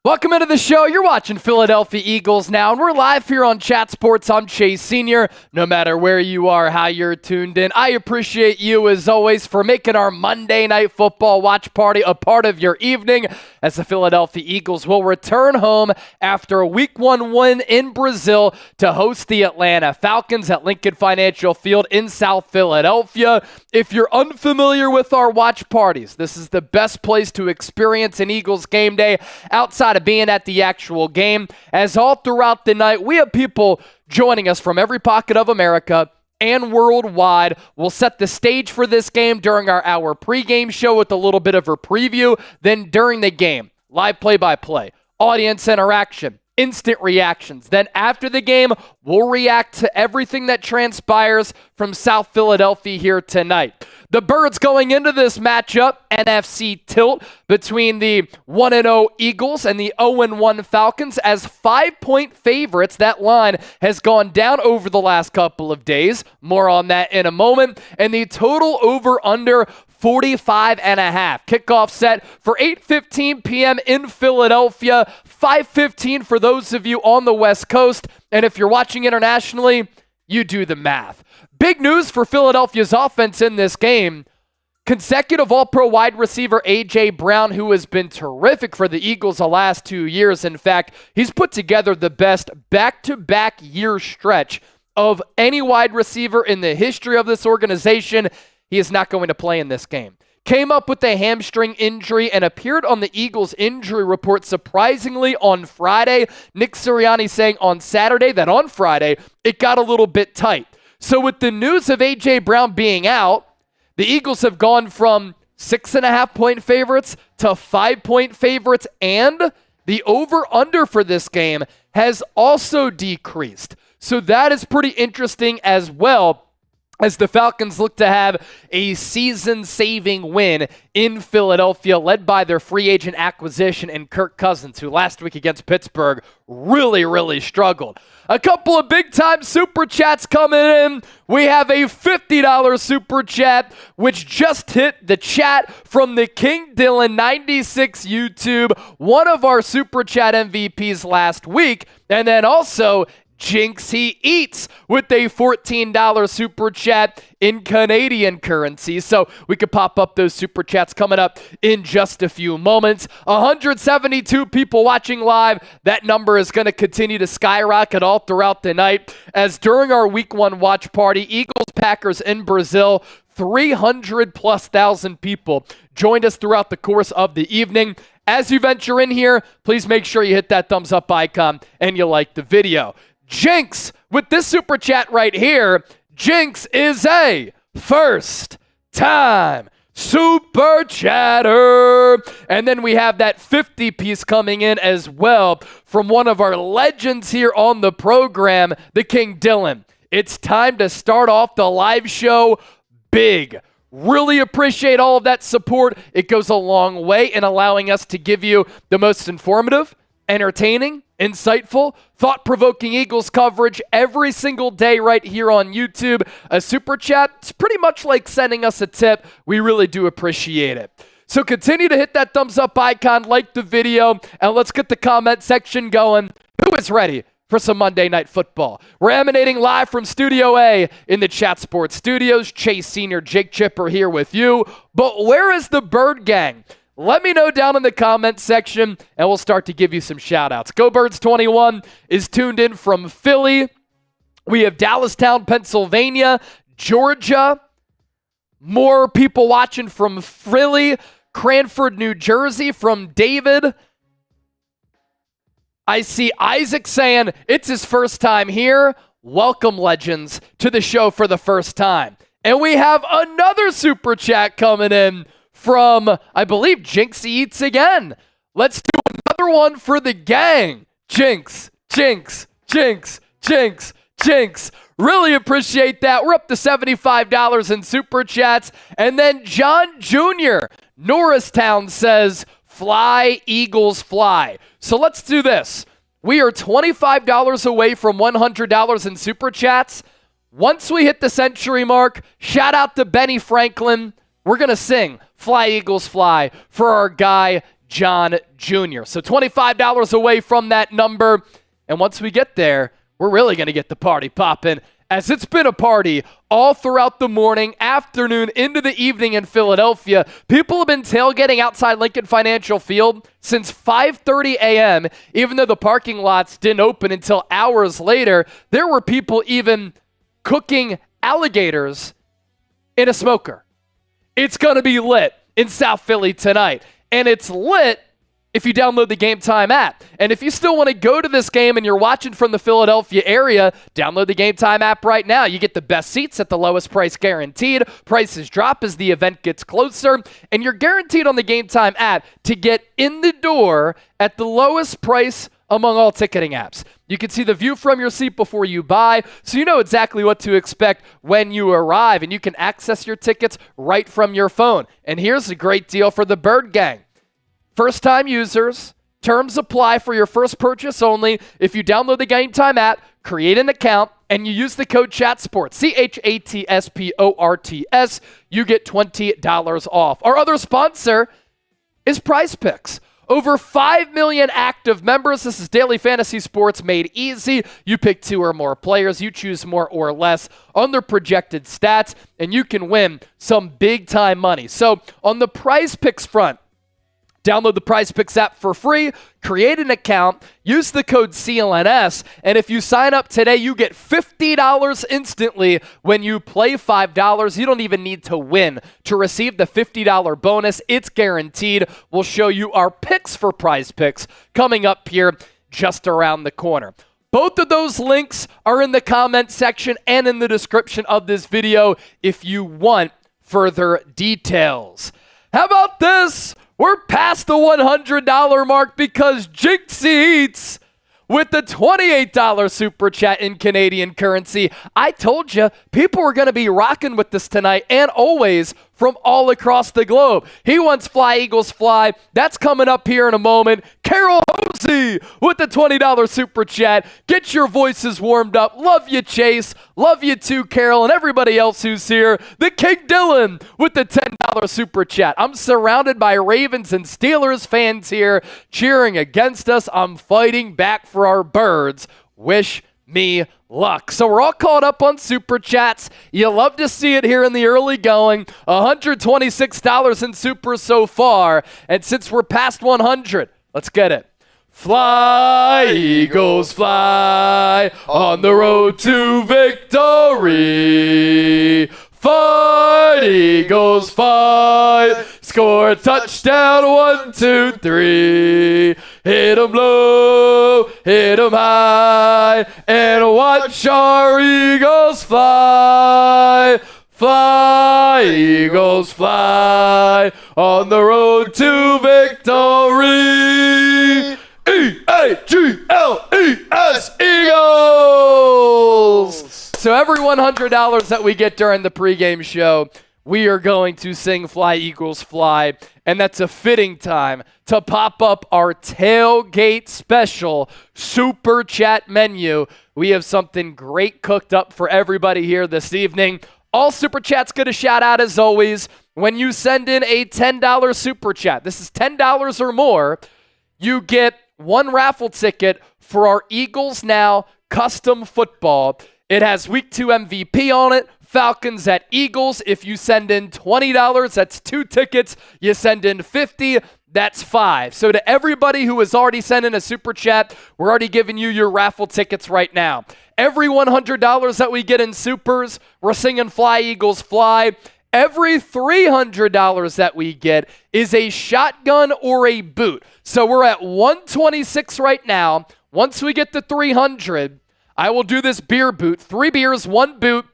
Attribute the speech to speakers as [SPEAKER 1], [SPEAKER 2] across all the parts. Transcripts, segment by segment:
[SPEAKER 1] Welcome into the show. You're watching Philadelphia Eagles now, and we're live here on Chat Sports. I'm Chase Sr. No matter where you are, how you're tuned in, I appreciate you, as always, for making our Monday Night Football watch party a part of your evening, as the Philadelphia Eagles will return home after a Week 1 win in Brazil to host the Atlanta Falcons at Lincoln Financial Field in South Philadelphia. If you're unfamiliar with our watch parties, this is the best place to experience an Eagles game day outside of being at the actual game, as all throughout the night we have people joining us from every pocket of America and worldwide. We'll set the stage for this game during our pregame show with a little bit of a preview. Then during the game, live play-by-play, audience interaction, instant reactions. Then after the game, we'll react to everything that transpires from South Philadelphia here tonight. The Birds going into this matchup, NFC tilt between the 1-0 Eagles and the 0-1 Falcons as 5-point favorites. That line has gone down over the last couple of days. More on that in a moment. And the total over-under 45.5. Kickoff set for 8:15 p.m. in Philadelphia, 5:15 for those of you on the West Coast. And if you're watching internationally, you do the math. Big news for Philadelphia's offense in this game. Consecutive All-Pro wide receiver A.J. Brown, who has been terrific for the Eagles the last 2 years. In fact, he's put together the best back-to-back year stretch of any wide receiver in the history of this organization. He is not going to play in this game. Came up with a hamstring injury and appeared on the Eagles injury report surprisingly on Friday. Nick Sirianni saying on Saturday that on Friday it got a little bit tight. So with the news of A.J. Brown being out, the Eagles have gone from 6.5-point favorites to 5-point favorites, and the over-under for this game has also decreased. So that is pretty interesting as well, as the Falcons look to have a season-saving win in Philadelphia, led by their free agent acquisition in Kirk Cousins, who last week against Pittsburgh really struggled. A couple of big-time Super Chats coming in. We have a $50 Super Chat, which just hit the chat from the King Dylan 96 YouTube, one of our Super Chat MVPs last week, and then also Jinx He Eats with a $14 Super Chat in Canadian currency. So we could pop up those Super Chats coming up in just a few moments. 172 people watching live. That number is going to continue to skyrocket all throughout the night, as during our Week 1 watch party, Eagles-Packers in Brazil, 300,000+ people joined us throughout the course of the evening. As you venture in here, please make sure you hit that thumbs up icon and you like the video. Jinx, with this Super Chat right here, Jinx is a first-time Super Chatter. And then we have that 50 piece coming in as well from one of our legends here on the program, the King Dylan. It's time to start off the live show big. Really appreciate all of that support. It goes a long way in allowing us to give you the most informative, entertaining, insightful, thought-provoking Eagles coverage every single day right here on YouTube. A Super Chat, it's pretty much like sending us a tip. We really do appreciate it. So continue to hit that thumbs up icon, like the video, and let's get the comment section going. Who is ready for some Monday Night Football? We're emanating live from Studio A in the Chat Sports Studios. Chase Sr., Jake Chipper here with you. But where is the Bird Gang? Let me know down in the comment section, and we'll start to give you some shout-outs. GoBirds21 is tuned in from Philly. We have Dallastown, Pennsylvania, Georgia. More people watching from Philly. Cranford, New Jersey from David. I see Isaac saying it's his first time here. Welcome, legends, to the show for the first time. And we have another Super Chat coming in from, I believe, Jinx Eats again. Let's do another one for the gang. Jinx, Jinx, Jinx, Jinx, Jinx. Really appreciate that. We're up to $75 in Super Chats. And then John Jr., Norristown says, fly, Eagles, fly. So let's do this. We are $25 away from $100 in Super Chats. Once we hit the century mark, shout out to Benny Franklin. We're going to sing Fly Eagles Fly for our guy John Jr. So $25 away from that number. And once we get there, we're really going to get the party popping, as it's been a party all throughout the morning, afternoon, into the evening in Philadelphia. People have been tailgating outside Lincoln Financial Field since 5:30 a.m., even though the parking lots didn't open until hours later. There were people even cooking alligators in a smoker. It's going to be lit in South Philly tonight, and it's lit if you download the Game Time app. And if you still want to go to this game and you're watching from the Philadelphia area, download the Game Time app right now. You get the best seats at the lowest price guaranteed. Prices drop as the event gets closer, and you're guaranteed on the Game Time app to get in the door at the lowest price among all ticketing apps. You can see the view from your seat before you buy, so you know exactly what to expect when you arrive, and you can access your tickets right from your phone. And here's a great deal for the Bird Gang. First-time users, terms apply for your first purchase only. If you download the Game Time app, create an account, and you use the code CHATSPORTS, CHATSPORTS, you get $20 off. Our other sponsor is Prize Picks. Over 5 million active members. This is daily fantasy sports made easy. You pick 2 or more players. You choose more or less on their projected stats, and you can win some big-time money. So on the Prize Picks front, download the Prize Picks app for free, create an account, use the code CLNS, and if you sign up today, you get $50 instantly when you play $5. You don't even need to win to receive the $50 bonus. It's guaranteed. We'll show you our picks for Prize Picks coming up here just around the corner. Both of those links are in the comment section and in the description of this video if you want further details. How about this? We're past the $100 mark because Jinxie Eats with the $28 super chat in Canadian currency. I told you people were going to be rocking with this tonight and always from all across the globe. He wants Fly Eagles Fly. That's coming up here in a moment. Carol Hosey with the $20 super chat. Get your voices warmed up. Love you, Chase. Love you too, Carol, and everybody else who's here. The King Dylan with the $10 super chat. I'm surrounded by Ravens and Steelers fans here cheering against us. I'm fighting back for our birds. Wish me luck. So we're all caught up on super chats. You love to see it here in the early going. $126 in super so far. And since we're past 100, let's get it. Fly, Eagles, fly on the road to victory. Fight, Eagles, fight. Score a touchdown, 1, 2, 3. Hit 'em low, hit 'em high, and watch our Eagles fly. Fly, Eagles, fly on the road to victory. E-A-G-L-E-S, Eagles! So every $100 that we get during the pregame show, we are going to sing Fly, Eagles, Fly, and that's a fitting time to pop up our tailgate special super chat menu. We have something great cooked up for everybody here this evening. All super chats get a shout out as always. When you send in a $10 super chat, this is $10 or more, you get one raffle ticket for our Eagles Now custom football. It has week 2 MVP on it. Falcons at Eagles. If you send in $20, that's 2 tickets. You send in $50, that's 5. So to everybody who has already sent in a super chat, we're already giving you your raffle tickets right now. Every $100 that we get in supers, we're singing Fly, Eagles, Fly. Every $300 that we get is a shotgun or a boot. So we're at 126 right now. Once we get to 300, I will do this beer boot. 3 beers, 1 boot.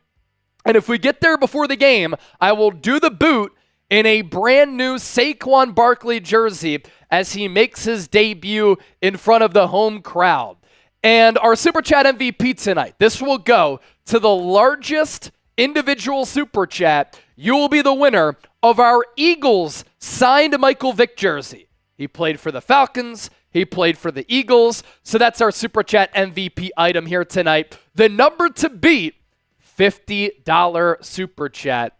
[SPEAKER 1] And if we get there before the game, I will do the boot in a brand new Saquon Barkley jersey as he makes his debut in front of the home crowd. And our Super Chat MVP tonight, this will go to the largest individual Super Chat. You will be the winner of our Eagles signed Michael Vick jersey. He played for the Falcons. He played for the Eagles. So that's our Super Chat MVP item here tonight. The number to beat, $50 Super Chat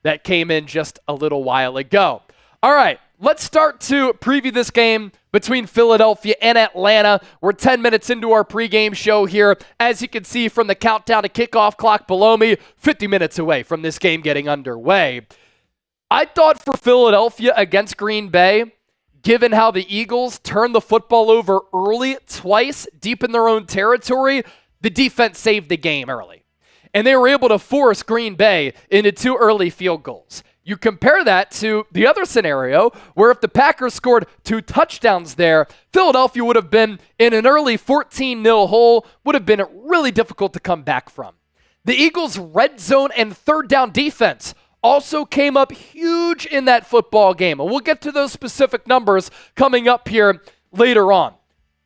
[SPEAKER 1] that came in just a little while ago. All right, let's start to preview this game between Philadelphia and Atlanta. We're 10 minutes into our pregame show here. As you can see from the countdown to kickoff clock below me, 50 minutes away from this game getting underway. I thought for Philadelphia against Green Bay, given how the Eagles turned the football over early twice deep in their own territory, the defense saved the game early. And they were able to force Green Bay into 2 early field goals. You compare that to the other scenario where if the Packers scored 2 touchdowns there, Philadelphia would have been in an early 14-0 hole, would have been really difficult to come back from. The Eagles' red zone and third down defense also came up huge in that football game. And we'll get to those specific numbers coming up here later on.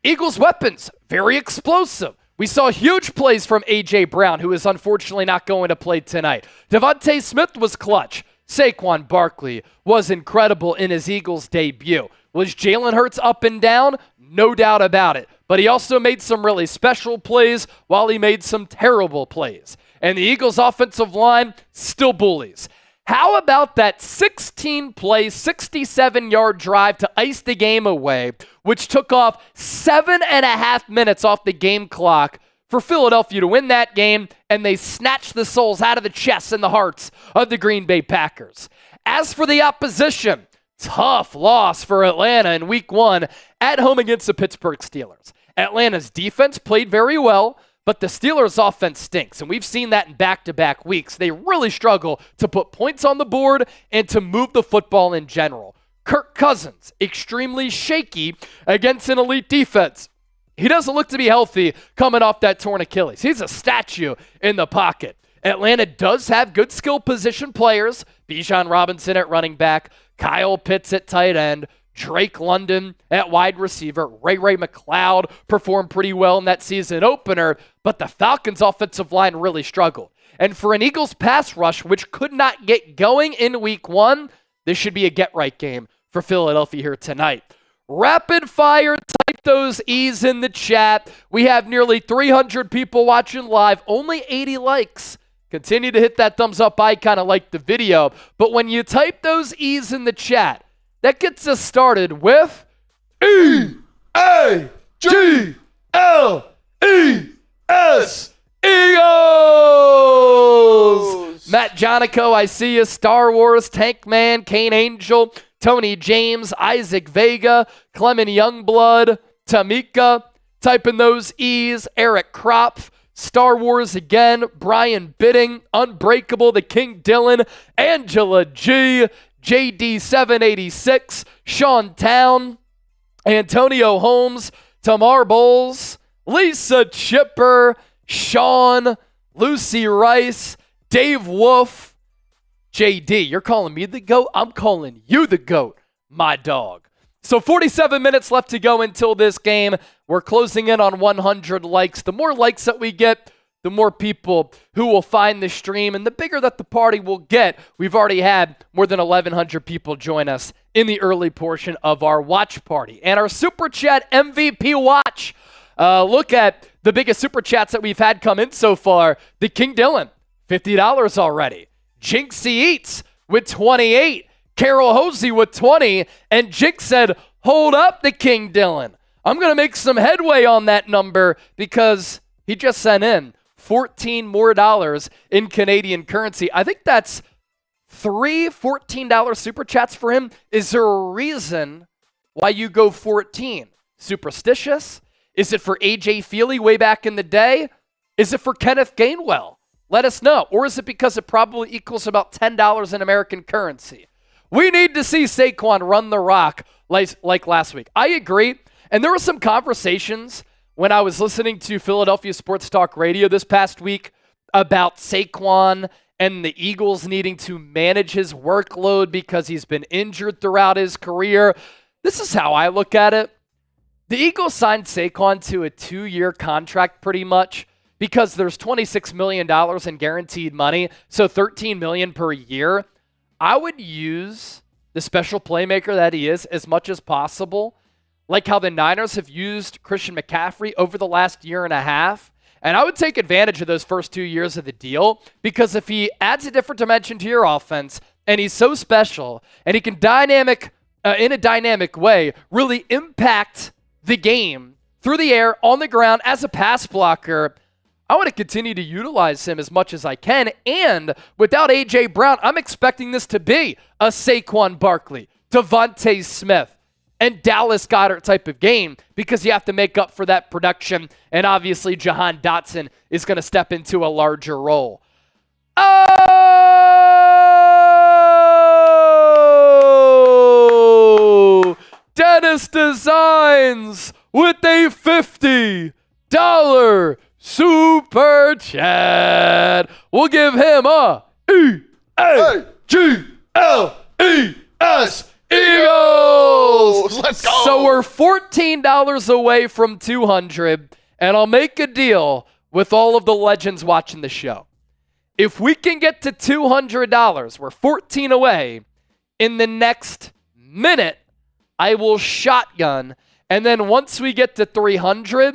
[SPEAKER 1] Eagles' weapons, very explosive. We saw huge plays from A.J. Brown, who is unfortunately not going to play tonight. DeVonta Smith was clutch. Saquon Barkley was incredible in his Eagles debut. Was Jalen Hurts up and down? No doubt about it. But he also made some really special plays while he made some terrible plays. And the Eagles' offensive line still bullies. How about that 16-play, 67-yard drive to ice the game away, which took off 7.5 minutes off the game clock for Philadelphia to win that game, and they snatched the souls out of the chests and the hearts of the Green Bay Packers. As for the opposition, tough loss for Atlanta in Week 1 at home against the Pittsburgh Steelers. Atlanta's defense played very well, but the Steelers' offense stinks, and we've seen that in back-to-back weeks. They really struggle to put points on the board and to move the football in general. Kirk Cousins, extremely shaky against an elite defense. He doesn't look to be healthy coming off that torn Achilles. He's a statue in the pocket. Atlanta does have good skill position players. Bijan Robinson at running back, Kyle Pitts at tight end, Drake London at wide receiver. Ray McLeod performed pretty well in that season opener, but the Falcons' offensive line really struggled. And for an Eagles pass rush, which could not get going in Week 1, this should be a get-right game for Philadelphia here tonight. Rapid fire, type those E's in the chat. We have nearly 300 people watching live, only 80 likes. Continue to hit that thumbs up icon, like the video. But when you type those E's in the chat, that gets us started with E-A-G-L-E-S, Eagles! Matt Jonico, I see you. Star Wars, Tank Man, Kane Angel, Tony James, Isaac Vega, Clement Youngblood, Tamika, type in those E's, Eric Kropf, Star Wars again, Brian Bidding, Unbreakable, The King Dylan, Angela G, JD786, Sean Town, Antonio Holmes, Tamar Bowles, Lisa Chipper, Sean, Lucy Rice, Dave Wolf, JD, you're calling me the GOAT? I'm calling you the GOAT, my dog. So 47 minutes left to go until this game. We're closing in on 100 likes. The more likes that we get, the more people who will find the stream, and the bigger that the party will get. We've already had more than 1,100 people join us in the early portion of our watch party. And our Super Chat MVP watch. Look at the biggest Super Chats that we've had come in so far. The King Dylan, $50 already. Jinxie Eats with 28. Carol Hosey with 20. And Jinx said, hold up, the King Dylan. I'm going to make some headway on that number because he just sent in $14 more in Canadian currency. I think that's 3 $14 Super Chats for him. Is there a reason why you go 14? Superstitious? Is it for AJ Feely way back in the day? Is it for Kenneth Gainwell? Let us know. Or is it because it probably equals about $10 in American currency? We need to see Saquon run the rock like last week. I agree. And there were some conversations when I was listening to Philadelphia Sports Talk Radio this past week about Saquon and the Eagles needing to manage his workload because he's been injured throughout his career. This is how I look at it. The Eagles signed Saquon to a 2-year contract pretty much because there's $26 million in guaranteed money, so $13 million per year. I would use the special playmaker that he is as much as possible, like how the Niners have used Christian McCaffrey over the last year and a half. And I would take advantage of those first 2 years of the deal because if he adds a different dimension to your offense and he's so special and he can dynamic in a dynamic way, really impact the game through the air, on the ground, as a pass blocker. I want to continue to utilize him as much as I can. And without A.J. Brown, I'm expecting this to be a Saquon Barkley, DeVonta Smith, and Dallas Goedert type of game, because you have to make up for that production. And obviously, Jahan Dotson is going to step into a larger role. Oh! Dennis Designs with a $50 super chat. We'll give him a E-A-G-L-E-S Eagles.
[SPEAKER 2] Let's go.
[SPEAKER 1] So we're $14 away from 200, and I'll make a deal with all of the legends watching the show. If we can get to $200, we're 14 away. In the next minute, I will shotgun. And then once we get to 300,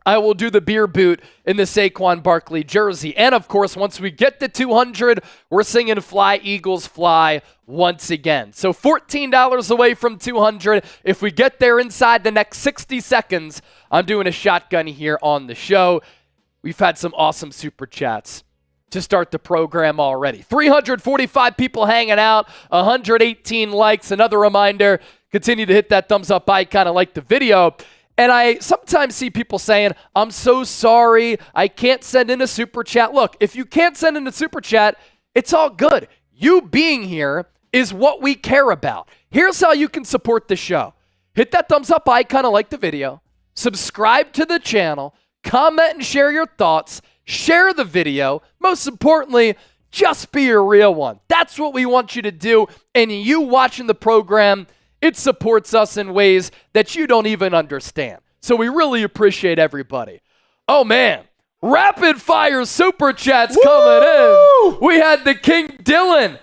[SPEAKER 1] I will do the beer boot in the Saquon Barkley jersey. And of course, once we get to 200, we're singing Fly Eagles Fly once again. So $14 away from 200. If we get there inside the next 60 seconds, I'm doing a shotgun here on the show. We've had some awesome super chats to start the program already. 345 people hanging out, 118 likes. Another reminder, continue to hit that thumbs up icon and like the video. And I sometimes see people saying, I'm so sorry, I can't send in a super chat. Look, if you can't send in a super chat, it's all good. You being here is what we care about. Here's how you can support the show. Hit that thumbs up icon and like the video. Subscribe to the channel. Comment and share your thoughts. Share the video. Most importantly, just be a real one. That's what we want you to do. And you watching the program, it supports us in ways that you don't even understand. So we really appreciate everybody. Oh, man. Rapid fire super chats coming in. We had the King Dylan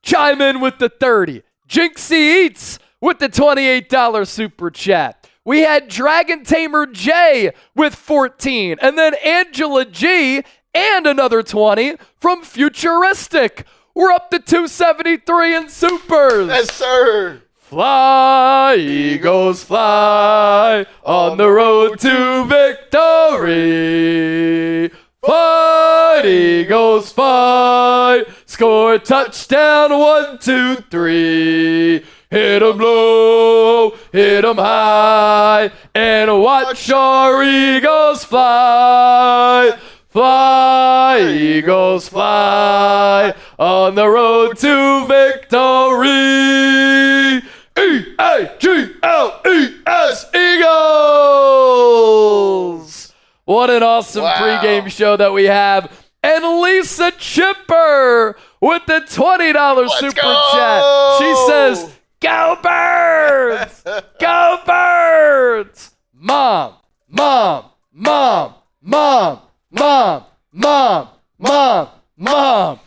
[SPEAKER 1] chime in with the 30. Jinxie Eats with the $28 super chat. We had Dragon Tamer J with 14. And then Angela G and another 20 from Futuristic. We're up to 273 in supers.
[SPEAKER 2] Yes, sir.
[SPEAKER 1] Fly, Eagles, fly on the road to victory. Fly, Eagles, fly. Score a touchdown, 1, 2, 3. Hit 'em low, hit 'em high, and watch our Eagles fly. Fly, Eagles, fly on the road to victory. E-A-G-L-E-S Eagles! What an awesome pregame show that we have. And Lisa Chipper with the $20 super chat. She says, go Birds! Go Birds! Mom, mom, mom, mom, mom, mom, mom, mom.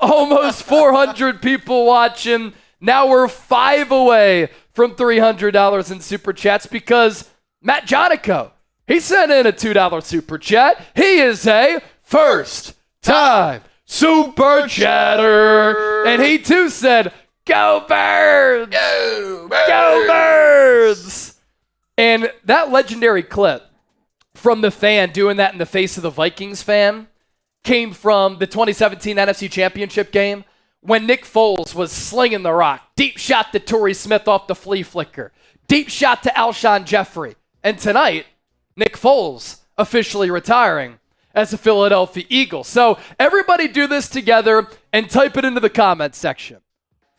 [SPEAKER 1] Almost 400 people watching. Now we're 5 away from $300 in super chats because Matt Jonico, he sent in a $2 super chat. He is a first-time super chatter. And he too said, go Birds!
[SPEAKER 2] Go Birds!
[SPEAKER 1] Go Birds! And that legendary clip from the fan doing that in the face of the Vikings fan came from the 2017 NFC Championship game when Nick Foles was slinging the rock. Deep shot to Torrey Smith off the flea flicker. Deep shot to Alshon Jeffrey. And tonight, Nick Foles officially retiring as a Philadelphia Eagle. So everybody do this together and type it into the comments section.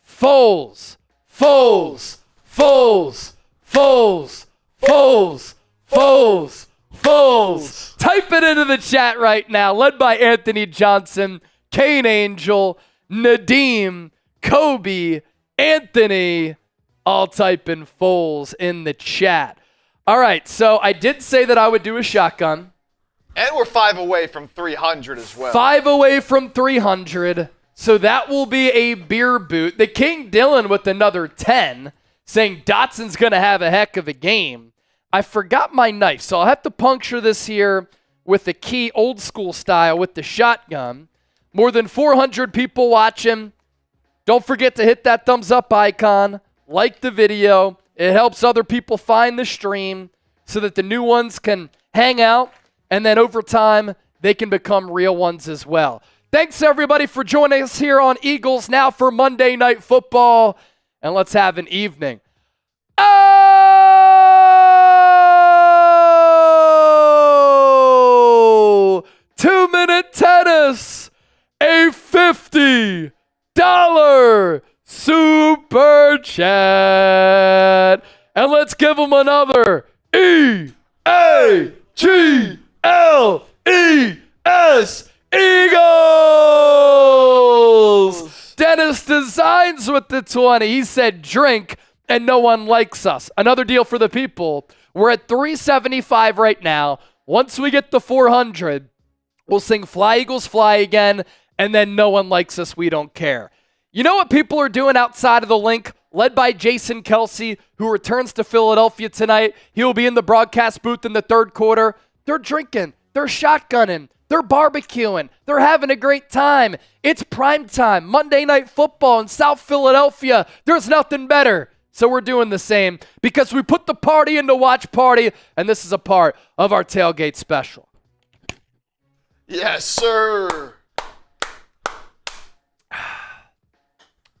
[SPEAKER 1] Foles, Foles, Foles, Foles, Foles, Foles, Foles. Type it into the chat right now. Led by Anthony Johnson, Kane Angel, Nadeem, Kobe, Anthony. All type in Foles in the chat. All right, so I did say that I would do a shotgun.
[SPEAKER 2] And we're 5 away from 300 as well.
[SPEAKER 1] 5 away from 300. So that will be a beer boot. The King Dylan with another 10, saying Dotson's going to have a heck of a game. I forgot my knife, so I'll have to puncture this here with the key old school style with the shotgun. More than 400 people watching. Don't forget to hit that thumbs up icon. like the video. It helps other people find the stream so that the new ones can hang out, and then over time, they can become real ones as well. Thanks, everybody, for joining us here on Eagles Now for Monday Night Football, and let's have an evening. Oh! 2-minute tennis, a $50 super chat. And let's give them another E-A-G-L-E-S, Eagles. Dennis Designs with the 20. He said drink and no one likes us. Another deal for the people. We're at 375 right now. Once we get to 400, we'll sing Fly Eagles Fly again, and then no one likes us, we don't care. You know what people are doing outside of the link? Led by Jason Kelsey, who returns to Philadelphia tonight. He will be in the broadcast booth in the third quarter. They're drinking. They're shotgunning. They're barbecuing. They're having a great time. It's prime time. Monday Night Football in South Philadelphia. There's nothing better. So we're doing the same because we put the party into watch party, and this is a part of our tailgate special.
[SPEAKER 2] Yes, sir.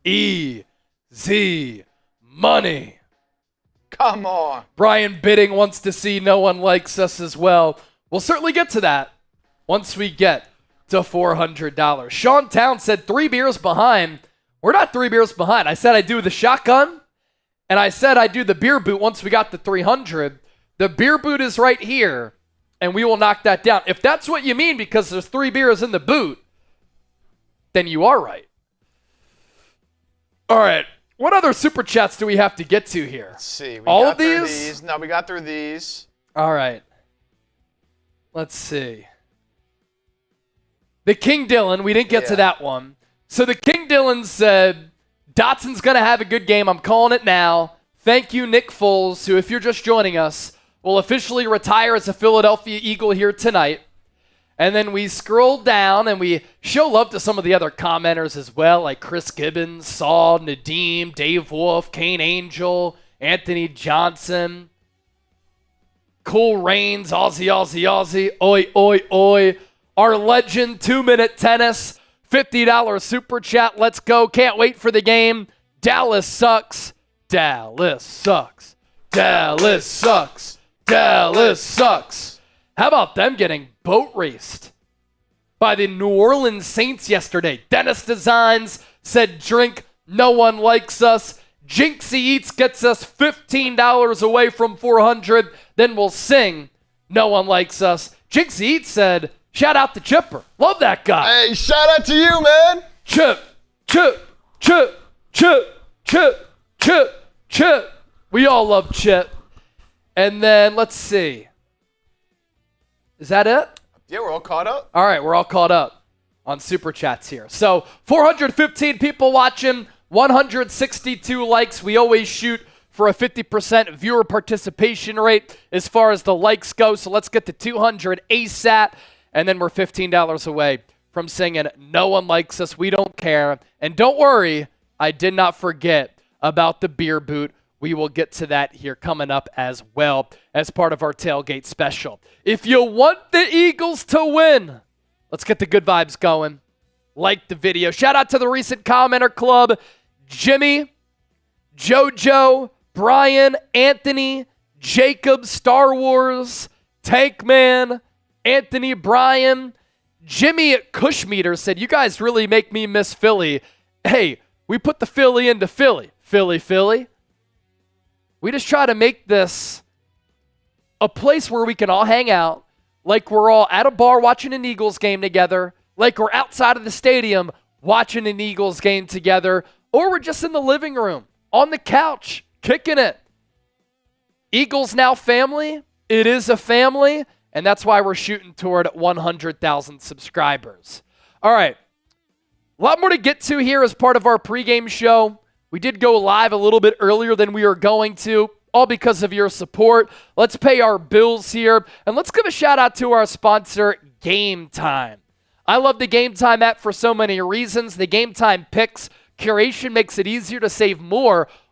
[SPEAKER 1] Easy money.
[SPEAKER 2] Come on.
[SPEAKER 1] Brian Bidding wants to see no one likes us as well. We'll certainly get to that once we get to $400. Sean Town said 3 beers behind. We're not 3 beers behind. I said I'd do the shotgun, and I said I'd do the beer boot once we got to 300. The beer boot is right here, and we will knock that down. If that's what you mean because there's 3 beers in the boot, then you are right. All right. What other super chats do we have to get to here?
[SPEAKER 2] Let's see. We
[SPEAKER 1] All
[SPEAKER 2] got
[SPEAKER 1] of
[SPEAKER 2] through
[SPEAKER 1] these?
[SPEAKER 2] No, we got through these.
[SPEAKER 1] All right. Let's see. The King Dylan, we didn't get to that one. So the King Dylan said, Dotson's going to have a good game. I'm calling it now. Thank you, Nick Foles, who, if you're just joining us, will officially retire as a Philadelphia Eagle here tonight. And then we scroll down and we show love to some of the other commenters as well, like Chris Gibbons, Saul, Nadeem, Dave Wolf, Kane Angel, Anthony Johnson, Cool Reigns, Aussie, oi, oi, oi. Our legend, 2-minute tennis, $50 super chat. Let's go. Can't wait for the game. Dallas sucks. Dallas sucks. Dallas sucks. Dallas sucks. How about them getting boat raced by the New Orleans Saints yesterday? Dennis Designs said drink, no one likes us. Jinxie Eats gets us $15 away from 400. Then we'll sing, no one likes us. Jinxie Eats said, shout out to Chipper. Love that guy.
[SPEAKER 2] Hey, shout out to you, man.
[SPEAKER 1] Chip, Chip, Chip, Chip, Chip, Chip, Chip. We all love Chip. And then let's see. Is that it?
[SPEAKER 2] Yeah, we're all caught up.
[SPEAKER 1] All right, we're all caught up on Super Chats here. So 415 people watching, 162 likes. We always shoot for a 50% viewer participation rate as far as the likes go. So let's get to 200 ASAP, and then we're $15 away from singing No One Likes Us, We Don't Care. And don't worry, I did not forget about the beer boot. We will get to that here coming up as well as part of our tailgate special. If you want the Eagles to win, let's get the good vibes going. Like the video. Shout out to the recent commenter club. Jimmy, JoJo, Brian, Anthony, Jacob, Star Wars, Tankman, Anthony, Brian. Jimmy at Cushmeter said, you guys really make me miss Philly. Hey, we put the Philly into Philly. Philly. We just try to make this a place where we can all hang out, like we're all at a bar watching an Eagles game together, like we're outside of the stadium watching an Eagles game together, or we're just in the living room, on the couch, kicking it. Eagles Now family, it is a family, and that's why we're shooting toward 100,000 subscribers. All right, a lot more to get to here as part of our pregame show. We did go live a little bit earlier than we were going to, all because of your support. Let's pay our bills here, and let's give a shout out to our sponsor, Game Time. I love the Game Time app for so many reasons. The Game Time picks curation makes it easier to save more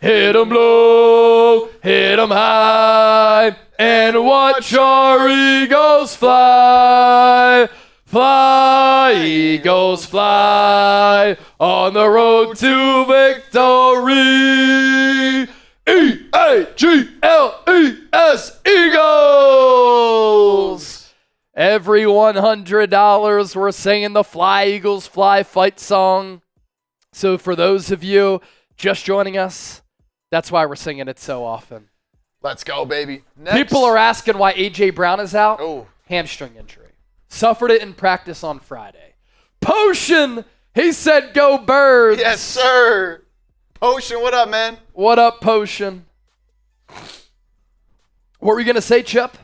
[SPEAKER 1] Hit 'em low, hit 'em high, and watch our Eagles fly. Fly, Eagles, fly, on the road to victory. E-A-G-L-E-S, Eagles! Every $100 we're singing the Fly, Eagles, Fly fight song. So for those of you just joining us, that's why we're singing it so often.
[SPEAKER 2] Let's go, baby. Next.
[SPEAKER 1] People are asking why A.J. Brown is out.
[SPEAKER 2] Oh.
[SPEAKER 1] Hamstring injury. Suffered it in practice on Friday. Potion, he said go Birds.
[SPEAKER 2] Yes, sir. Potion, what up, man?
[SPEAKER 1] What up, Potion? What were you going to say, Chip?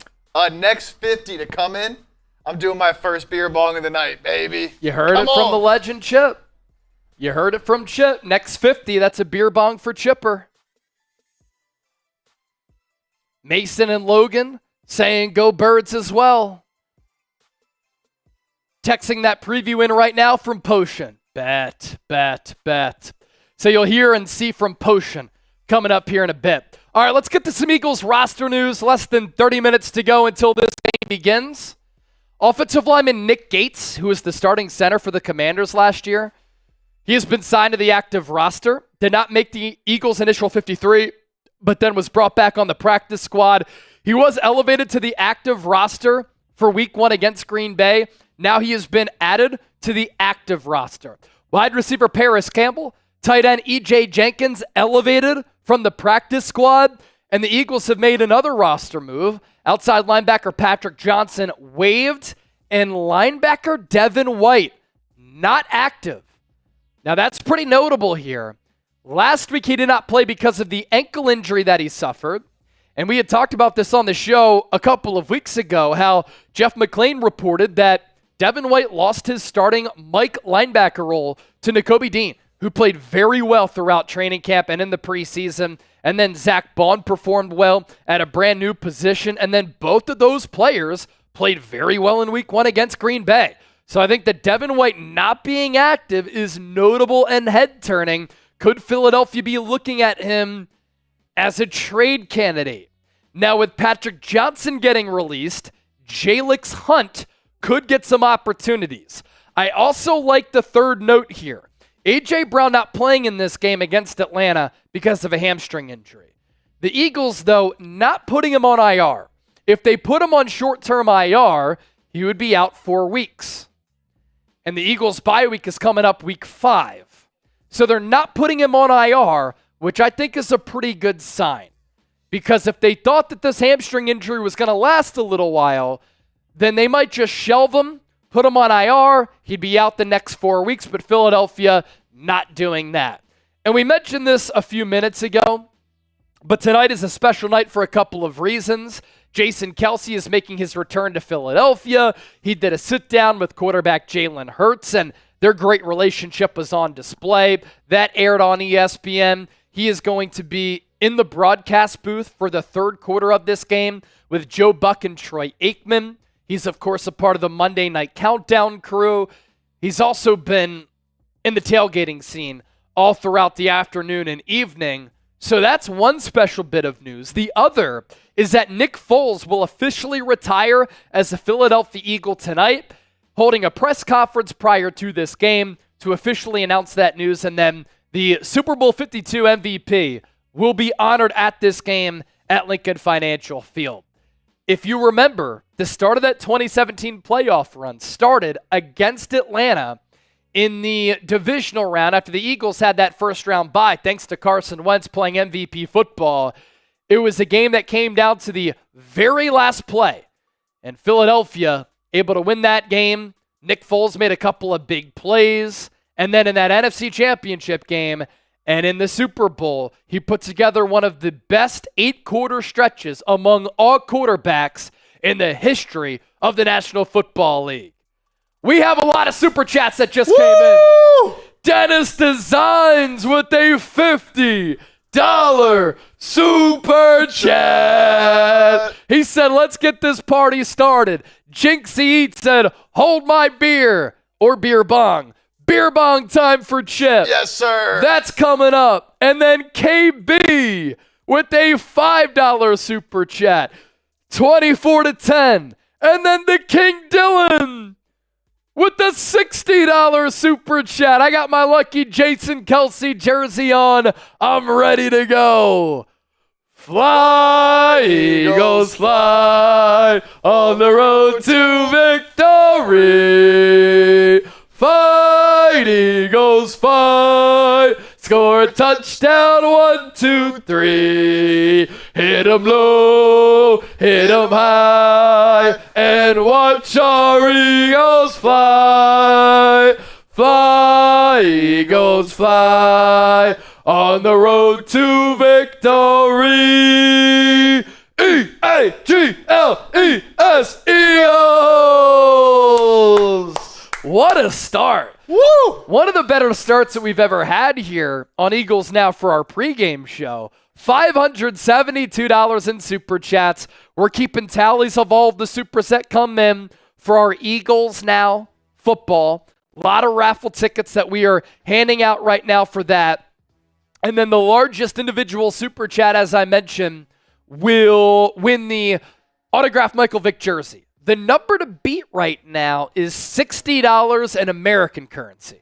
[SPEAKER 2] Next 50 to come in. I'm doing my first beer bong of the night, baby.
[SPEAKER 1] You heard
[SPEAKER 2] Come
[SPEAKER 1] it from
[SPEAKER 2] on.
[SPEAKER 1] the legend, Chip. You heard it from Chip. Next 50, that's a beer bong for Chipper. Mason and Logan saying go Birds as well. Texting that preview in right now from Potion. Bet. So you'll hear and see from Potion coming up here in a bit. All right, let's get to some Eagles roster news. Less than 30 minutes to go until this game begins. Offensive lineman Nick Gates, who was the starting center for the Commanders last year, he has been signed to the active roster. Did not make the Eagles' initial 53, but then was brought back on the practice squad. He was elevated to the active roster for Week 1 against Green Bay. Now he has been added to the active roster. Wide receiver Paris Campbell, tight end E.J. Jenkins elevated from the practice squad, and the Eagles have made another roster move. Outside linebacker Patrick Johnson waived, and linebacker Devin White not active. Now that's pretty notable here. Last week he did not play because of the ankle injury that he suffered. And we had talked about this on the show a couple of weeks ago, how Jeff McClain reported that Devin White lost his starting Mike linebacker role to Nakobe Dean, who played very well throughout training camp and in the preseason. And then Zach Bond performed well at a brand new position. And then both of those players played very well in Week 1 against Green Bay. So I think that Devin White not being active is notable and head-turning. Could Philadelphia be looking at him as a trade candidate? Now with Patrick Johnson getting released, Jalix Hunt could get some opportunities. I also like the third note here. A.J. Brown not playing in this game against Atlanta because of a hamstring injury. The Eagles, though, not putting him on IR. If they put him on short-term IR, he would be out 4 weeks. And the Eagles' bye week is coming up Week 5. So they're not putting him on IR, which I think is a pretty good sign. Because if they thought that this hamstring injury was going to last a little while, then they might just shelve him, put him on IR, he'd be out the next 4 weeks, but Philadelphia not doing that. And we mentioned this a few minutes ago, but tonight is a special night for a couple of reasons. Jason Kelce is making his return to Philadelphia. He did a sit-down with quarterback Jalen Hurts, and their great relationship was on display. That aired on ESPN. He is going to be in the broadcast booth for the third quarter of this game with Joe Buck and Troy Aikman. He's, of course, a part of the Monday Night Countdown crew. He's also been in the tailgating scene all throughout the afternoon and evening. So that's one special bit of news. The other is that Nick Foles will officially retire as a Philadelphia Eagle tonight, holding a press conference prior to this game to officially announce that news. And then the Super Bowl 52 MVP will be honored at this game at Lincoln Financial Field. If you remember, the start of that 2017 playoff run started against Atlanta in the divisional round after the Eagles had that first round bye, thanks to Carson Wentz playing MVP football. It was a game that came down to the very last play, and Philadelphia able to win that game. Nick Foles made a couple of big plays, and then in that NFC Championship game and in the Super Bowl, he put together one of the best 8-quarter stretches among all quarterbacks in the history of the National Football League. We have a lot of super chats that just came in. Dennis Designs with a $50 super chat. He said, let's get this party started. Jinxie Eats said, hold my beer or beer bong. Beer bong time for Chip.
[SPEAKER 2] Yes, sir.
[SPEAKER 1] That's coming up. And then KB with a $5 super chat. 24-10. And then the King Dylan with the $60 super chat. I got my lucky Jason Kelsey jersey on. I'm ready to go. Fly, Eagles, fly on the road to victory. Fight, Eagles, fight. Score a touchdown, 1, 2, 3. Hit 'em low, hit 'em high, and watch our Eagles fly. Fly, Eagles, fly on the road to victory. E-A-G-L-E-S, Eagles! What a start.
[SPEAKER 2] Woo!
[SPEAKER 1] One of the better starts that we've ever had here on Eagles Now for our pregame show. $572 in super chats. We're keeping tallies of all of the superset come in for our Eagles Now football. A lot of raffle tickets that we are handing out right now for that. And then the largest individual super chat, as I mentioned, will win the autographed Michael Vick jersey. The number to beat right now is $60 in American currency.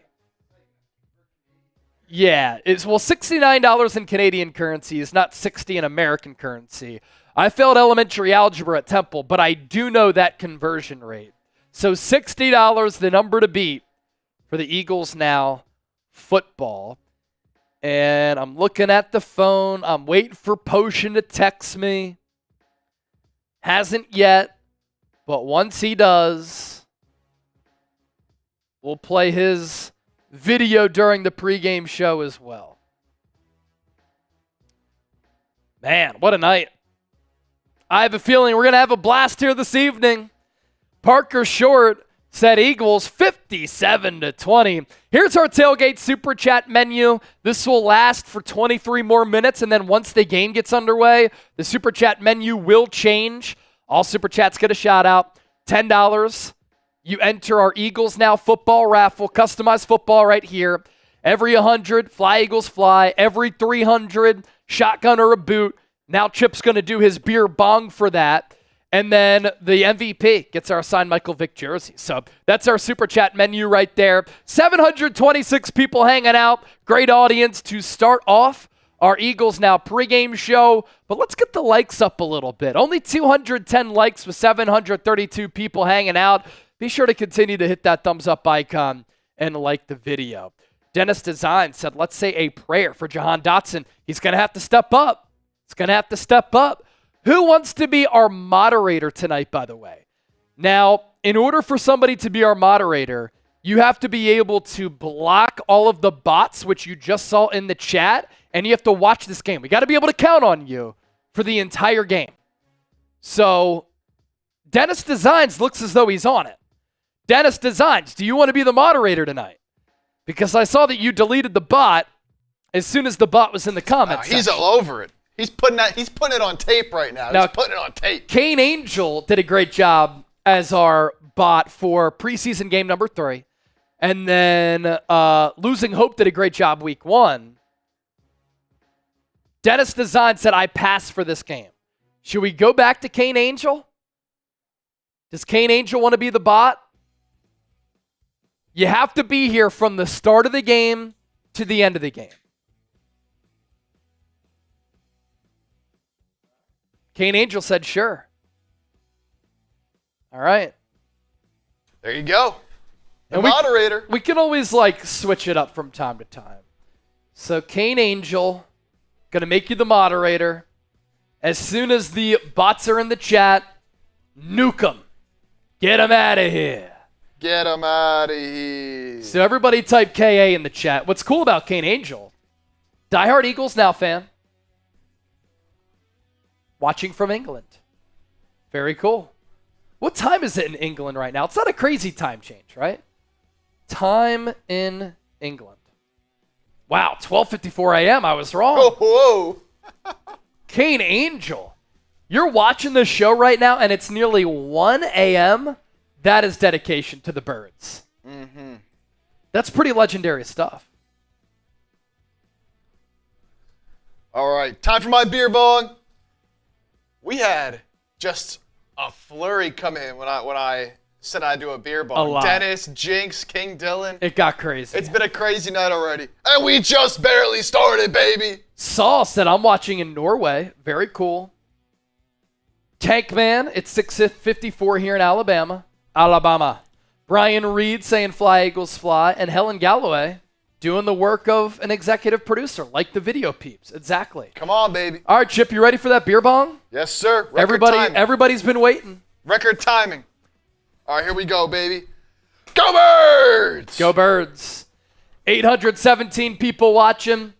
[SPEAKER 1] Yeah, it's $69 in Canadian currency is not 60 in American currency. I failed elementary algebra at Temple, but I do know that conversion rate. So $60, the number to beat for the Eagles Now football. And I'm looking at the phone. I'm waiting for Potion to text me. Hasn't yet. But once he does, we'll play his video during the pregame show as well. Man, what a night. I have a feeling we're going to have a blast here this evening. Parker Short said Eagles 57-20. Here's our tailgate super chat menu. This will last for 23 more minutes, and then once the game gets underway, the super chat menu will change. All super chats get a shout out. $10. You enter our Eagles Now football raffle, customized football right here. Every 100, Fly Eagles Fly. Every 300, shotgun or a boot. Now Chip's going to do his beer bong for that. And then the MVP gets our signed Michael Vick jersey. So that's our super chat menu right there. 726 people hanging out. Great audience to start off our Eagles Now pregame show. But let's get the likes up a little bit. Only 210 likes with 732 people hanging out. Be sure to continue to hit that thumbs up icon and like the video. Dennis Design said, let's say a prayer for Jahan Dotson. He's going to have to step up. He's going to have to step up. Who wants to be our moderator tonight, by the way? Now, in order for somebody to be our moderator, you have to be able to block all of the bots, which you just saw in the chat, and you have to watch this game. We got to be able to count on you for the entire game. So, Dennis Designs looks as though he's on it. Dennis Designs, do you want to be the moderator tonight? Because I saw that you deleted the bot as soon as the bot was in the comments.
[SPEAKER 2] He's all over it. He's putting it on tape right now. He's putting it on tape.
[SPEAKER 1] Kane Angel did a great job as our bot for preseason game number 3. And then Losing Hope did a great job week 1. Dennis Design said, I pass for this game. Should we go back to Kane Angel? Does Kane Angel want to be the bot? You have to be here from the start of the game to the end of the game. Kane Angel said, sure. All right.
[SPEAKER 2] There you go. The moderator.
[SPEAKER 1] We can always switch it up from time to time. So Kane Angel, going to make you the moderator. As soon as the bots are in the chat, nuke them. Get them out of here.
[SPEAKER 2] Get them out of here.
[SPEAKER 1] So everybody type KA in the chat. What's cool about Kane Angel, diehard Eagles Now fan, watching from England. Very cool. What time is it in England right now? It's not a crazy time change, right? Time in England. Wow, 12:54 a.m. I was wrong.
[SPEAKER 2] Oh, whoa.
[SPEAKER 1] Kane Angel, you're watching the show right now, and it's nearly 1 a.m. That is dedication to the birds.
[SPEAKER 2] Mm-hmm.
[SPEAKER 1] That's pretty legendary stuff.
[SPEAKER 2] All right, time for my beer bong. We had just a flurry come in when I said I'd do a beer bong.
[SPEAKER 1] A lot.
[SPEAKER 2] Dennis, Jinx, King Dylan.
[SPEAKER 1] It got crazy.
[SPEAKER 2] It's been a crazy night already. And we just barely started, baby.
[SPEAKER 1] Saul said, I'm watching in Norway. Very cool. Tankman, it's 6:54 here in Alabama. Brian Reed saying fly, Eagles, fly. And Helen Galloway doing the work of an executive producer, like the video peeps. Exactly.
[SPEAKER 2] Come on, baby.
[SPEAKER 1] All right, Chip, you ready for that beer bong?
[SPEAKER 2] Yes, sir. Timing.
[SPEAKER 1] Everybody's been waiting.
[SPEAKER 2] Record timing. All right, here we go, baby. Go Birds!
[SPEAKER 1] Go Birds. 817 people watching.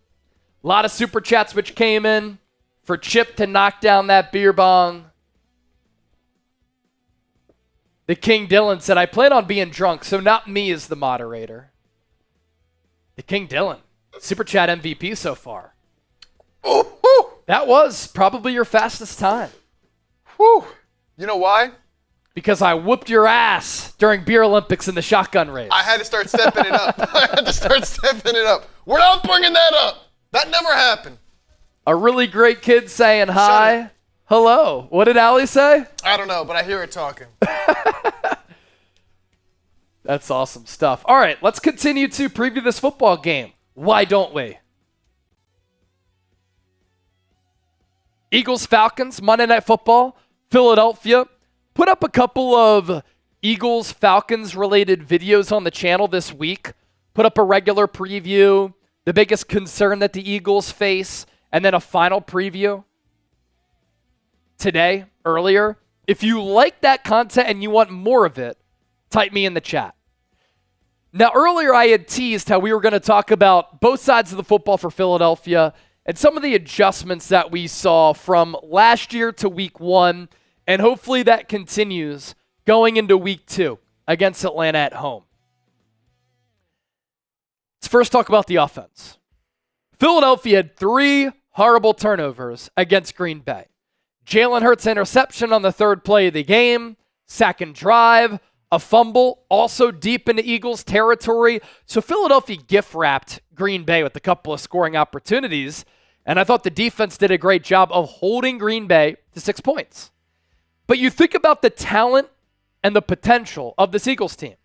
[SPEAKER 1] A lot of super chats which came in for Chip to knock down that beer bong. The King Dylan said, I plan on being drunk, so not me as the moderator. The King Dylan, super chat MVP so far.
[SPEAKER 2] Ooh, whew.
[SPEAKER 1] That was probably your fastest time.
[SPEAKER 2] Whew. You know why?
[SPEAKER 1] Because I whooped your ass during Beer Olympics in the shotgun race.
[SPEAKER 2] I had to start stepping it up. We're not bringing that up. That never happened.
[SPEAKER 1] A really great kid saying hi. Hello. What did Allie say?
[SPEAKER 2] I don't know, but I hear it talking.
[SPEAKER 1] That's awesome stuff. All right, let's continue to preview this football game. Why don't we? Eagles, Falcons, Monday Night Football, Philadelphia. Put up a couple of Eagles, Falcons related videos on the channel this week. Put up a regular preview, the biggest concern that the Eagles face, and then a final preview today, earlier. If you like that content and you want more of it, type me in the chat. Now, earlier I had teased how we were going to talk about both sides of the football for Philadelphia and some of the adjustments that we saw from last year to week 1, and hopefully that continues going into week 2 against Atlanta at home. Let's first talk about the offense. Philadelphia had 3 horrible turnovers against Green Bay. Jalen Hurts' interception on the 3rd play of the game, second drive, a fumble, also deep into Eagles territory. So Philadelphia gift-wrapped Green Bay with a couple of scoring opportunities, and I thought the defense did a great job of holding Green Bay to 6 points. But you think about the talent and the potential of this Eagles team.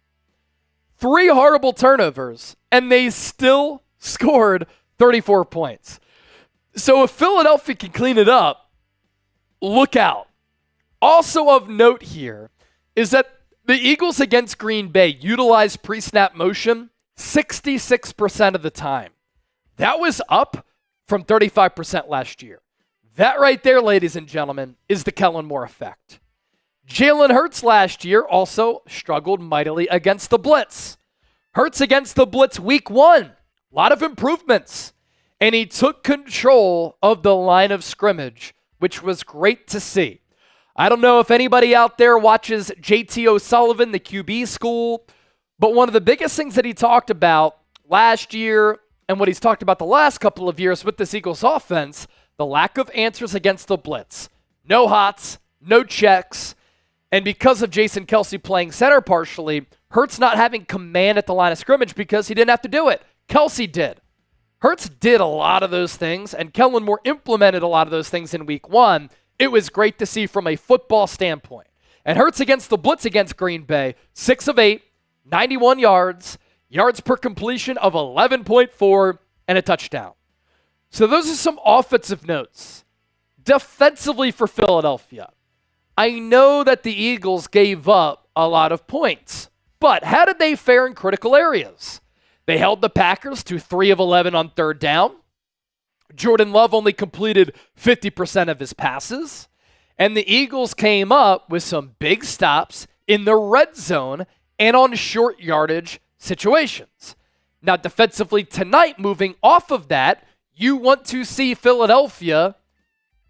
[SPEAKER 1] 3 horrible turnovers, and they still scored 34 points. So if Philadelphia can clean it up, look out. Also of note here is that the Eagles against Green Bay utilized pre-snap motion 66% of the time. That was up from 35% last year. That right there, ladies and gentlemen, is the Kellen Moore effect. Jalen Hurts last year also struggled mightily against the blitz. Hurts against the blitz week 1. A lot of improvements. And he took control of the line of scrimmage, which was great to see. I don't know if anybody out there watches JT O'Sullivan, the QB school, but one of the biggest things that he talked about last year and what he's talked about the last couple of years with this Eagles offense, the lack of answers against the blitz. No hots, no checks, and because of Jason Kelce playing center partially, Hurts not having command at the line of scrimmage because he didn't have to do it. Kelce did. Hurts did a lot of those things, and Kellen Moore implemented a lot of those things in week 1. It was great to see from a football standpoint. And Hurts against the blitz against Green Bay, 6 of 8, 91 yards, yards per completion of 11.4, and a touchdown. So those are some offensive notes. Defensively for Philadelphia, I know that the Eagles gave up a lot of points, but how did they fare in critical areas? They held the Packers to 3 of 11 on 3rd down. Jordan Love only completed 50% of his passes. And the Eagles came up with some big stops in the red zone and on short yardage situations. Now, defensively tonight, moving off of that, you want to see Philadelphia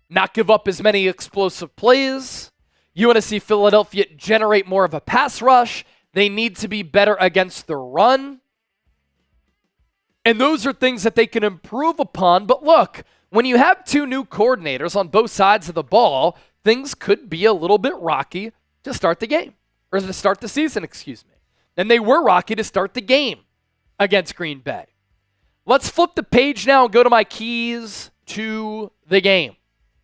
[SPEAKER 1] not give up as many explosive plays. You want to see Philadelphia generate more of a pass rush. They need to be better against the run. And those are things that they can improve upon. But look, when you have 2 new coordinators on both sides of the ball, things could be a little bit rocky to start the game. Or to start the season, excuse me. And they were rocky to start the game against Green Bay. Let's flip the page now and go to my keys to the game.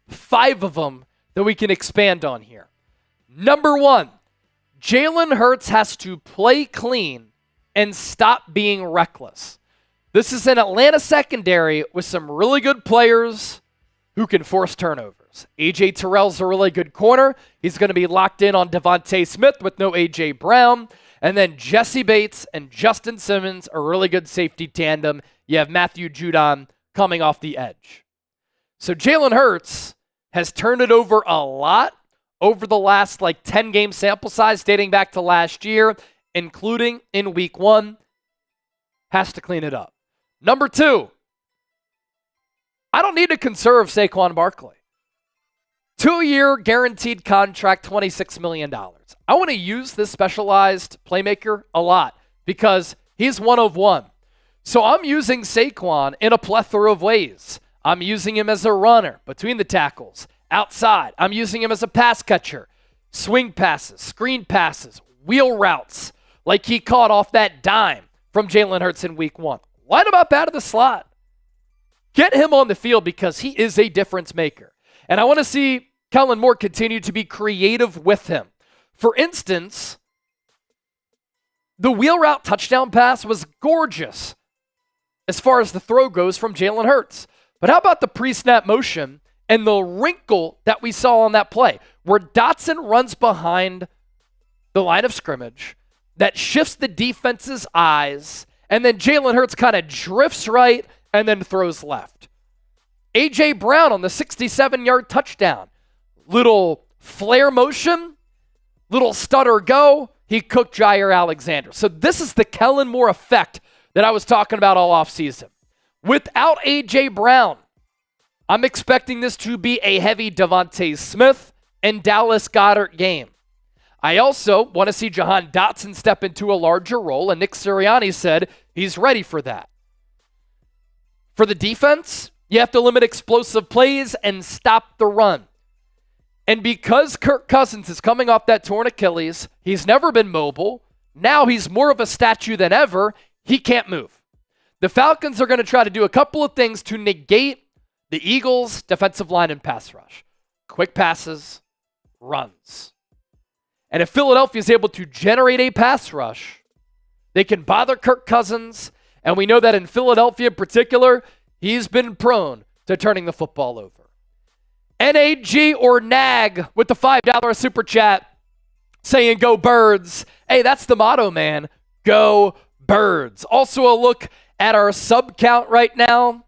[SPEAKER 1] 5 of them that we can expand on here. Number 1, Jalen Hurts has to play clean and stop being reckless. This is an Atlanta secondary with some really good players who can force turnovers. A.J. Terrell's a really good corner. He's going to be locked in on DeVonta Smith with no A.J. Brown. And then Jessie Bates and Justin Simmons, a really good safety tandem. You have Matthew Judon coming off the edge. So Jalen Hurts has turned it over a lot over the last 10-game sample size dating back to last year, including in week 1. Has to clean it up. Number 2, I don't need to conserve Saquon Barkley. 2-year guaranteed contract, $26 million. I want to use this specialized playmaker a lot because he's one of one. So I'm using Saquon in a plethora of ways. I'm using him as a runner between the tackles, outside. I'm using him as a pass catcher, swing passes, screen passes, wheel routes, like he caught off that dime from Jalen Hurts in week 1. Line him up out of the slot. Get him on the field because he is a difference maker. And I want to see Kellen Moore continue to be creative with him. For instance, the wheel route touchdown pass was gorgeous as far as the throw goes from Jalen Hurts. But how about the pre-snap motion and the wrinkle that we saw on that play where Dotson runs behind the line of scrimmage that shifts the defense's eyes, and then Jalen Hurts kind of drifts right and then throws left. A.J. Brown on the 67-yard touchdown. Little flare motion, little stutter go. He cooked Jair Alexander. So this is the Kellen Moore effect that I was talking about all offseason. Without A.J. Brown, I'm expecting this to be a heavy DeVonta Smith and Dallas Goedert game. I also want to see Jahan Dotson step into a larger role, and Nick Sirianni said he's ready for that. For the defense, you have to limit explosive plays and stop the run. And because Kirk Cousins is coming off that torn Achilles, he's never been mobile. Now he's more of a statue than ever. He can't move. The Falcons are going to try to do a couple of things to negate the Eagles' defensive line and pass rush. Quick passes, runs. And if Philadelphia is able to generate a pass rush, they can bother Kirk Cousins. And we know that in Philadelphia in particular, he's been prone to turning the football over. NAG or NAG with the $5 super chat saying go Birds. Hey, that's the motto, man. Go Birds. Also a look at our sub count right now.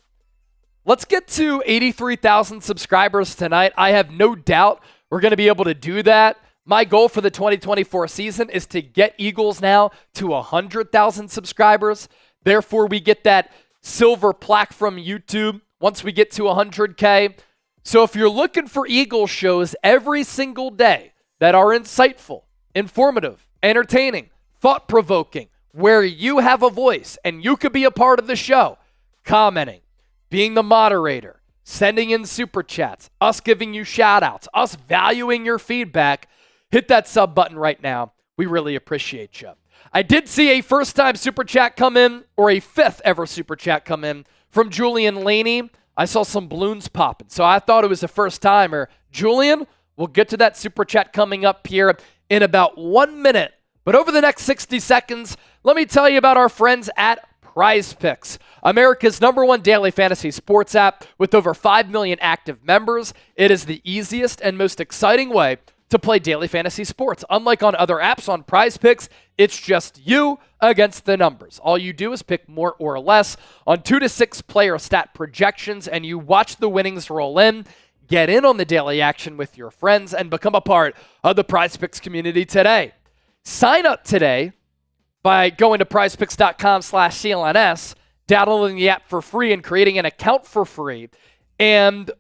[SPEAKER 1] Let's get to 83,000 subscribers tonight. I have no doubt we're going to be able to do that. My goal for the 2024 season is to get Eagles now to 100,000 subscribers. Therefore, we get that silver plaque from YouTube once we get to 100K. So if you're looking for Eagles shows every single day that are insightful, informative, entertaining, thought-provoking, where you have a voice and you could be a part of the show, commenting, being the moderator, sending in super chats, us giving you shout-outs, us valuing your feedback, hit that sub button right now. We really appreciate you. I did see a first-time super chat come in, or a fifth-ever super chat come in from Julian Laney. I saw some balloons popping, so I thought it was a first-timer. Julian, we'll get to that super chat coming up here in about 1 minute. But over the next 60 seconds, let me tell you about our friends at Prize Picks, America's #1 daily fantasy sports app with over 5 million active members. It is the easiest and most exciting way to play daily fantasy sports. Unlike on other apps on Prize Picks, it's just you against the numbers. All you do is pick more or less on 2 to 6 player stat projections, and you watch the winnings roll in. Get in on the daily action with your friends and become a part of the Prize Picks community today. Sign up today by going to prizepicks.com/CLNS, downloading the app for free and creating an account for free. And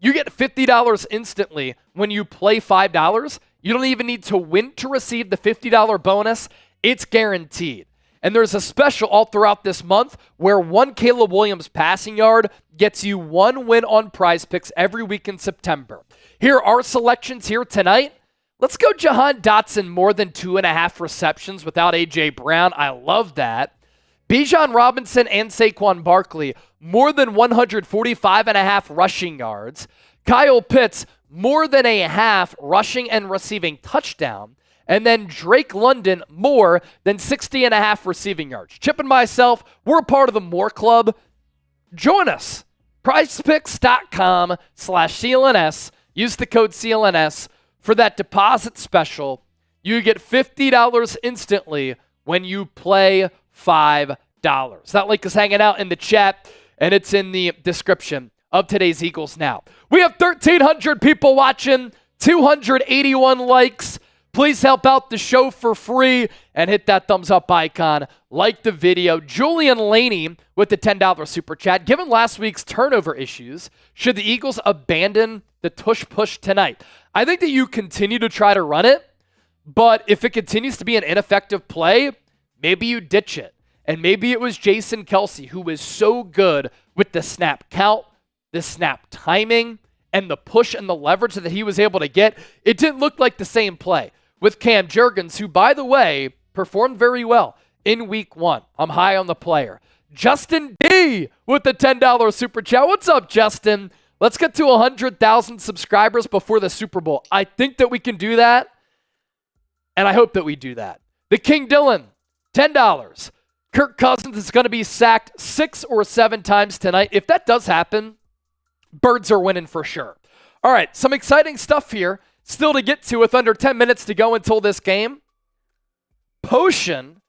[SPEAKER 1] you get $50 instantly when you play $5. You don't even need to win to receive the $50 bonus. It's guaranteed. And there's a special all throughout this month where one Caleb Williams passing yard gets you 1 win on Prize Picks every week in September. Here are our selections here tonight. Let's go Jahan Dotson, more than 2.5 receptions without A.J. Brown. I love that. Bijan Robinson and Saquon Barkley, more than 145.5 rushing yards. Kyle Pitts, more than a half rushing and receiving touchdown. And then Drake London, more than 60.5 receiving yards. Chip and myself, we're a part of the More Club. Join us. PrizePicks.com/CLNS. Use the code CLNS for that deposit special. You get $50 instantly when you play $5. That link is hanging out in the chat, and it's in the description of today's Eagles Now. We have 1,300 people watching, 281 likes. Please help out the show for free and hit that thumbs up icon. Like the video. Julian Laney with the $10 super chat. Given last week's turnover issues, should the Eagles abandon the tush push tonight? I think that you continue to try to run it, but if it continues to be an ineffective play, maybe you ditch it. And maybe it was Jason Kelce who was so good with the snap count, the snap timing, and the push and the leverage that he was able to get. It didn't look like the same play with Cam Jurgens, who, by the way, performed very well in week 1. I'm high on the player. Justin D with the $10 super chat. What's up, Justin? Let's get to 100,000 subscribers before the Super Bowl. I think that we can do that, and I hope that we do that. The King Dylan, $10. Kirk Cousins is going to be sacked 6 or 7 times tonight. If that does happen, Birds are winning for sure. All right, some exciting stuff here still to get to with under 10 minutes to go until this game. Potion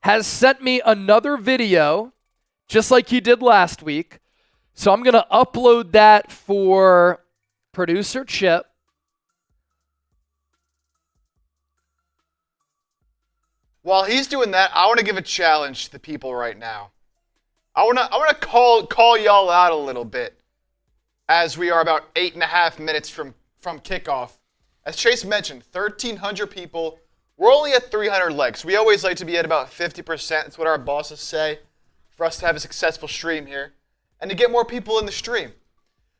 [SPEAKER 1] has sent me another video, just like he did last week. So I'm going to upload that for producer Chip.
[SPEAKER 2] While he's doing that, I want to give a challenge to the people right now. I want to call y'all out a little bit, as we are about 8.5 minutes from kickoff. As Chase mentioned, 1,300 people. We're only at 300 likes. We always like to be at about 50%. That's what our bosses say for us to have a successful stream here and to get more people in the stream.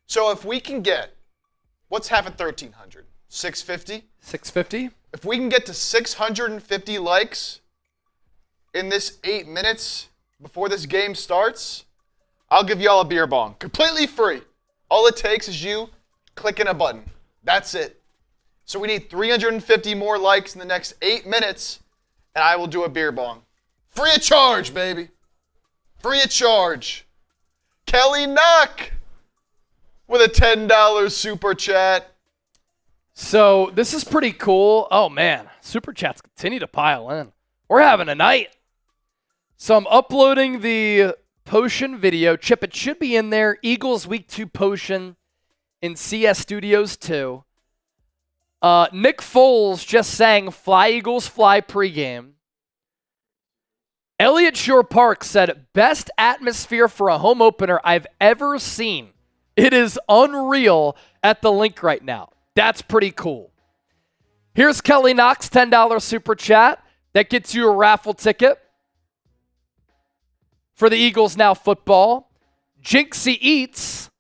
[SPEAKER 2] So if we can get, what's half of 1,300? 650?
[SPEAKER 1] 650?
[SPEAKER 2] If we can get to 650 likes in this 8 minutes before this game starts, I'll give y'all a beer bong. Completely free. All it takes is you clicking a button. That's it. So we need 350 more likes in the next 8 minutes, and I will do a beer bong. Free of charge, baby. Free of charge. Kelly Knock with a $10 super chat.
[SPEAKER 1] So this is pretty cool. Oh, man. Super chats continue to pile in. We're having a night. So I'm uploading the Potion video. Chip, it should be in there. Eagles Week 2 Potion in CS Studios 2. Nick Foles just sang Fly Eagles Fly pregame. Elliott Shore Park said, best atmosphere for a home opener I've ever seen. It is unreal at the link right now. That's pretty cool. Here's Kelly Knox, $10 super chat. That gets you a raffle ticket for the Eagles Now football. Jinxie Eats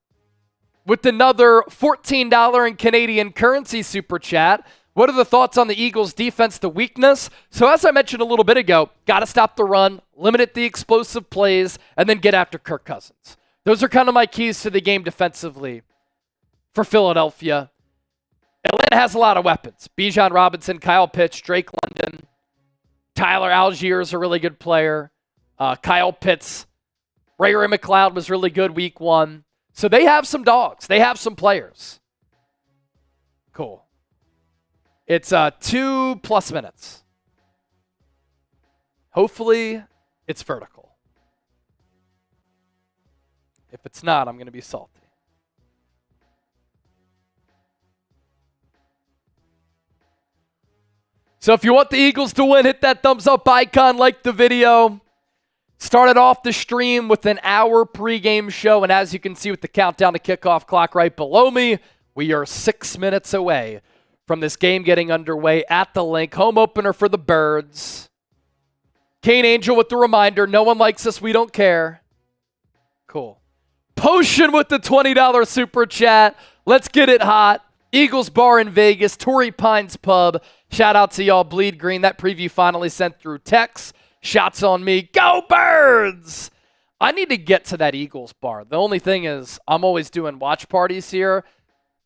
[SPEAKER 1] with another $14 in Canadian currency super chat. What are the thoughts on the Eagles' defense, the weakness? So as I mentioned a little bit ago, got to stop the run, limit the explosive plays, and then get after Kirk Cousins. Those are kind of my keys to the game defensively for Philadelphia. Atlanta has a lot of weapons. Bijan Robinson, Kyle Pitts, Drake London, Tyler Algier is a really good player. Kyle Pitts, Ray McLeod was really good week 1. So they have some dogs. They have some players. Cool. It's 2+ minutes. Hopefully, it's vertical. If it's not, I'm going to be salty. So if you want the Eagles to win, hit that thumbs up icon, like the video. Started off the stream with an hour pregame show, and as you can see with the countdown to kickoff clock right below me, we are 6 minutes away from this game getting underway at the link. Home opener for the Birds. Kane Angel with the reminder, no one likes us, we don't care. Cool. Potion with the $20 super chat. Let's get it hot. Eagles Bar in Vegas, Torrey Pines Pub. Shout out to y'all, Bleed Green. That preview finally sent through text. Shots on me. Go Birds! I need to get to that Eagles bar. The only thing is I'm always doing watch parties here.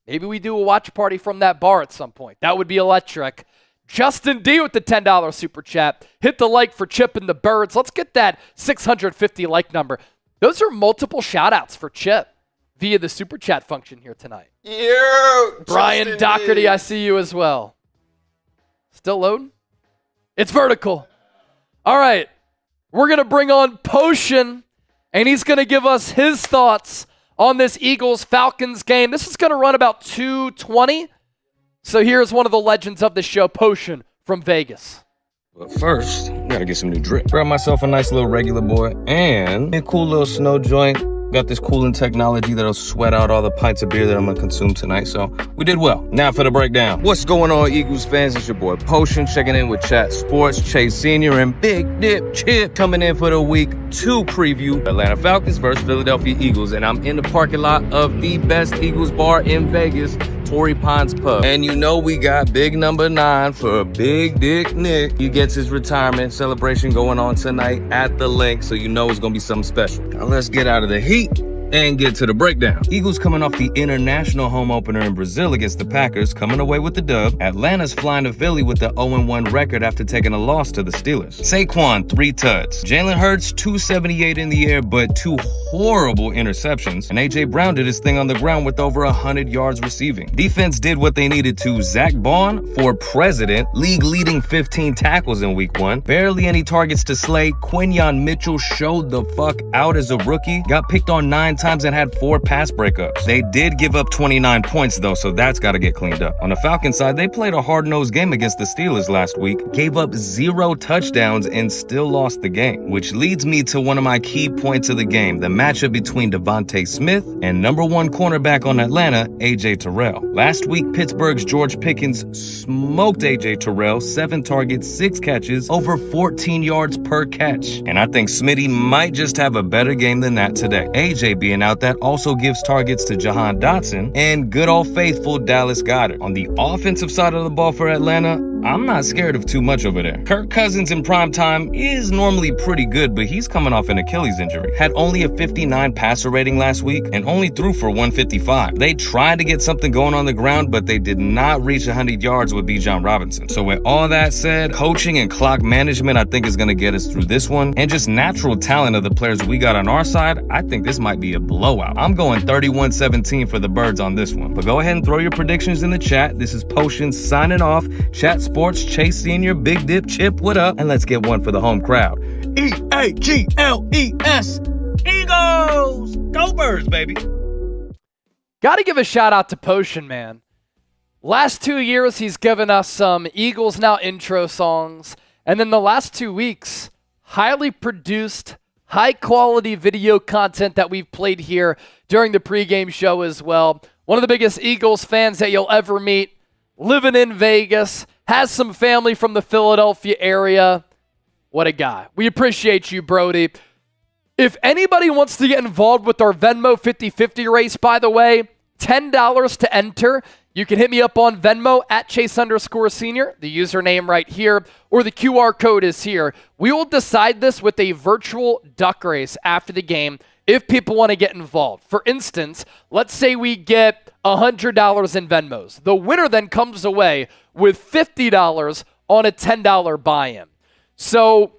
[SPEAKER 1] Maybe we do a watch party from that bar at some point. That would be electric. Justin D with the $10 super chat. Hit the like for Chip and the Birds. Let's get that 650 like number. Those are multiple shout outs for Chip via the super chat function here tonight. Brian
[SPEAKER 2] Justin
[SPEAKER 1] Doherty,
[SPEAKER 2] D.
[SPEAKER 1] I see you as well. Still loading? It's vertical. All right. We're going to bring on Potion, and he's going to give us his thoughts on this Eagles-Falcons game. This is going to run about 2:20. So here's one of the legends of the show, Potion from Vegas.
[SPEAKER 3] But first, gotta get some new drip. Grab myself a nice little regular boy and a cool little snow joint. Got this cooling technology that'll sweat out all the pints of beer that I'm gonna consume tonight, so we did well. Now for the breakdown. What's going on, Eagles fans? It's your boy Potion checking in with Chat Sports, Chase Sr. and Big Dip Chip coming in for the Week 2 preview. Atlanta Falcons versus Philadelphia Eagles, and I'm in the parking lot of the best Eagles bar in Vegas, Torrey Pines Pub. And you know we got big number 9 for Big Dick Nick. He gets his retirement celebration going on tonight at the link, so you know it's gonna be something special. Now let's get out of the heat and get to the breakdown. Eagles coming off the international home opener in Brazil against the Packers, coming away with the dub. Atlanta's flying to Philly with the 0-1 record after taking a loss to the Steelers. Saquon, 3 tuds. Jalen Hurts, 278 in the air, but 2 horrible interceptions. And A.J. Brown did his thing on the ground with over 100 yards receiving. Defense did what they needed to. Zach Bond, for president, league-leading 15 tackles in Week 1. Barely any targets to Slay. Quinyon Mitchell showed the fuck out as a rookie. Got picked on 9 times and had 4 pass breakups. They did give up 29 points though, so that's got to get cleaned up. On the Falcons side, they played a hard-nosed game against the Steelers last week, gave up 0 touchdowns and still lost the game, which leads me to one of my key points of the game, the matchup between DeVonta Smith and number 1 cornerback on Atlanta, A.J. Terrell. Last week, Pittsburgh's George Pickens smoked A.J. Terrell, 7 targets, 6 catches, over 14 yards per catch. And I think Smitty might just have a better game than that today. A.J. being out, that also gives targets to Jahan Dotson and good old faithful Dallas Goedert. On the offensive side of the ball for Atlanta, I'm not scared of too much over there. Kirk Cousins in prime time is normally pretty good, but he's coming off an Achilles injury. Had only a 59 passer rating last week and only threw for 155. They tried to get something going on the ground, but they did not reach 100 yards with Bijan Robinson. So with all that said, coaching and clock management I think is going to get us through this one. And just natural talent of the players we got on our side, I think this might be a blowout. I'm going 31-17 for the Birds on this one. But go ahead and throw your predictions in the chat. This is Potion signing off. Chat Sports, Chase Sr., Big Dip, Chip, what up? And let's get one for the home crowd. E-A-G-L-E-S. Eagles! Go Birds, baby!
[SPEAKER 1] Got to give a shout out to Potion, man. Last 2 years, he's given us some Eagles Now intro songs. And then the last 2 weeks, highly produced, high-quality video content that we've played here during the pregame show as well. One of the biggest Eagles fans that you'll ever meet, living in Vegas, has some family from the Philadelphia area. What a guy. We appreciate you, Brody. If anybody wants to get involved with our Venmo 50-50 race, by the way, $10 to enter. You can hit me up on Venmo at Chase_Senior, the username right here, or the QR code is here. We will decide this with a virtual duck race after the game if people want to get involved. For instance, let's say we get $100 in Venmos. The winner then comes away with $50 on a $10 buy-in. So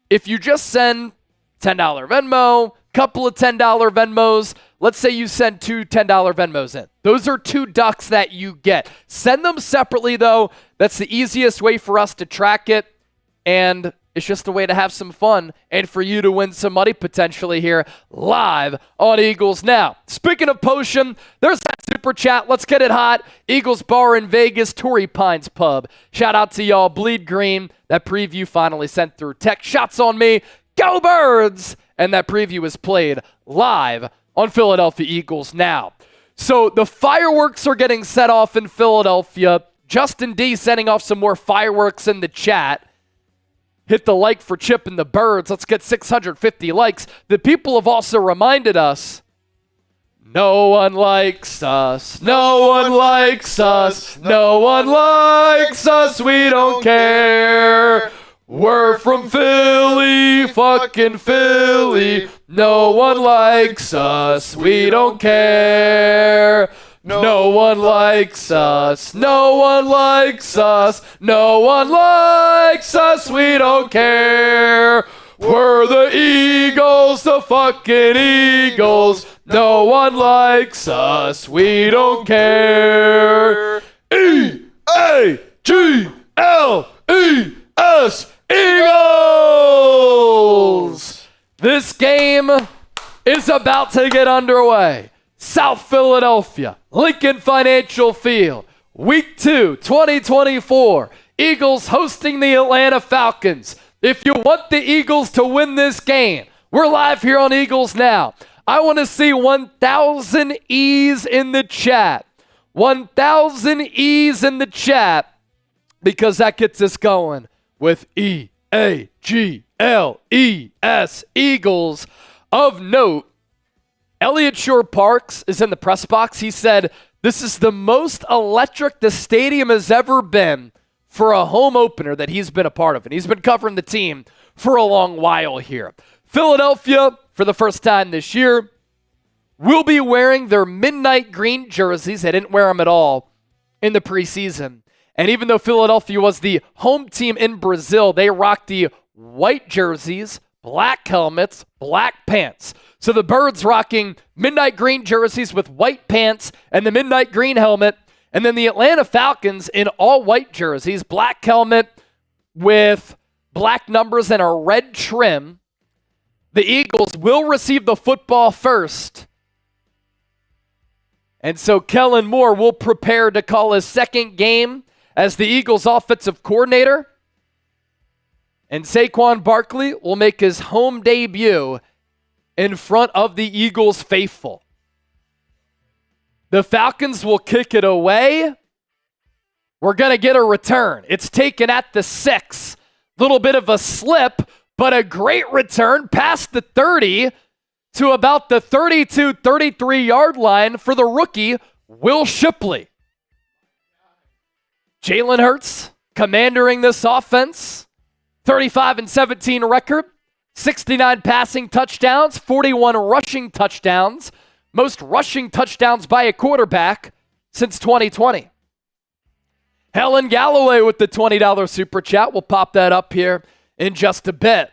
[SPEAKER 1] if you just send $10 Venmo, couple of $10 Venmos, let's say you send 2 $10 Venmos in. Those are 2 ducks that you get. Send them separately, though. That's the easiest way for us to track it, and it's just a way to have some fun and for you to win some money potentially here live on Eagles Now. Speaking of Potion, there's that super chat. Let's get it hot. Eagles Bar in Vegas, Torrey Pines Pub. Shout out to y'all. Bleed Green. That preview finally sent through tech. Shots on me. Go Birds! And that preview is played live on Philadelphia Eagles Now. So the fireworks are getting set off in Philadelphia. Justin D sending off some more fireworks in the chat. Hit the like for Chip and the Birds. Let's get 650 likes. The people have also reminded us, no one likes us. No one likes us. No one likes us. We don't care. We're from Philly, fucking Philly. No one likes us, we don't care. No one likes us, no one likes us, no one likes us, we don't care. We're the Eagles, the fucking Eagles. No one likes us, we don't care. E-A-G-L-E-S, Eagles! This game is about to get underway. South Philadelphia, Lincoln Financial Field, Week 2, 2024. Eagles hosting the Atlanta Falcons. If you want the Eagles to win this game, we're live here on Eagles Now. I want to see 1,000 E's in the chat. 1,000 E's in the chat because that gets us going with E-A-G-L-E-S, Eagles. Of note, Elliott Shore-Parks is in the press box. He said, this is the most electric the stadium has ever been for a home opener that he's been a part of. And he's been covering the team for a long while here. Philadelphia, for the first time this year, will be wearing their midnight green jerseys. They didn't wear them at all in the preseason. And even though Philadelphia was the home team in Brazil, they rocked the white jerseys, black helmets, black pants. So the Birds rocking midnight green jerseys with white pants and the midnight green helmet. And then the Atlanta Falcons in all white jerseys, black helmet with black numbers and a red trim. The Eagles will receive the football first. And so Kellen Moore will prepare to call his second game as the Eagles offensive coordinator. And Saquon Barkley will make his home debut in front of the Eagles faithful. The Falcons will kick it away. We're going to get a return. It's taken at the 6. Little bit of a slip, but a great return past the 30 to about the 32, 33-yard line for the rookie, Will Shipley. Jalen Hurts commanding this offense. 35-17 record. 69 passing touchdowns, 41 rushing touchdowns. Most rushing touchdowns by a quarterback since 2020. Helen Galloway with the $20 super chat. We'll pop that up here in just a bit.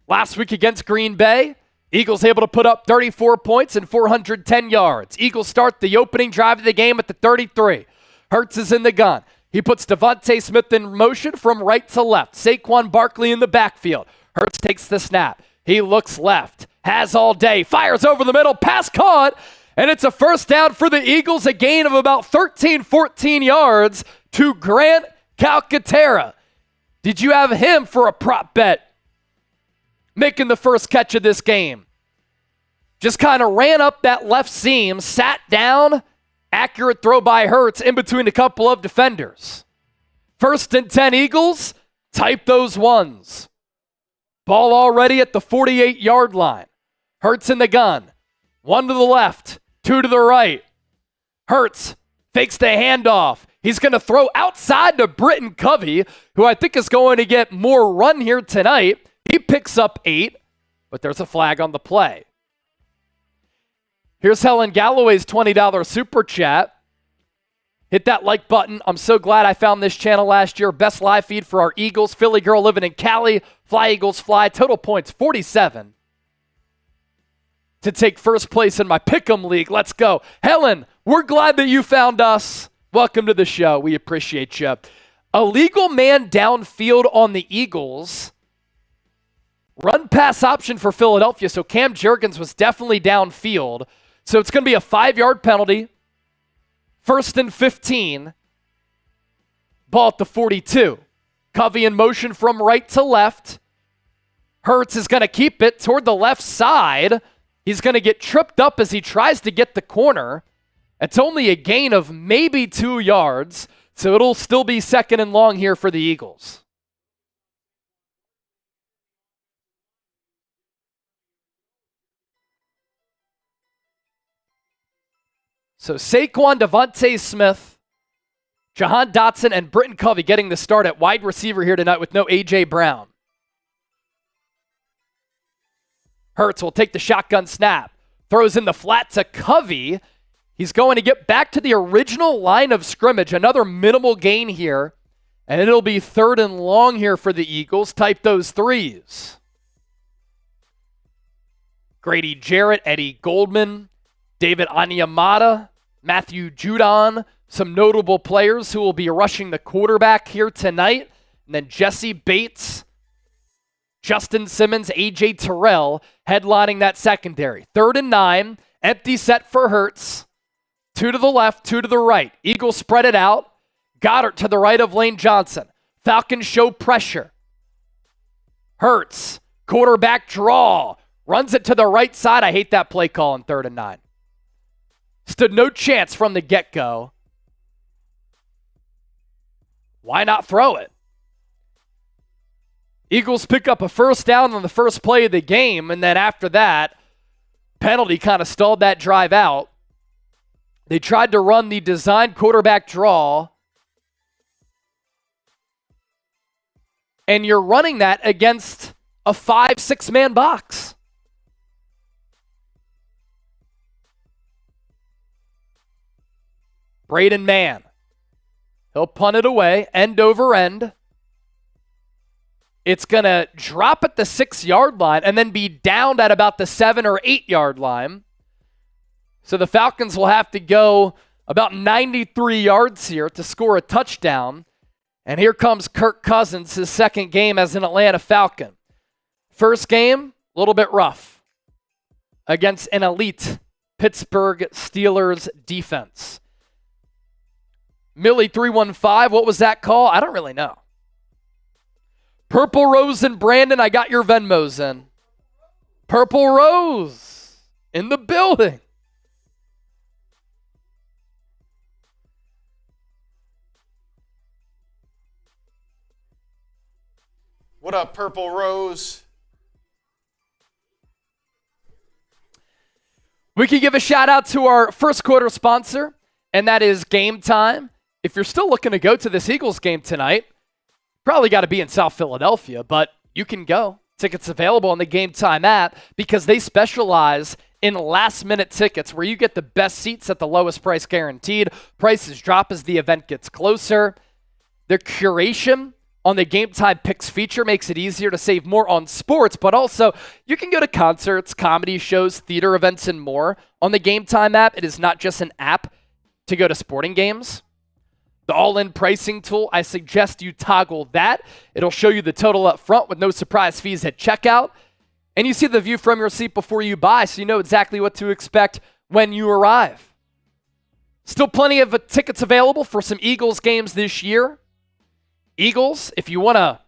[SPEAKER 1] Last week against Green Bay, Eagles able to put up 34 points and 410 yards. Eagles start the opening drive of the game at the 33. Hurts is in the gun. He puts DeVonta Smith in motion from right to left. Saquon Barkley in the backfield. Hurts takes the snap. He looks left. Has all day. Fires over the middle. Pass caught. And it's a first down for the Eagles. A gain of about 13, 14 yards to Grant Calcaterra. Did you have him for a prop bet? Making the first catch of this game. Just kind of ran up that left seam. Sat down. Accurate throw by Hurts in between a couple of defenders. 1st and 10 Eagles. Type those ones. Ball already at the 48-yard line. Hurts in the gun. 1 to the left, 2 to the right. Hurts fakes the handoff. He's going to throw outside to Britton Covey, who I think is going to get more run here tonight. He picks up 8, but there's a flag on the play. Here's Helen Galloway's $20 super chat. Hit that like button. I'm so glad I found this channel last year. Best live feed for our Eagles. Philly girl living in Cali. Fly Eagles fly. Total points 47. To take first place in my Pick'em League. Let's go. Helen, we're glad that you found us. Welcome to the show. We appreciate you. A legal man downfield on the Eagles. Run pass option for Philadelphia. So Cam Jurgens was definitely downfield. So it's going to be a 5-yard penalty. 1st and 15. Ball at the 42. Covey in motion from right to left. Hurts is going to keep it toward the left side. He's going to get tripped up as he tries to get the corner. It's only a gain of maybe 2 yards. So it'll still be 2nd and long here for the Eagles. So Saquon, DeVonta Smith, Jahan Dotson and Britton Covey getting the start at wide receiver here tonight with no A.J. Brown. Hurts will take the shotgun snap. Throws in the flat to Covey. He's going to get back to the original line of scrimmage. Another minimal gain here. And it'll be 3rd and long here for the Eagles. Type those threes. Grady Jarrett, Eddie Goldman, David Onyemata, Matthew Judon, some notable players who will be rushing the quarterback here tonight. And then Jessie Bates, Justin Simmons, A.J. Terrell headlining that secondary. 3rd and 9, empty set for Hurts. 2 to the left, 2 to the right. Eagles spread it out. Goedert to the right of Lane Johnson. Falcons show pressure. Hurts, quarterback draw. Runs it to the right side. I hate that play call on 3rd and 9. Stood no chance from the get-go. Why not throw it? Eagles pick up a first down on the first play of the game, and then after that, penalty kind of stalled that drive out. They tried to run the designed quarterback draw, and you're running that against a 5-6-man box. Braden Mann. He'll punt it away, end over end. It's going to drop at the 6-yard line and then be downed at about the 7 or 8-yard line. So the Falcons will have to go about 93 yards here to score a touchdown. And here comes Kirk Cousins, his second game as an Atlanta Falcon. First game, a little bit rough against an elite Pittsburgh Steelers defense. Millie315, what was that call? I don't really know. Purple Rose and Brandon, I got your Venmos in. Purple Rose in the building.
[SPEAKER 2] What up, Purple Rose?
[SPEAKER 1] We can give a shout out to our first quarter sponsor, and that is Game Time. If you're still looking to go to this Eagles game tonight, probably got to be in South Philadelphia, but you can go. Tickets available on the Game Time app because they specialize in last-minute tickets where you get the best seats at the lowest price guaranteed. Prices drop as the event gets closer. Their curation on the Game Time Picks feature makes it easier to save more on sports, but also you can go to concerts, comedy shows, theater events, and more. On the Game Time app, it is not just an app to go to sporting games. The all-in pricing tool, I suggest you toggle that. It'll show you the total up front with no surprise fees at checkout. And you see the view from your seat before you buy, so you know exactly what to expect when you arrive. Still plenty of tickets available for some Eagles games this year. Eagles, if you want to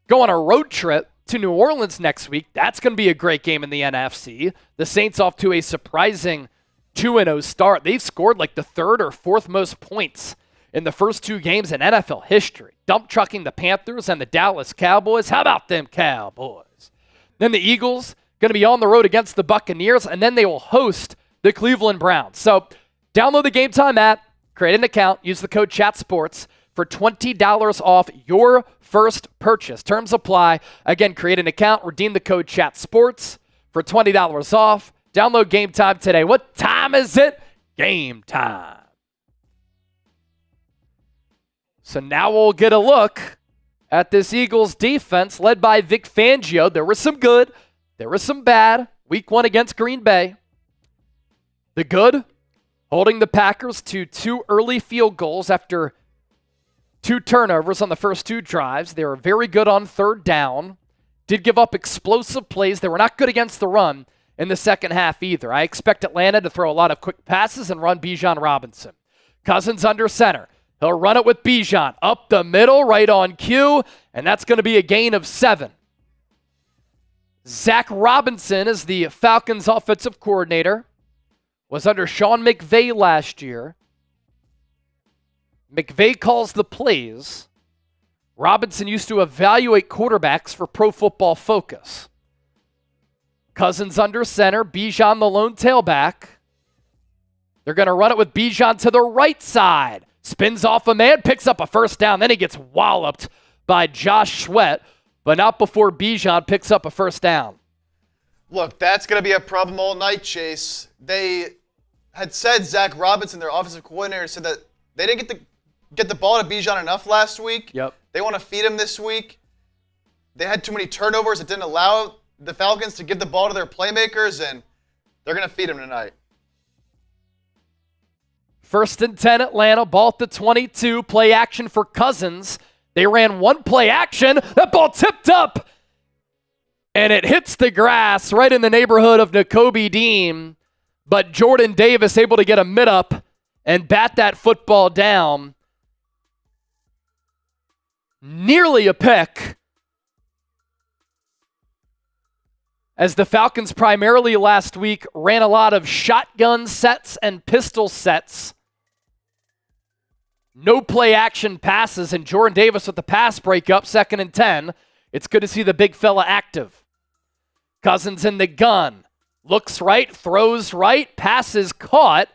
[SPEAKER 1] go on a road trip to New Orleans next week, that's going to be a great game in the NFC. The Saints off to a surprising 2-0 start. They've scored like the 3rd or 4th most points in the first 2 games in NFL history. Dump trucking the Panthers and the Dallas Cowboys. How about them Cowboys? Then the Eagles going to be on the road against the Buccaneers, and then they will host the Cleveland Browns. So download the Game Time app, create an account, use the code CHATSPORTS for $20 off your first purchase. Terms apply. Again, create an account, redeem the code CHATSPORTS for $20 off. Download Game Time today. What time is it? Game time. So now we'll get a look at this Eagles defense led by Vic Fangio. There was some good. There was some bad. Week 1 against Green Bay. The good, holding the Packers to 2 early field goals after 2 turnovers on the first 2 drives. They were very good on 3rd down. Did give up explosive plays. They were not good against the run in the second half either. I expect Atlanta to throw a lot of quick passes and run Bijan Robinson. Cousins under center. He'll run it with Bijan up the middle, right on cue, and that's going to be a gain of 7. Zach Robinson is the Falcons offensive coordinator. Was under Sean McVay last year. McVay calls the plays. Robinson used to evaluate quarterbacks for Pro Football Focus. Cousins under center, Bijan the lone tailback. They're going to run it with Bijan to the right side. spins off a man, picks up a first down. Then he gets walloped by Josh Sweat, but not before Bijan picks up a first down.
[SPEAKER 2] Look, that's going to be a problem all night, Chase. They had said, Zach Robinson, their offensive coordinator, said that they didn't get the ball to Bijan enough last week.
[SPEAKER 1] Yep.
[SPEAKER 2] They want to feed him this week. They had too many turnovers. It didn't allow the Falcons to give the ball to their playmakers, and they're going to feed him tonight.
[SPEAKER 1] 1st and 10 Atlanta, ball at the 22, play action for Cousins. They ran one play action. That ball tipped up, and it hits the grass right in the neighborhood of Nakobe Dean. But Jordan Davis able to get a mid-up and bat that football down. Nearly a pick. As the Falcons primarily last week ran a lot of shotgun sets and pistol sets. No play action passes, and Jordan Davis with the pass breakup, 2nd and 10. It's good to see the big fella active. Cousins in the gun. Looks right, throws right, passes caught.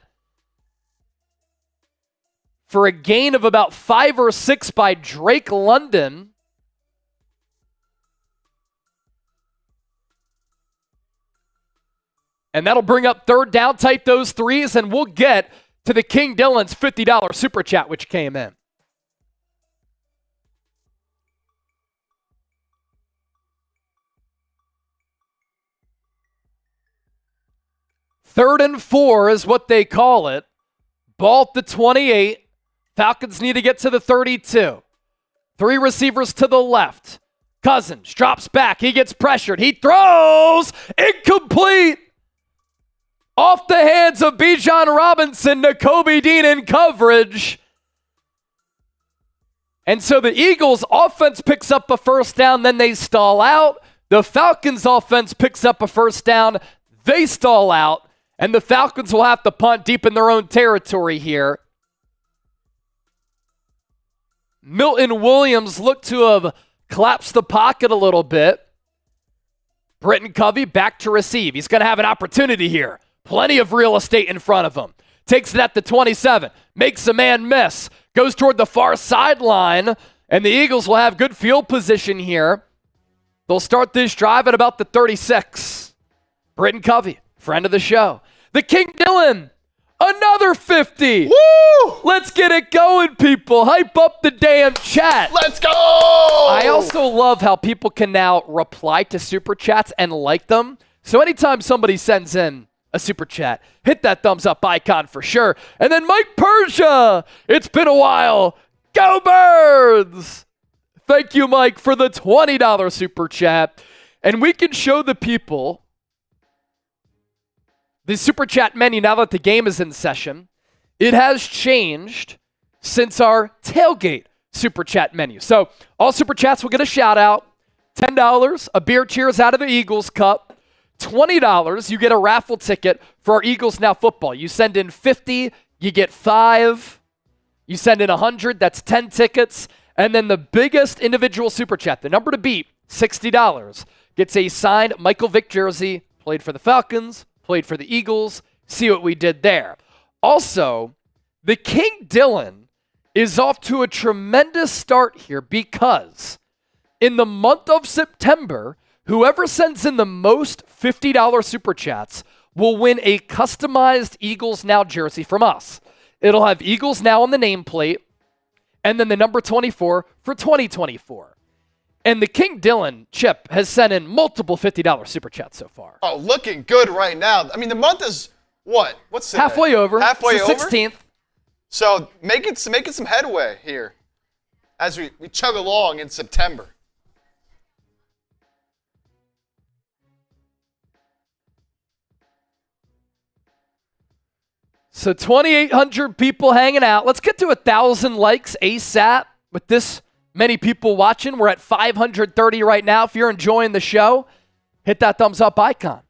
[SPEAKER 1] For a gain of about 5 or 6 by Drake London. And that'll bring up 3rd down, type those threes, and we'll get to the King Dylan's $50 super chat, which came in. Third and 4 is what they call it. Ball at the 28. Falcons need to get to the 32. 3 receivers to the left. Cousins drops back. He gets pressured. He throws. Incomplete. Off the hands of Bijan Robinson, Nakobe Dean in coverage. And so the Eagles offense picks up a first down, then they stall out. The Falcons offense picks up a first down, they stall out, and the Falcons will have to punt deep in their own territory here. Milton Williams looked to have collapsed the pocket a little bit. Britton Covey back to receive. He's going to have an opportunity here. Plenty of real estate in front of him. Takes it at the 27. Makes a man miss. Goes toward the far sideline. And the Eagles will have good field position here. They'll start this drive at about the 36. Britton Covey, friend of the show. The King Dylan, another 50.
[SPEAKER 2] Woo!
[SPEAKER 1] Let's get it going, people. Hype up the damn chat.
[SPEAKER 2] Let's go!
[SPEAKER 1] I also love how people can now reply to super chats and like them. So anytime somebody sends in a super chat, hit that thumbs up icon for sure. And then Mike Persia, it's been a while. Go Birds! Thank you, Mike, for the $20 super chat. And we can show the people the super chat menu now that the game is in session. It has changed since our tailgate super chat menu. So all super chats will get a shout out. $10, a beer cheers out of the Eagles Cup. $20, you get a raffle ticket for our Eagles Now football. You send in 50, you get 5. You send in 100, that's 10 tickets. And then the biggest individual super chat, the number to beat, $60, gets a signed Michael Vick jersey. Played for the Falcons, played for the Eagles. See what we did there. Also, the King Dylan is off to a tremendous start here because in the month of September, whoever sends in the most $50 super chats will win a customized Eagles Now jersey from us. It'll have Eagles Now on the nameplate and then the number 24 for 2024. And the King Dylan, Chip, has sent in multiple $50 super chats so far.
[SPEAKER 2] Oh, looking good right now. I mean, the month is what? What's today?
[SPEAKER 1] Halfway over.
[SPEAKER 2] Halfway
[SPEAKER 1] it's the
[SPEAKER 2] over?
[SPEAKER 1] 16th.
[SPEAKER 2] So making some headway here as we chug along in September.
[SPEAKER 1] So 2,800 people hanging out. Let's get to 1,000 likes ASAP with this many people watching. We're at 530 right now. If you're enjoying the show, hit that thumbs up icon.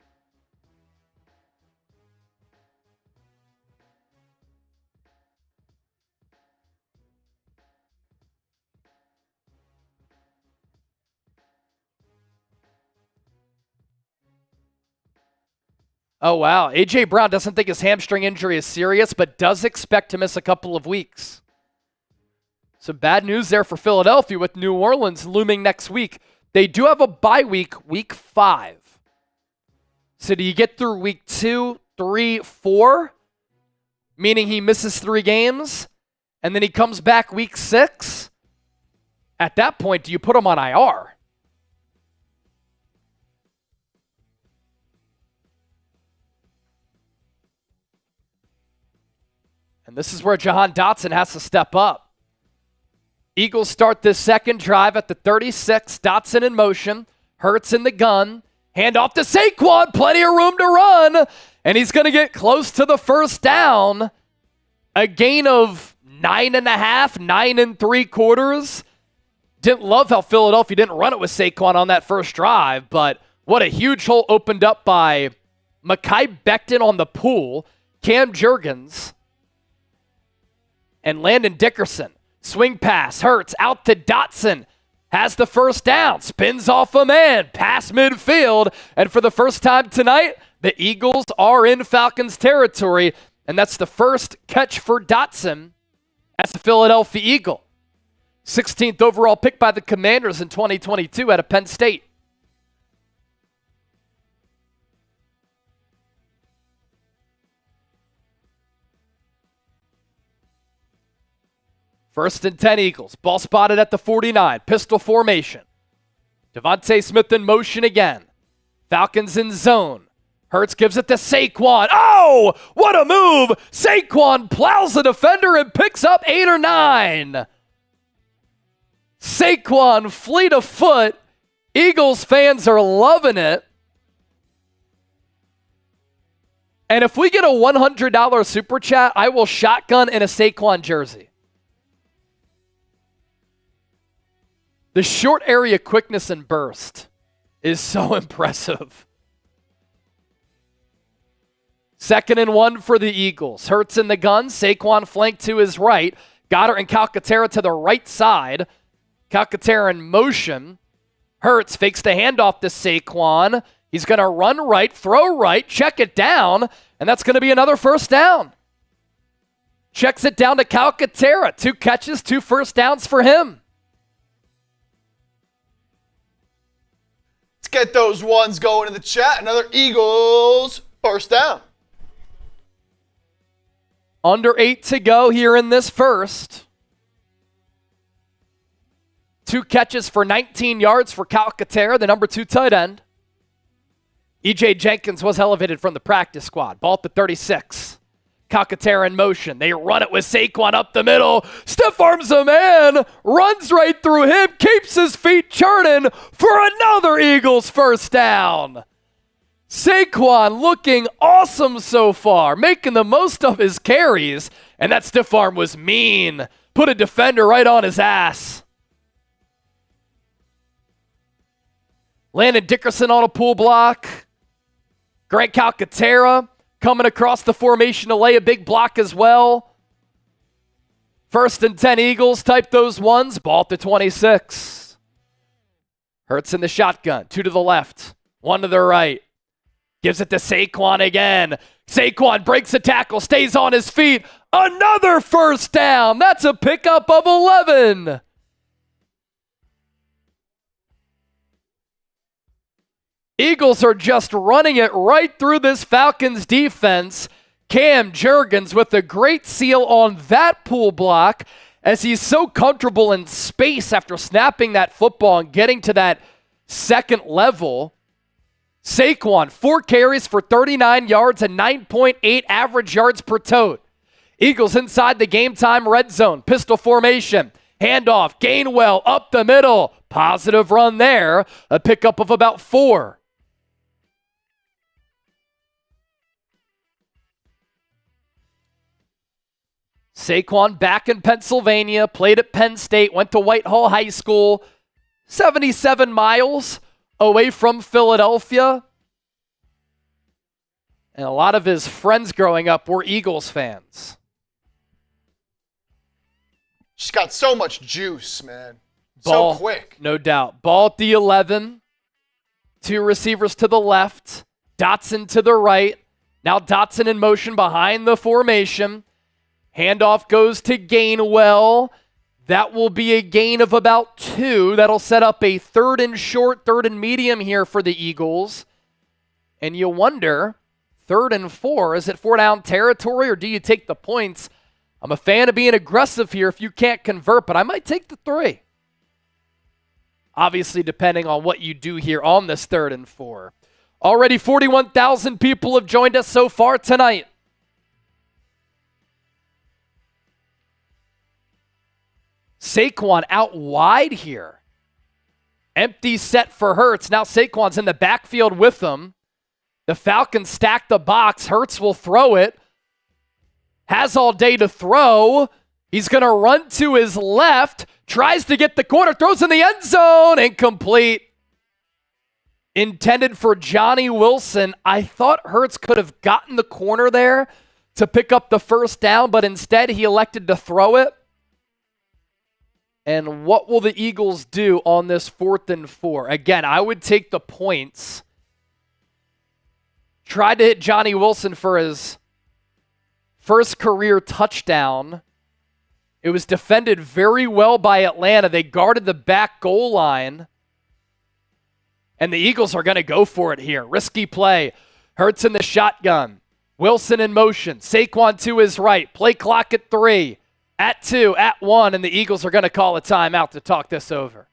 [SPEAKER 1] Oh, wow. A.J. Brown doesn't think his hamstring injury is serious, but does expect to miss a couple of weeks. So bad news there for Philadelphia with New Orleans looming next week. They do have a bye week, week 5. So do you get through week 2, 3, 4? Meaning he misses 3 games, and then he comes back week 6? At that point, do you put him on IR? And this is where Jahan Dotson has to step up. Eagles start this second drive at the 36. Dotson in motion. Hurts in the gun. Hand off to Saquon. Plenty of room to run. And he's going to get close to the first down. A gain of 9.5, 9 3/4. Didn't love how Philadelphia didn't run it with Saquon on that first drive, but what a huge hole opened up by Mekhi Becton on the pool, Cam Jurgens, and Landon Dickerson. Swing pass, Hurts out to Dotson. Has the first down, spins off a man, pass midfield, and for the first time tonight, the Eagles are in Falcons territory, and that's the first catch for Dotson as a Philadelphia Eagle. 16th overall pick by the Commanders in 2022 out of Penn State. First and 10 Eagles. Ball spotted at the 49. Pistol formation. DeVonta Smith in motion again. Falcons in zone. Hurts gives it to Saquon. Oh, what a move! Saquon plows the defender and picks up 8 or 9. Saquon fleet of foot. Eagles fans are loving it. And if we get a $100 super chat, I will shotgun in a Saquon jersey. The short area quickness and burst is so impressive. 2nd and 1 for the Eagles. Hurts in the gun. Saquon flanked to his right. Goedert and Calcaterra to the right side. Calcaterra in motion. Hurts fakes the handoff to Saquon. He's going to run right, throw right, check it down, and that's going to be another first down. Checks it down to Calcaterra. 2 catches, 2 first downs for him.
[SPEAKER 2] Let's get those ones going in the chat. Another Eagles first down.
[SPEAKER 1] Under 8 to go here in this first. 2 catches for 19 yards for Calcaterra, the number 2 tight end. E.J. Jenkins was elevated from the practice squad. Ball at the 36. Calcaterra in motion. They run it with Saquon up the middle. Stiff arms a man. Runs right through him. Keeps his feet churning for another Eagles first down. Saquon looking awesome so far. Making the most of his carries. And that stiff arm was mean. Put a defender right on his ass. Landon Dickerson on a pull block. Grant Calcaterra coming across the formation to lay a big block as well. 1st and 10 Eagles, type those ones. Ball at the 26. Hurts in the shotgun. 2 to the left. 1 to the right. Gives it to Saquon again. Saquon breaks a tackle, stays on his feet. Another first down. That's a pickup of 11. Eagles are just running it right through this Falcons defense. Cam Jurgens with a great seal on that pull block as he's so comfortable in space after snapping that football and getting to that second level. Saquon, 4 carries for 39 yards and 9.8 average yards per tote. Eagles inside the game time red zone. Pistol formation. Handoff. Gainwell up the middle. Positive run there. A pickup of about 4. Saquon back in Pennsylvania, played at Penn State, went to Whitehall High School, 77 miles away from Philadelphia. And a lot of his friends growing up were Eagles fans.
[SPEAKER 2] She's got so much juice, man.
[SPEAKER 1] Ball,
[SPEAKER 2] so quick.
[SPEAKER 1] No doubt. Ball at the 11. 2 receivers to the left. Dotson to the right. Now Dotson in motion behind the formation. Handoff goes to Gainwell. That will be a gain of about 2. That'll set up a 3rd and short, 3rd and medium here for the Eagles. And you wonder, 3rd and 4, is it 4-down territory or do you take the points? I'm a fan of being aggressive here if you can't convert, but I might take the 3. Obviously, depending on what you do here on this 3rd and 4. Already 41,000 people have joined us so far tonight. Saquon out wide here. Empty set for Hurts. Now Saquon's in the backfield with them. The Falcons stack the box. Hurts will throw it. Has all day to throw. He's going to run to his left. Tries to get the corner. Throws in the end zone. Incomplete. Intended for Johnny Wilson. I thought Hurts could have gotten the corner there to pick up the first down, but instead he elected to throw it. And what will the Eagles do on this 4th and 4? Again, I would take the points. Tried to hit Johnny Wilson for his first career touchdown. It was defended very well by Atlanta. They guarded the back goal line. And the Eagles are going to go for it here. Risky play. Hurts in the shotgun. Wilson in motion. Saquon to his right. Play clock at 3. At 2, at 1, and the Eagles are going to call a timeout to talk this over.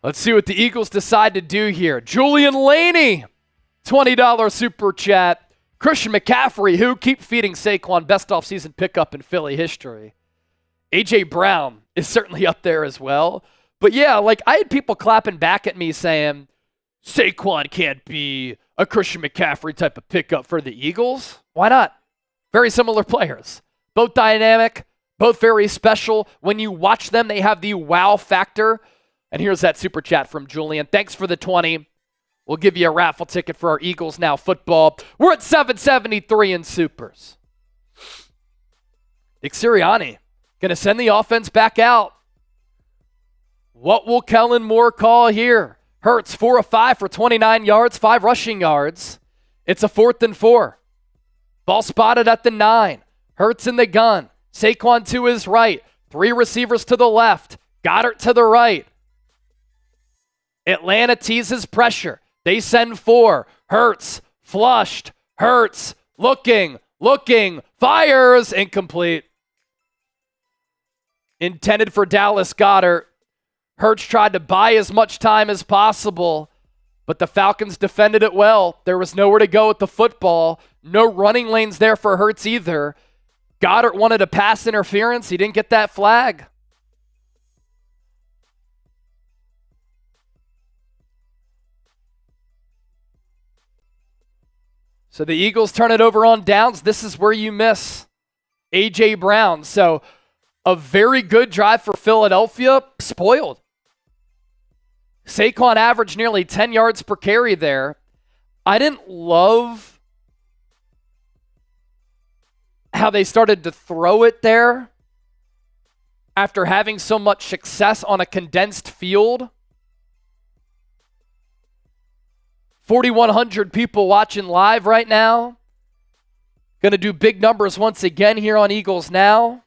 [SPEAKER 1] Let's see what the Eagles decide to do here. Julian Laney, $20 super chat. Christian McCaffrey, who keep feeding Saquon, best offseason pickup in Philly history. A.J. Brown is certainly up there as well. But yeah, like I had people clapping back at me saying, Saquon can't be a Christian McCaffrey type of pickup for the Eagles. Why not? Very similar players. Both dynamic, both very special. When you watch them, they have the wow factor. And here's that super chat from Julian. Thanks for the 20. We'll give you a raffle ticket for our Eagles Now football. We're at 773 in supers. Nick Sirianni going to send the offense back out. What will Kellen Moore call here? Hurts 4 of 5 for 29 yards, 5 rushing yards. It's a 4th and 4. Ball spotted at the 9. Hurts in the gun. Saquon to his right. 3 receivers to the left. Goedert to the right. Atlanta teases pressure. They send 4. Hurts flushed. Hurts looking, fires, incomplete. Intended for Dallas Goedert. Hurts tried to buy as much time as possible, but the Falcons defended it well. There was nowhere to go with the football. No running lanes there for Hurts either. Goedert wanted a pass interference. He didn't get that flag. So the Eagles turn it over on downs. This is where you miss A.J. Brown. So a very good drive for Philadelphia, spoiled. Saquon averaged nearly 10 yards per carry there. I didn't love how they started to throw it there after having so much success on a condensed field. 4,100 people watching live right now. Going to do big numbers once again here on Eagles Now.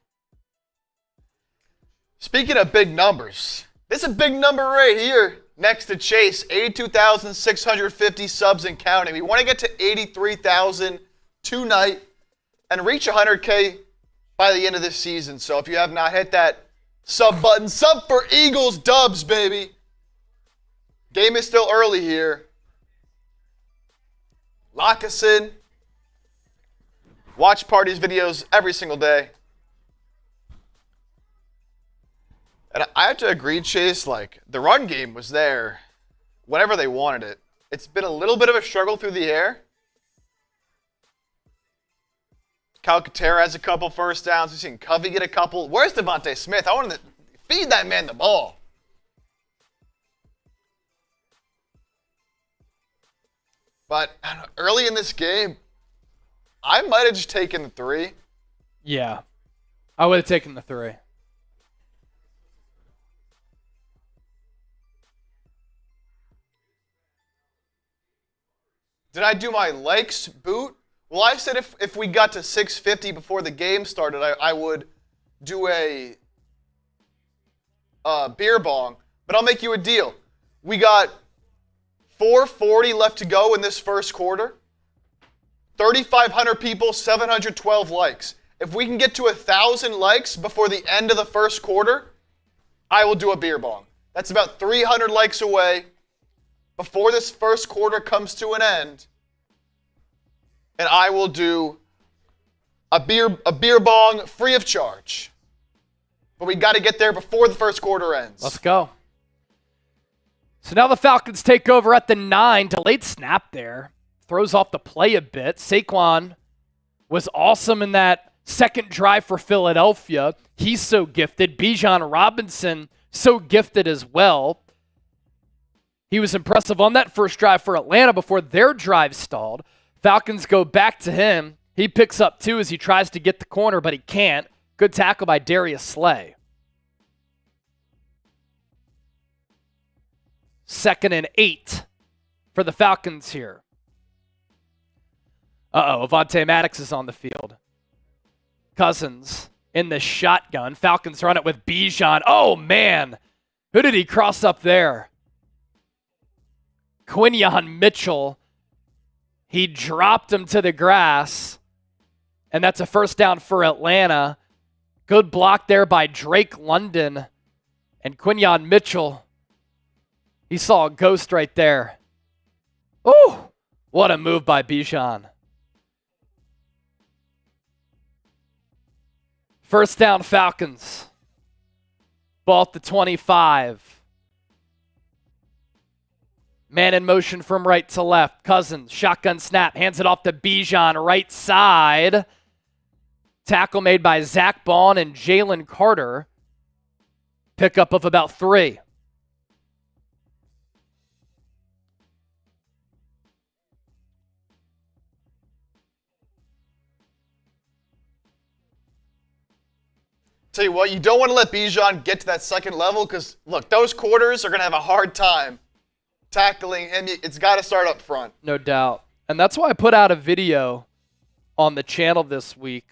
[SPEAKER 2] Speaking of big numbers, this is a big number right here next to Chase. 82,650 subs and counting. We want to get to 83,000 tonight and reach 100K by the end of this season. So if you have not hit that sub button, sub for Eagles dubs, baby. Game is still early here. Lock us in. Watch parties videos every single day. And I have to agree, Chase, like, the run game was there whenever they wanted it. It's been a little bit of a struggle through the air. Calcaterra has a couple first downs. We've seen Covey get a couple. Where's DeVonta Smith? I wanted to feed that man the ball. But I don't know, early in this game, I might have just taken the 3.
[SPEAKER 1] Yeah, I would have taken the 3.
[SPEAKER 2] Did I do my likes boot Well, I said if we got to 650 before the game started, I would do a beer bong. But I'll make you a deal. We got 440 left to go in this first quarter. 3,500 people, 712 likes. If we can get to 1,000 likes before the end of the first quarter, I will do a beer bong. That's about 300 likes away before this first quarter comes to an end. And I will do a beer bong free of charge. But we got to get there before the first quarter ends.
[SPEAKER 1] Let's go. So now the Falcons take over at the 9. Delayed snap there. Throws off the play a bit. Saquon was awesome in that second drive for Philadelphia. He's so gifted. Bijan Robinson, so gifted as well. He was impressive on that first drive for Atlanta before their drive stalled. Falcons go back to him. He picks up 2 as he tries to get the corner, but he can't. Good tackle by Darius Slay. 2nd and 8 for the Falcons here. Avonte Maddox is on the field. Cousins in the shotgun. Falcons run it with Bijan. Oh, man. Who did he cross up there? Quinyon Mitchell. He dropped him to the grass. And that's a first down for Atlanta. Good block there by Drake London. And Quinyon Mitchell. He saw a ghost right there. Oh, what a move by Bijan. First down, Falcons. Ball at the 25. Man in motion from right to left. Cousins, shotgun snap, hands it off to Bijan, right side. Tackle made by Zach Bond and Jalen Carter. Pickup of about 3.
[SPEAKER 2] Tell you what, you don't want to let Bijan get to that second level because, look, those quarters are going to have a hard time tackling him. It's got to start up front.
[SPEAKER 1] No doubt. And that's why I put out a video on the channel this week.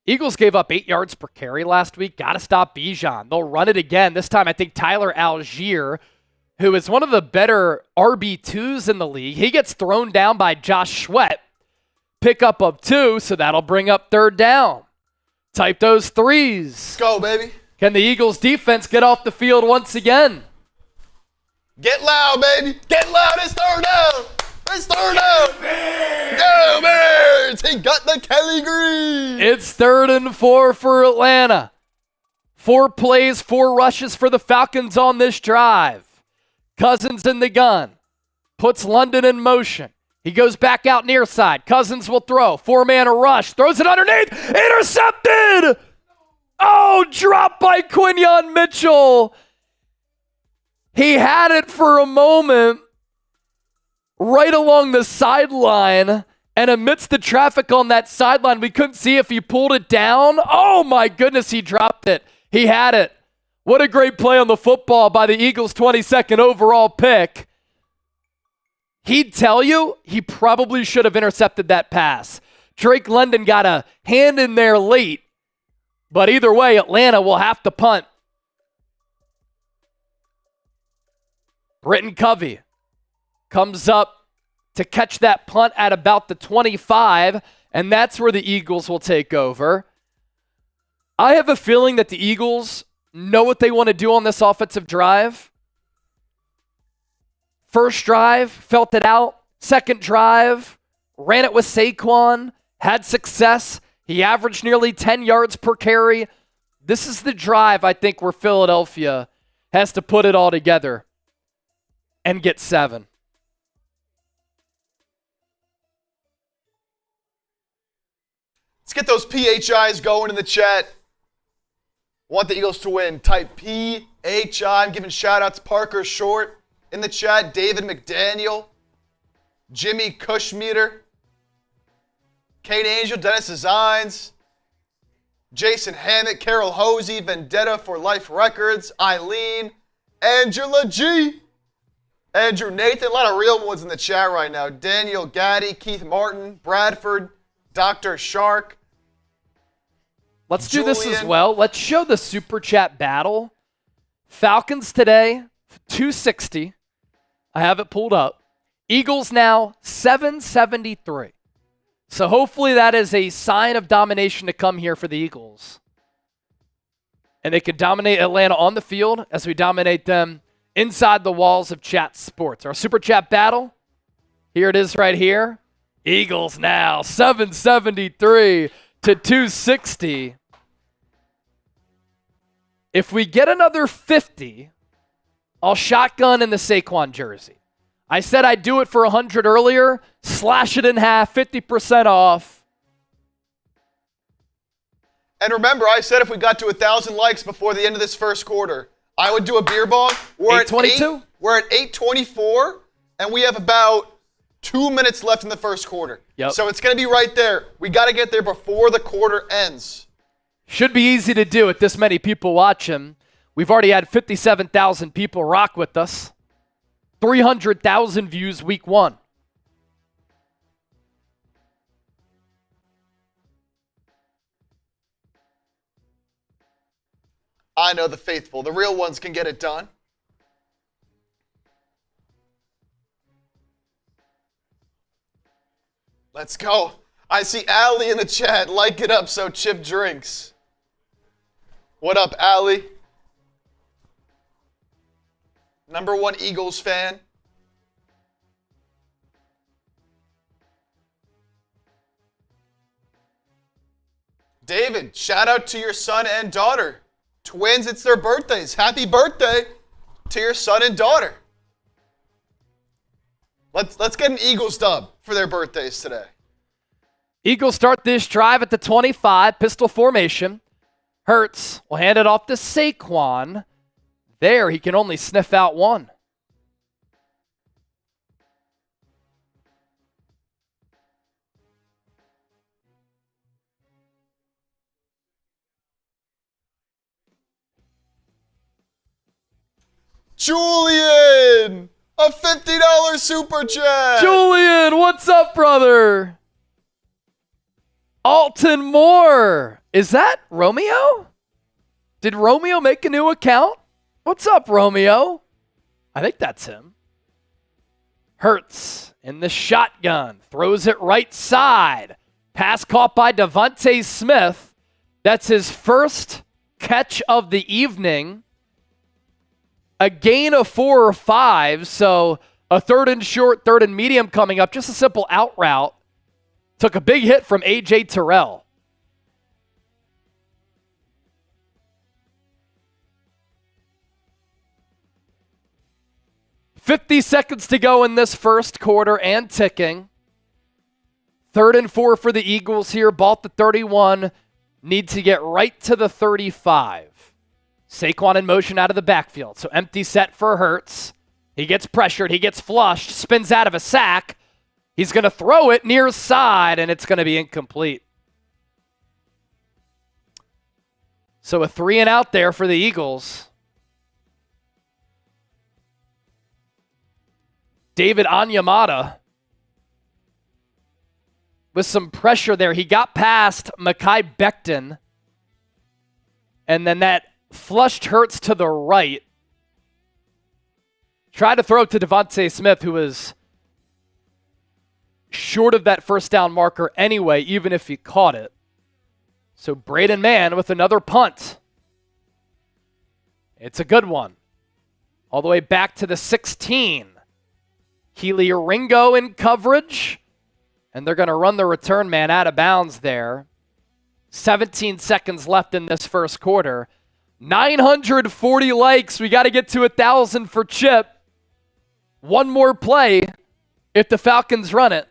[SPEAKER 1] Eagles gave up 8 yards per carry last week. Got to stop Bijan. They'll run it again. This time, I think Tyler Algier, who is one of the better RB2s in the league, he gets thrown down by Josh Sweat. Pickup of 2, so that'll bring up 3rd down. Type those 3s.
[SPEAKER 2] Let's go, baby.
[SPEAKER 1] Can the Eagles defense get off the field once again?
[SPEAKER 2] Get loud, baby. Get loud. It's 3rd down. It's 3rd down. Go, Bears. He got the Kelly Green.
[SPEAKER 1] It's 3rd and 4 for Atlanta. 4 plays, 4 rushes for the Falcons on this drive. Cousins in the gun. Puts London in motion. He goes back out near side. Cousins will throw. 4-man rush. Throws it underneath. Intercepted! Oh, dropped by Quinyon Mitchell. He had it for a moment right along the sideline. And amidst the traffic on that sideline, we couldn't see if he pulled it down. Oh, my goodness, he dropped it. He had it. What a great play on the football by the Eagles' 22nd overall pick. He'd tell you he probably should have intercepted that pass. Drake London got a hand in there late. But either way, Atlanta will have to punt. Britton Covey comes up to catch that punt at about the 25, and that's where the Eagles will take over. I have a feeling that the Eagles know what they want to do on this offensive drive. First drive, felt it out. Second drive, ran it with Saquon, had success. He averaged nearly 10 yards per carry. This is the drive, I think, where Philadelphia has to put it all together and get 7.
[SPEAKER 2] Let's get those PHIs going in the chat. Want the Eagles to win. Type PHI. I'm giving shout-outs Parker Short in the chat. David McDaniel. Jimmy Cushmeter. Kate Angel. Dennis Designs. Jason Hammett. Carol Hosey. Vendetta for Life Records. Eileen. Angela G. Andrew Nathan. A lot of real ones in the chat right now. Daniel Gaddy. Keith Martin. Bradford. Dr. Shark.
[SPEAKER 1] Let's do this as well. Let's show the Super Chat battle. Falcons today, 260. I have it pulled up. Eagles now, 773. So hopefully that is a sign of domination to come here for the Eagles. And they can dominate Atlanta on the field as we dominate them inside the walls of Chat Sports. Our Super Chat battle, here it is right here. Eagles now, 773 to 260. If we get another 50, I'll shotgun in the Saquon jersey. I said I'd do it for 100 earlier. Slash it in half, 50% off.
[SPEAKER 2] And remember, I said if we got to 1,000 likes before the end of this first quarter, I would do a beer bong. We're
[SPEAKER 1] 8:22?
[SPEAKER 2] We're at 8:24, and we have about 2 minutes left in the first quarter.
[SPEAKER 1] Yep.
[SPEAKER 2] So it's going to be right there. We got to get there before the quarter ends.
[SPEAKER 1] Should be easy to do with this many people watching. We've already had 57,000 people rock with us. 300,000 views week one.
[SPEAKER 2] I know the faithful. The real ones can get it done. Let's go. I see Allie in the chat. Like it up so Chip drinks. What up, Allie? Number one Eagles fan. David, shout out to your son and daughter. Twins, it's their birthdays. Happy birthday to your son and daughter. Let's get an Eagles dub for their birthdays today.
[SPEAKER 1] Eagles start this drive at the 25, pistol formation. Hurts will hand it off to Saquon. There, he can only sniff out one.
[SPEAKER 2] Julian, a $50 super chat.
[SPEAKER 1] Julian, what's up, brother? Alton Moore. Is that Romeo? Did Romeo make a new account? What's up, Romeo? I think that's him. Hurts in the shotgun. Throws it right side. Pass caught by DeVonta Smith. That's his first catch of the evening. A gain of 4 or 5. So a third and short, third and medium coming up. Just a simple out route. Took a big hit from A.J. Terrell. $50 seconds to go in this first quarter and ticking. 3rd and 4 for the Eagles here. Ball at the 31. Need to get right to the 35. Saquon in motion out of the backfield. So empty set for Hurts. He gets pressured. He gets flushed. Spins out of a sack. He's going to throw it near side, and it's going to be incomplete. So a 3 and out there for the Eagles. David Onyemata with some pressure there. He got past Mekhi Becton, and then that flushed Hurts to the right. Tried to throw it to DeVonta Smith, who was short of that first down marker anyway, even if he caught it. So Braden Mann with another punt. It's a good one. All the way back to the 16. Keely Ringo in coverage. And they're going to run the return man out of bounds there. 17 seconds left in this first quarter. 940 likes. We got to get to 1,000 for Chip. One more play if the Falcons run it.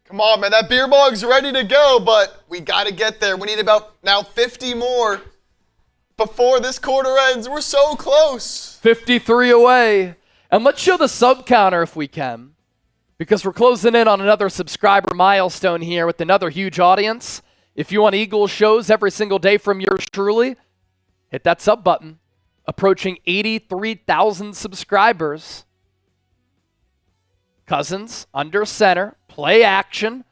[SPEAKER 2] Come on, man. That beer bong's ready to go, but we got to get there. We need about now 50 more before this quarter ends. We're so close.
[SPEAKER 1] 53 away. And let's show the sub counter if we can, because we're closing in on another subscriber milestone here with another huge audience. If you want Eagles shows every single day from yours truly, hit that sub button. Approaching 83,000 subscribers. Cousins under center. Play action.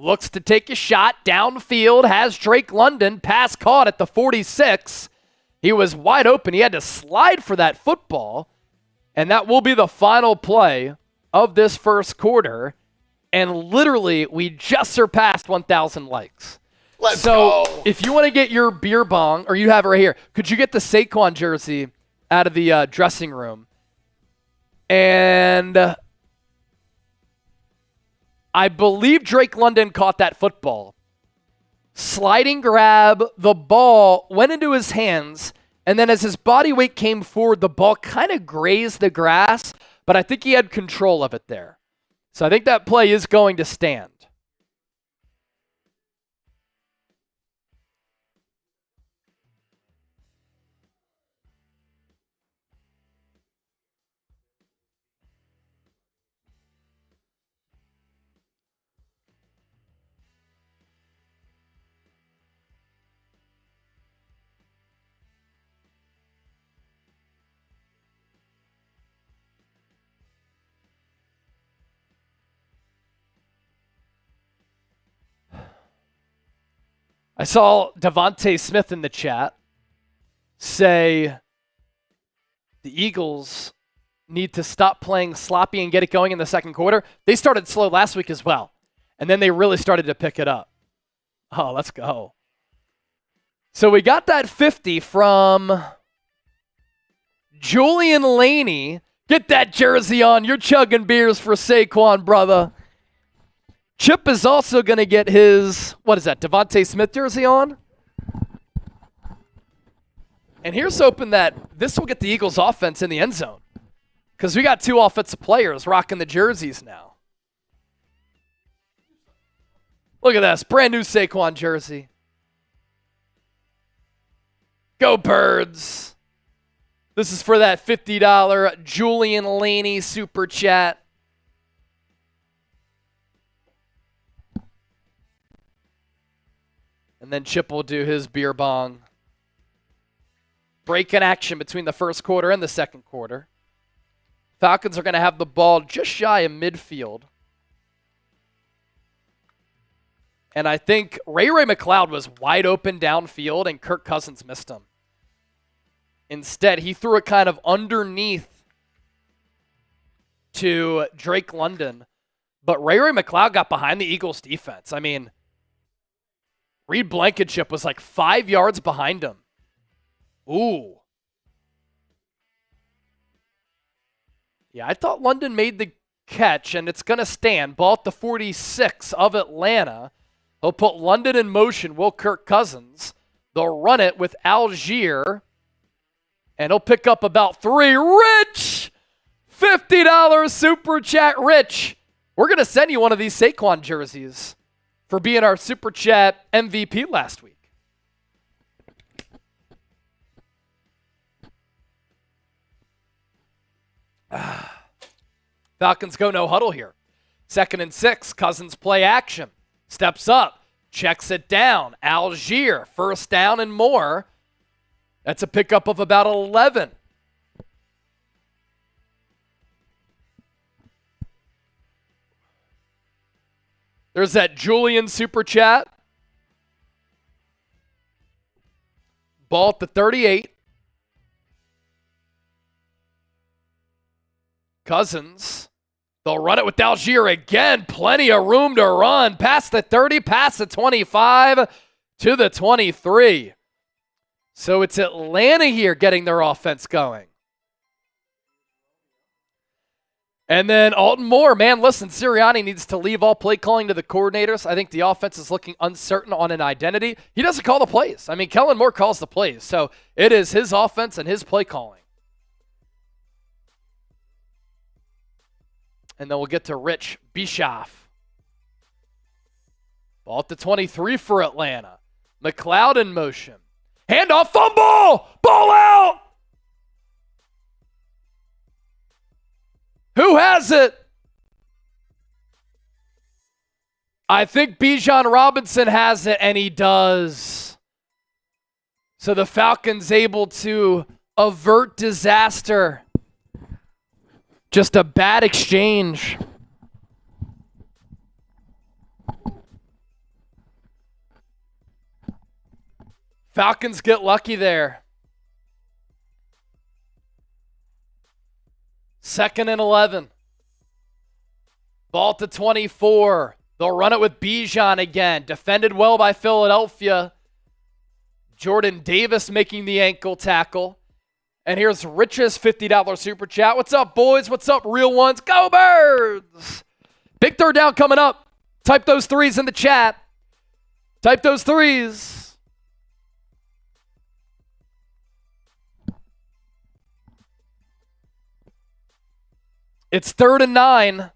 [SPEAKER 1] looks to take a shot downfield, has Drake London, pass caught at the 46. He was wide open. He had to slide for that football, and that will be the final play of this first quarter. And literally, we just surpassed 1,000 likes.
[SPEAKER 2] Let's go.
[SPEAKER 1] If you want to get your beer bong, or you have it right here, could you get the Saquon jersey out of the dressing room? And I believe Drake London caught that football. Sliding grab, the ball went into his hands, and then as his body weight came forward, the ball kind of grazed the grass, but I think he had control of it there. So I think that play is going to stand. I saw DeVonta Smith in the chat say the Eagles need to stop playing sloppy and get it going in the second quarter. They started slow last week as well, and then they really started to pick it up. Oh, let's go. So we got that 50 from Julian Laney. Get that jersey on. You're chugging beers for Saquon, brother. Chip is also going to get his, DeVonta Smith jersey on? And here's hoping that this will get the Eagles offense in the end zone, because we got two offensive players rocking the jerseys now. Look at this, brand new Saquon jersey. Go Birds. This is for that $50 Julian Laney super chat. And then Chip will do his beer bong. Break in action between the first quarter and the second quarter. Falcons are going to have the ball just shy of midfield. And I think Ray McCloud was wide open downfield and Kirk Cousins missed him. Instead, he threw it kind of underneath to Drake London. But Ray McCloud got behind the Eagles defense. I mean, Reed Blankenship was like 5 yards behind him. Ooh. Yeah, I thought London made the catch, and it's going to stand. Ball at the 46 of Atlanta. He'll put London in motion, will Kirk Cousins. They'll run it with Algier, and he'll pick up about 3. Rich! $50 super chat, Rich. We're going to send you one of these Saquon jerseys for being our Super Chat MVP last week. Falcons go no huddle here. 2nd and 6, Cousins play action. Steps up, checks it down. Algier, first down and more. That's a pickup of about 11. There's that Julian super chat. Ball at the 38. Cousins. They'll run it with Algier again. Plenty of room to run. Past the 30, past the 25, to the 23. So it's Atlanta here getting their offense going. And then Alton Moore, man, listen, Sirianni needs to leave all play calling to the coordinators. I think the offense is looking uncertain on an identity. He doesn't call the plays. I mean, Kellen Moore calls the plays. So it is his offense and his play calling. And then we'll get to Rich Bischoff. Ball at the 23 for Atlanta. McLeod in motion. Handoff, fumble! Ball out! Who has it? I think Bijan Robinson has it, and he does. So the Falcons able to avert disaster. Just a bad exchange. Falcons get lucky there. 2nd and 11. Ball to 24. They'll run it with Bijan again. Defended well by Philadelphia. Jordan Davis making the ankle tackle. And here's Rich's $50 super chat. What's up, boys? What's up, real ones? Go Birds! Big third down coming up. Type those threes in the chat. Type those threes. It's 3rd and 9.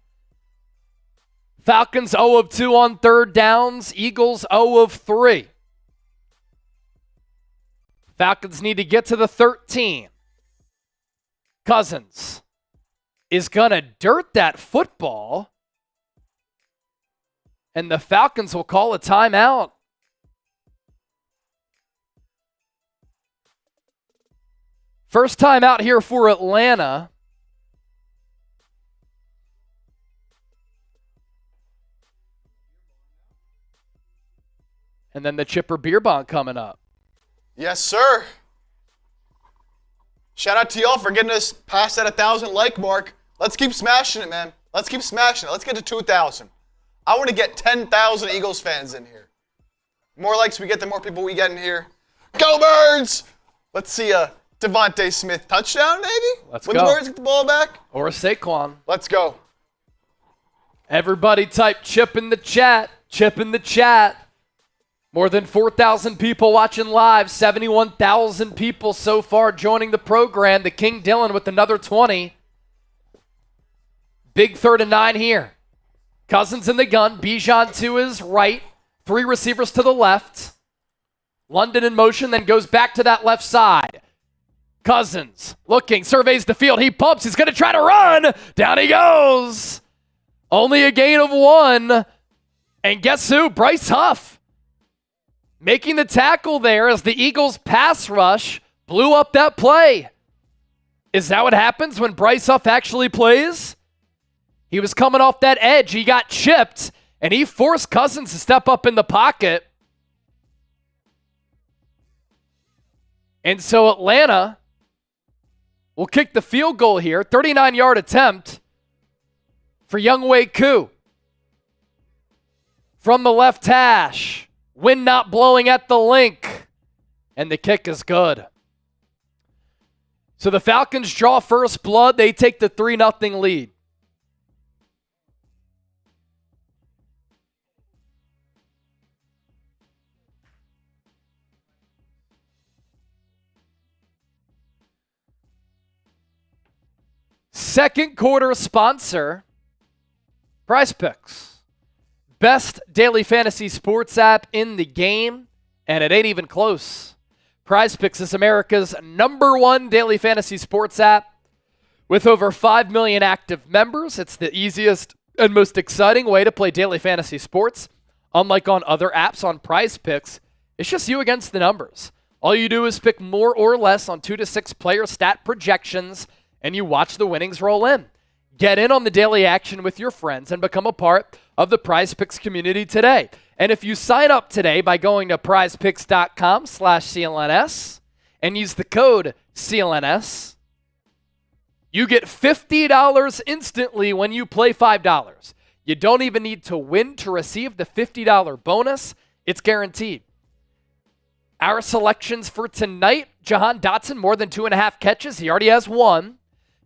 [SPEAKER 1] Falcons 0 of 2 on third downs. Eagles 0 of 3. Falcons need to get to the 13. Cousins is going to dirt that football. And the Falcons will call a timeout. First time out here for Atlanta. And then the Chipper Beer Bong coming up.
[SPEAKER 2] Yes, sir. Shout out to y'all for getting us past that 1,000 like mark. Let's keep smashing it, man. Let's keep smashing it. Let's get to 2,000. I want to get 10,000 Eagles fans in here. The more likes we get, the more people we get in here. Go Birds! Let's see a DeVonta Smith touchdown, maybe?
[SPEAKER 1] Let's
[SPEAKER 2] when
[SPEAKER 1] go.
[SPEAKER 2] the Birds get the ball back?
[SPEAKER 1] Or a Saquon.
[SPEAKER 2] Let's go.
[SPEAKER 1] Everybody type chip in the chat. Chip in the chat. More than 4,000 people watching live. 71,000 people so far joining the program. The King Dylan with another 20. Big 3rd and 9 here. Cousins in the gun. Bijan to his right. 3 receivers to the left. London in motion, then goes back to that left side. Cousins looking, surveys the field. He pumps. He's going to try to run. Down he goes. Only a gain of 1. And guess who? Bryce Huff. Making the tackle there as the Eagles pass rush blew up that play. Is that what happens when Bryce Huff actually plays? He was coming off that edge. He got chipped, and he forced Cousins to step up in the pocket. And so Atlanta will kick the field goal here. 39-yard attempt for Younghoe Koo. From the left hash. Wind not blowing at the link. And the kick is good. So the Falcons draw first blood. They take the 3-0 lead. Second quarter sponsor, Prize Picks. Best daily fantasy sports app in the game, and it ain't even close. Prize Picks is America's #1 daily fantasy sports app. With over 5 million active members, it's the easiest and most exciting way to play daily fantasy sports. Unlike on other apps on Prize Picks, it's just you against the numbers. All you do is pick more or less on 2 to 6 player stat projections, and you watch the winnings roll in. Get in on the daily action with your friends and become a part of the Prize Picks community today. And if you sign up today by going to prizepicks.com/CLNS and use the code CLNS, you get $50 instantly when you play $5. You don't even need to win to receive the $50 bonus. It's guaranteed. Our selections for tonight, Jahan Dotson, more than 2.5 catches. He already has 1.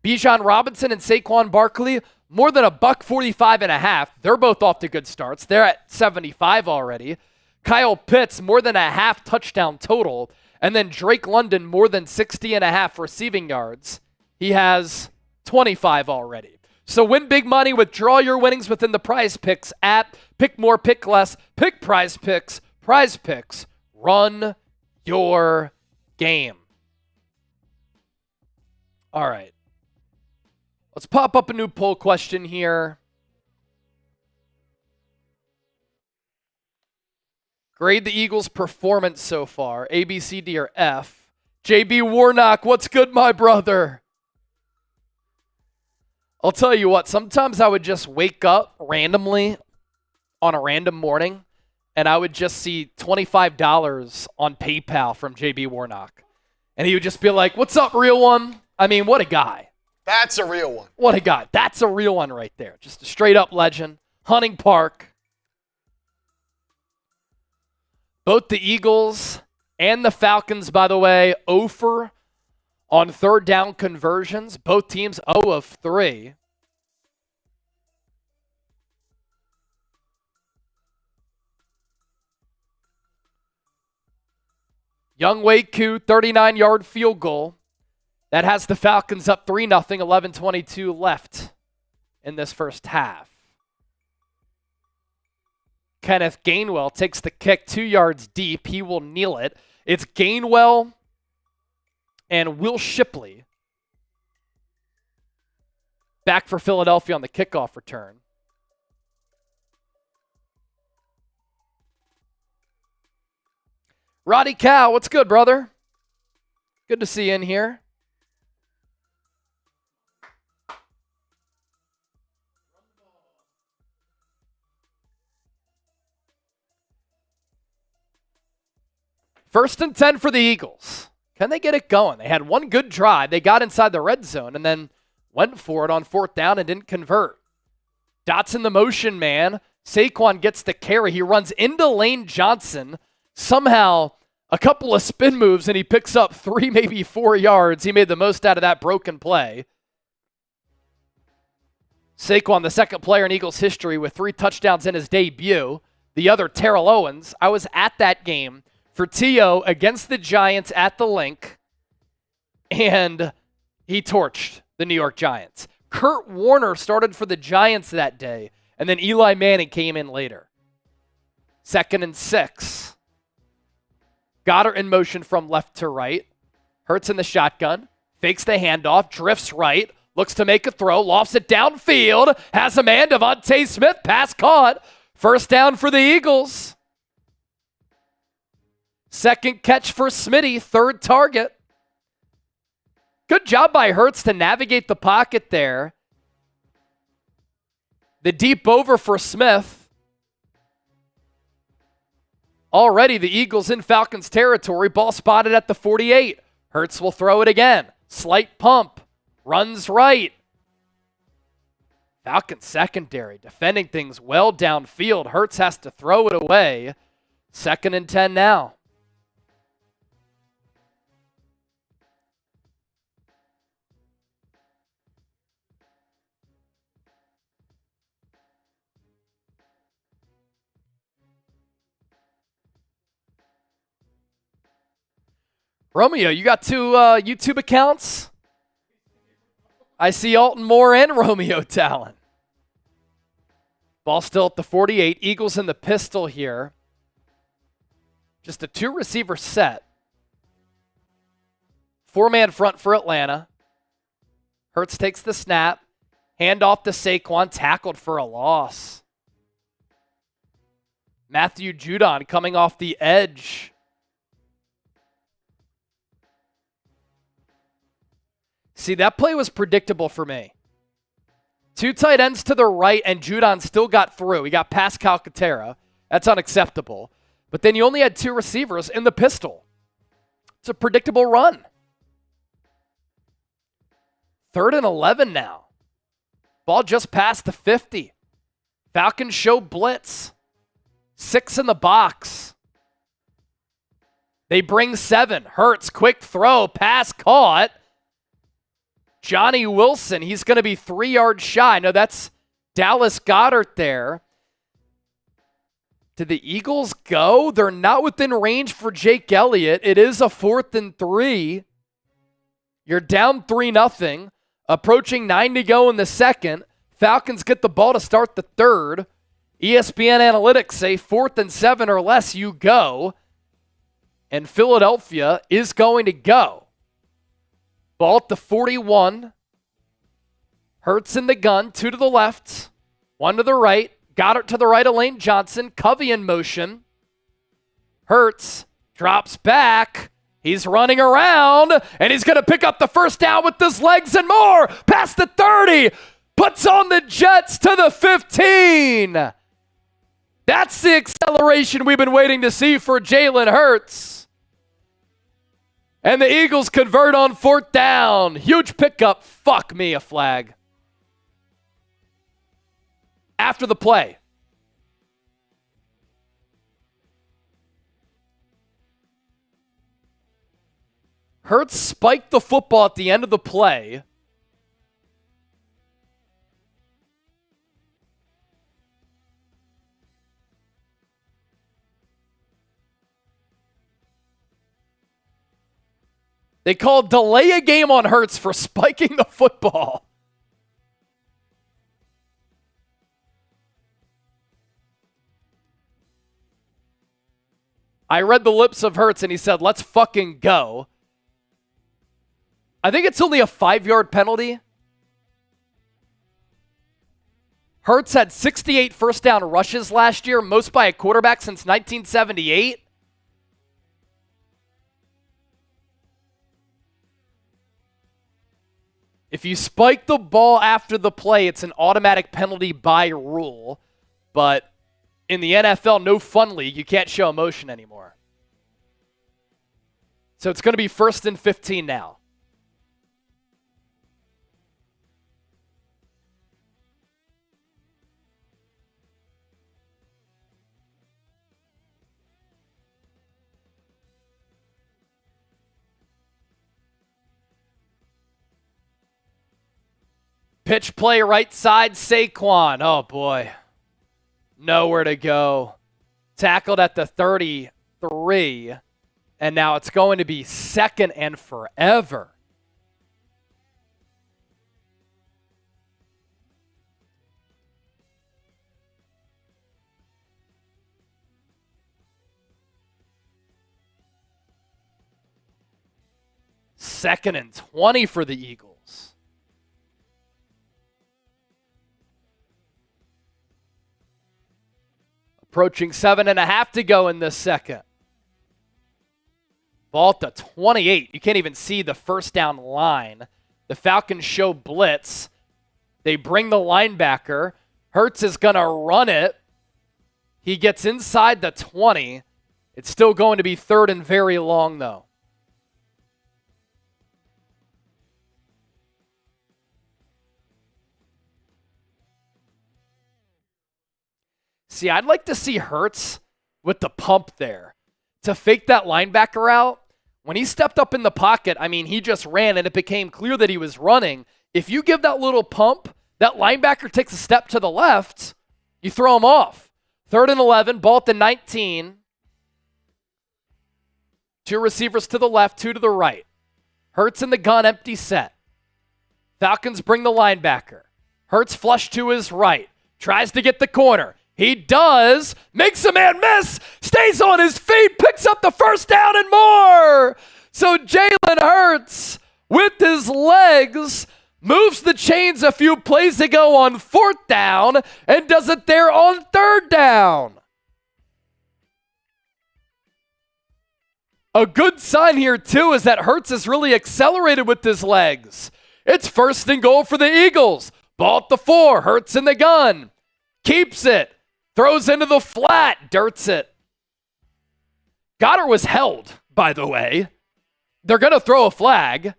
[SPEAKER 1] Bijan Robinson and Saquon Barkley, more than $145.5. They're both off to good starts. They're at 75 already. Kyle Pitts, more than a half touchdown total. And then Drake London, more than 60.5 receiving yards. He has 25 already. So win big money, withdraw your winnings within the Prize Picks app. Pick more, pick less. Pick Prize Picks. Prize Picks. Run your game. All right. Let's pop up a new poll question here. Grade the Eagles' performance so far. A, B, C, D, or F. JB Warnock, what's good, my brother? I'll tell you what, sometimes I would just wake up randomly on a random morning and I would just see $25 on PayPal from JB Warnock. And he would just be like, "What's up, real one?" I mean, what a guy.
[SPEAKER 2] That's a real one.
[SPEAKER 1] What a guy. That's a real one right there. Just a straight-up legend. Hunting Park. Both the Eagles and the Falcons, by the way, 0 on third down conversions. Both teams 0 of 3. Young Koo, 39-yard field goal. That has the Falcons up 3-0, 11:22 left in this first half. Kenneth Gainwell takes the kick 2 yards deep. He will kneel it. It's Gainwell and Will Shipley back for Philadelphia on the kickoff return. Roddy Cow, what's good, brother? Good to see you in here. First and 10 for the Eagles. Can they get it going? They had one good drive. They got inside the red zone and then went for it on fourth down and didn't convert. Dotson the motion man. Saquon gets the carry. He runs into Lane Johnson. Somehow, a couple of spin moves, and he picks up 3, maybe 4 yards. He made the most out of that broken play. Saquon, the second player in Eagles history with 3 touchdowns in his debut. The other, Terrell Owens. I was at that game for T.O. against the Giants at the Link, and he torched the New York Giants. Kurt Warner started for the Giants that day, and then Eli Manning came in later. 2nd and 6. Goedert in motion from left to right. Hurts in the shotgun. Fakes the handoff. Drifts right. Looks to make a throw. Lofts it downfield. Has a man. DeVonta Smith. Pass caught. First down for the Eagles. Second catch for Smitty. Third target. Good job by Hurts to navigate the pocket there. The deep over for Smith. Already the Eagles in Falcons territory. Ball spotted at the 48. Hurts will throw it again. Slight pump. Runs right. Falcons secondary defending things well downfield. Hurts has to throw it away. 2nd and 10 now. Romeo, you got 2 YouTube accounts? I see Alton Moore and Romeo Talon. Ball still at the 48. Eagles in the pistol here. Just a 2-receiver set. 4-man front for Atlanta. Hurts takes the snap. Hand off to Saquon. Tackled for a loss. Matthew Judon coming off the edge. See, that play was predictable for me. 2 tight ends to the right, and Judon still got through. He got past Calcaterra. That's unacceptable. But then you only had 2 receivers in the pistol. It's a predictable run. 3rd and 11 now. Ball just past the 50. Falcons show blitz. 6 in the box. They bring 7. Hurts, quick throw, pass caught. Johnny Wilson, he's going to be 3 yards shy. No, that's Dallas Goedert there. Did the Eagles go? They're not within range for Jake Elliott. It is a 4th and 3. You're down 3-0. Approaching 9 to go in the second. Falcons get the ball to start the third. ESPN analytics say 4th and 7 or less, you go. And Philadelphia is going to go. Ball at the 41. Hurts in the gun. 2 to the left. 1 to the right. Goedert to the right of Lane Johnson. Covey in motion. Hurts drops back. He's running around. And he's going to pick up the first down with his legs and more. Past the 30. Puts on the Jets to the 15. That's the acceleration we've been waiting to see for Jalen Hurts. And the Eagles convert on 4th down. Huge pickup. Fuck me, a flag. After the play. Hurts spiked the football at the end of the play. They called delay a game on Hurts for spiking the football. I read the lips of Hurts and he said, let's fucking go. I think it's only a 5-yard penalty. Hurts had 68 first down rushes last year, most by a quarterback since 1978. If you spike the ball after the play, it's an automatic penalty by rule. But in the NFL, no fun league, you can't show emotion anymore. So it's going to be 1st and 15 now. Pitch play right side, Saquon. Oh, boy. Nowhere to go. Tackled at the 33. And now it's going to be 2nd and forever. Second and 20 for the Eagles. Approaching 7.5 to go in this second. Ball at the 28. You can't even see the first down line. The Falcons show blitz. They bring the linebacker. Hurts is going to run it. He gets inside the 20. It's still going to be 3rd and very long, though. See, I'd like to see Hurts with the pump there to fake that linebacker out. When he stepped up in the pocket, I mean, he just ran and it became clear that he was running. If you give that little pump, that linebacker takes a step to the left, you throw him off. 3rd and 11, ball at the 19. 2 receivers to the left, 2 to the right. Hurts in the gun, empty set. Falcons bring the linebacker. Hurts flush to his right. Tries to get the corner. He does, makes a man miss, stays on his feet, picks up the first down and more. So Jalen Hurts, with his legs, moves the chains a few plays ago on 4th down and does it there on 3rd down. A good sign here, too, is that Hurts is really accelerated with his legs. It's 1st and goal for the Eagles. Ball at the 4, Hurts in the gun. Keeps it. Throws into the flat, dirts it. Goedert was held, by the way. They're going to throw a flag.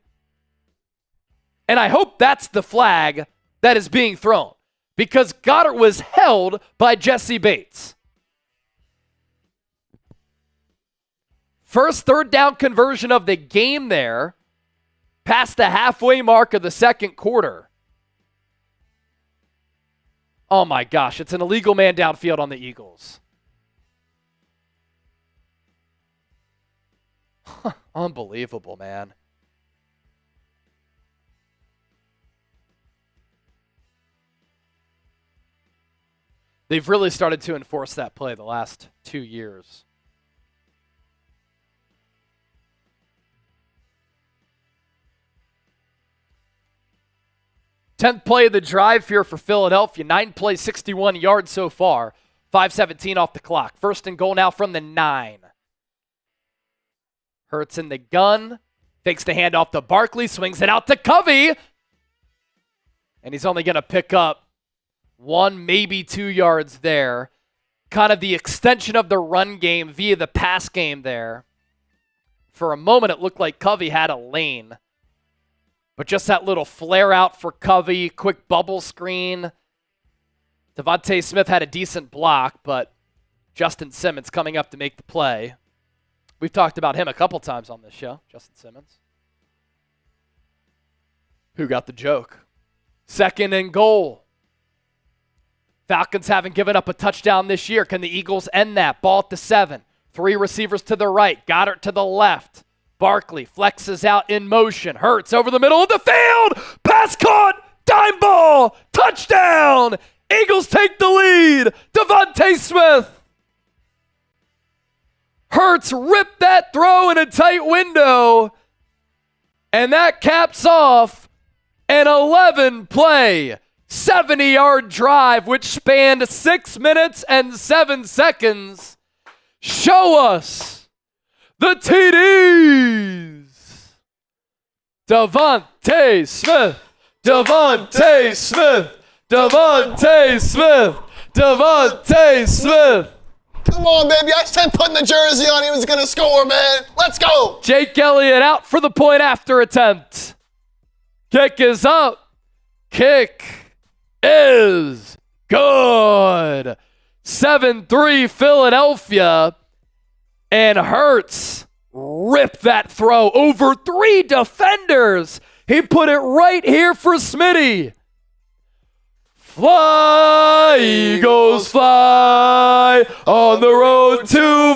[SPEAKER 1] And I hope that's the flag that is being thrown. Because Goedert was held by Jessie Bates. First 3rd down conversion of the game there. Past the halfway mark of the 2nd quarter. Oh my gosh, it's an illegal man downfield on the Eagles. Unbelievable, man. They've really started to enforce that play the last 2 years. Tenth play of the drive here for Philadelphia. 9 plays, 61 yards so far. 5:17 off the clock. 1st and goal now from the 9. Hurts in the gun. Fakes the handoff to Barkley. Swings it out to Covey. And he's only going to pick up 1, maybe 2 yards there. kind of the extension of the run game via the pass game there. For a moment, it looked like Covey had a lane. But just that little flare out for Covey, quick bubble screen. DeVonta Smith had a decent block, but Justin Simmons coming up to make the play. We've talked about him a couple times on this show, Justin Simmons. Who got the joke? 2nd and goal. Falcons haven't given up a touchdown this year. Can the Eagles end that? Ball at the 7. 3 receivers to the right. Goedert to the left. Barkley flexes out in motion. Hurts over the middle of the field. Pass caught. Dime ball. Touchdown. Eagles take the lead. DeVonta Smith. Hurts ripped that throw in a tight window. And that caps off an 11-play, 70-yard drive, which spanned 6 minutes and 7 seconds. Show us the TDs. DeVonta Smith, DeVonta Smith, DeVonta Smith, DeVonta Smith.
[SPEAKER 2] Come on, baby. I said putting the jersey on, he was going to score, man. Let's go.
[SPEAKER 1] Jake Elliott out for the point after attempt. Kick is up. Kick is good. 7-3 Philadelphia. And Hurts ripped that throw over 3 defenders. He put it right here for Smitty. Fly, Eagles, fly on the road to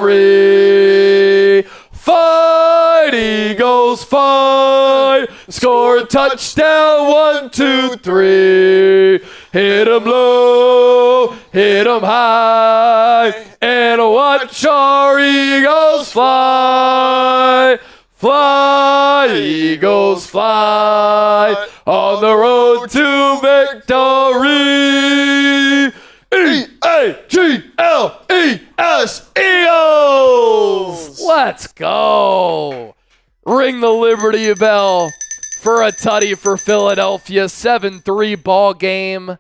[SPEAKER 1] victory. Fight, Eagles, fight. Score a touchdown, 1, 2, 3. Hit 'em low, hit 'em high, and watch our Eagles fly. Fly, Eagles, fly on the road to victory. E-A-G-L-E-S, Eagles! Let's go. Ring the Liberty Bell for a tutty for Philadelphia. 7-3 ball game.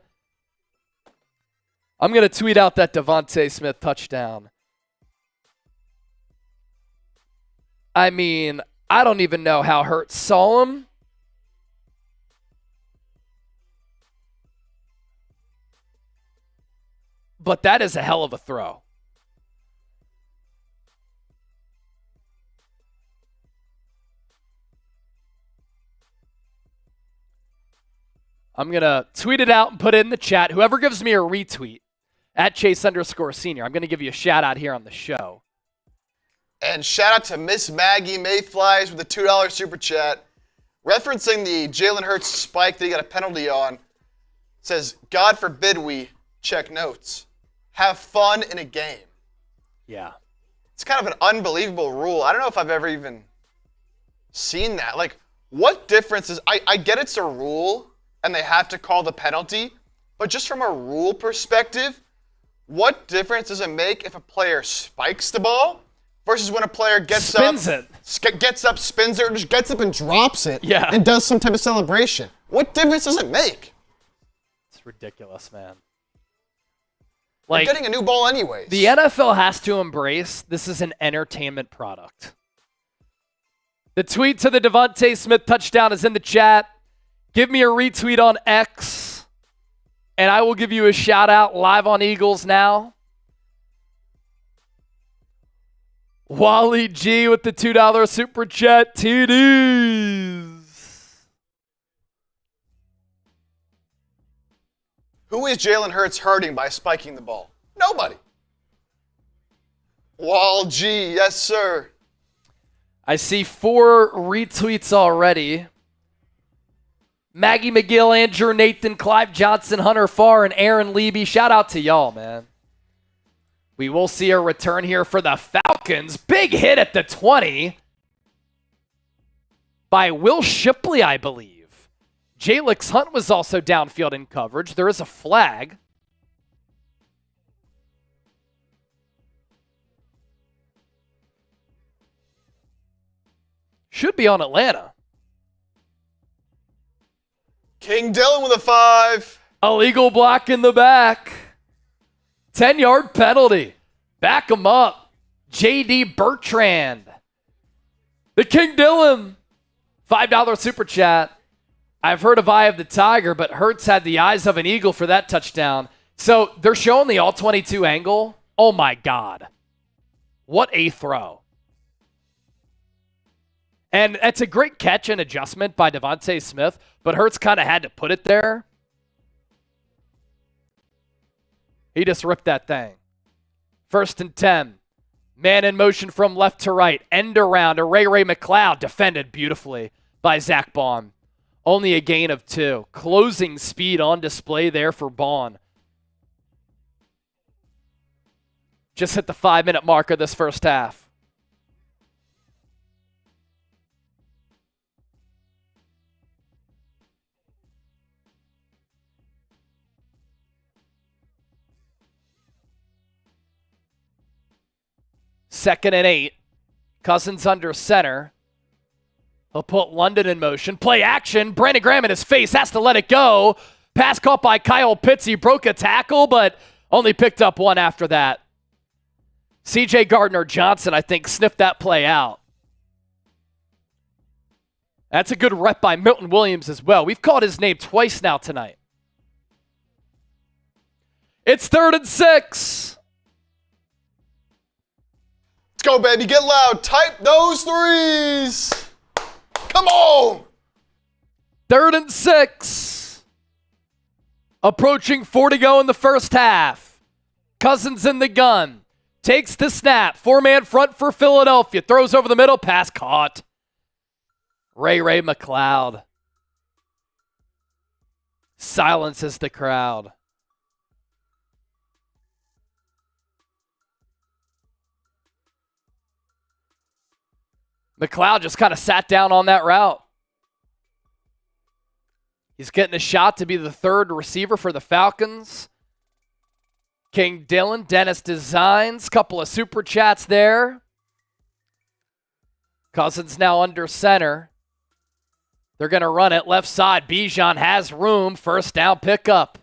[SPEAKER 1] I'm going to tweet out that DeVonta Smith touchdown. I mean, I don't even know how Hurts saw him. But that is a hell of a throw. I'm going to tweet it out and put it in the chat. Whoever gives me a retweet at Chase_Senior, I'm going to give you a shout out here on the show.
[SPEAKER 2] And shout out to Miss Maggie Mayflies with a $2 super chat. Referencing the Jalen Hurts spike that he got a penalty on, says, God forbid we check notes. Have fun in a game.
[SPEAKER 1] Yeah.
[SPEAKER 2] It's kind of an unbelievable rule. I don't know if I've ever even seen that. Like, what difference is... I get it's a rule and they have to call the penalty, but just from a rule perspective, what difference does it make if a player spikes the ball versus when a player gets up, spins it, or just gets up and drops it, and does some type of celebration? What difference does it make?
[SPEAKER 1] It's ridiculous, man.
[SPEAKER 2] Like, you're getting a new ball anyways.
[SPEAKER 1] The NFL has to embrace this is an entertainment product. The tweet to the DeVonta Smith touchdown is in the chat. Give me a retweet on X, and I will give you a shout out live on Eagles Now. Wally G with the $2 super chat. TDs.
[SPEAKER 2] Who is Jalen Hurts hurting by spiking the ball? Nobody. Wall G, yes sir.
[SPEAKER 1] I see 4 retweets already. Maggie McGill, Andrew Nathan, Clive Johnson, Hunter Farr, and Aaron Leby. Shout out to y'all, man. We will see a return here for the Falcons. Big hit at the 20 by Will Shipley, I believe. Jalix Hunt was also downfield in coverage. There is a flag. Should be on Atlanta.
[SPEAKER 2] King Dylan with a 5.
[SPEAKER 1] Illegal block in the back. 10-yard penalty. Back him up. J.D. Bertrand. The King Dylan. $5 super chat. I've heard of Eye of the Tiger, but Hurts had the eyes of an eagle for that touchdown. So they're showing the all-22 angle. Oh, my God. What a throw. And it's a great catch and adjustment by DeVonta Smith, but Hurts kind of had to put it there. He just ripped that thing. 1st and 10. Man in motion from left to right. End around. Ray McLeod defended beautifully by Zach Bond. Only a gain of 2. Closing speed on display there for Bond. Just hit the 5-minute mark of this first half. Second and 8. Cousins under center. He'll put London in motion. Play action. Brandon Graham in his face. Has to let it go. Pass caught by Kyle Pitts. He broke a tackle, but only picked up 1 after that. C.J. Gardner-Johnson, I think, sniffed that play out. That's a good rep by Milton Williams as well. We've called his name twice now tonight. It's 3rd and 6.
[SPEAKER 2] Let's go, baby. Get loud. Type those threes. Come on.
[SPEAKER 1] 3rd and 6. Approaching 4 to go in the first half. Cousins in the gun. Takes the snap. 4-man front for Philadelphia. Throws over the middle. Pass caught. Ray McLeod. Silences the crowd. McLeod just kind of sat down on that route. He's getting a shot to be the 3rd receiver for the Falcons. King Dylan, Dennis Designs, couple of super chats there. Cousins now under center. They're going to run it left side. Bijan has room. First down pickup.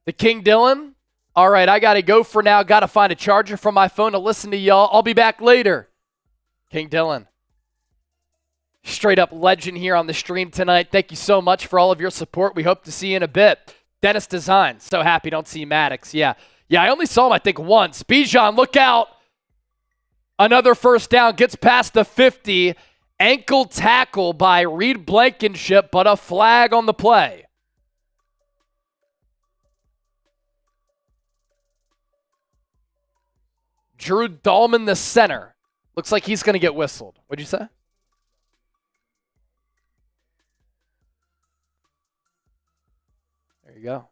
[SPEAKER 1] The King Dylan. All right, I got to go for now. Got to find a charger from my phone to listen to y'all. I'll be back later. King Dylan. Straight up legend here on the stream tonight. Thank you so much for all of your support. We hope to see you in a bit. Dennis Design. So happy don't see Maddox. Yeah, I only saw him, I think, once. Bijan, look out. Another first down. Gets past the 50. Ankle tackle by Reed Blankenship, but a flag on the play. Drew Dahlman, the center. Looks like he's going to get whistled. What'd you say? There you go.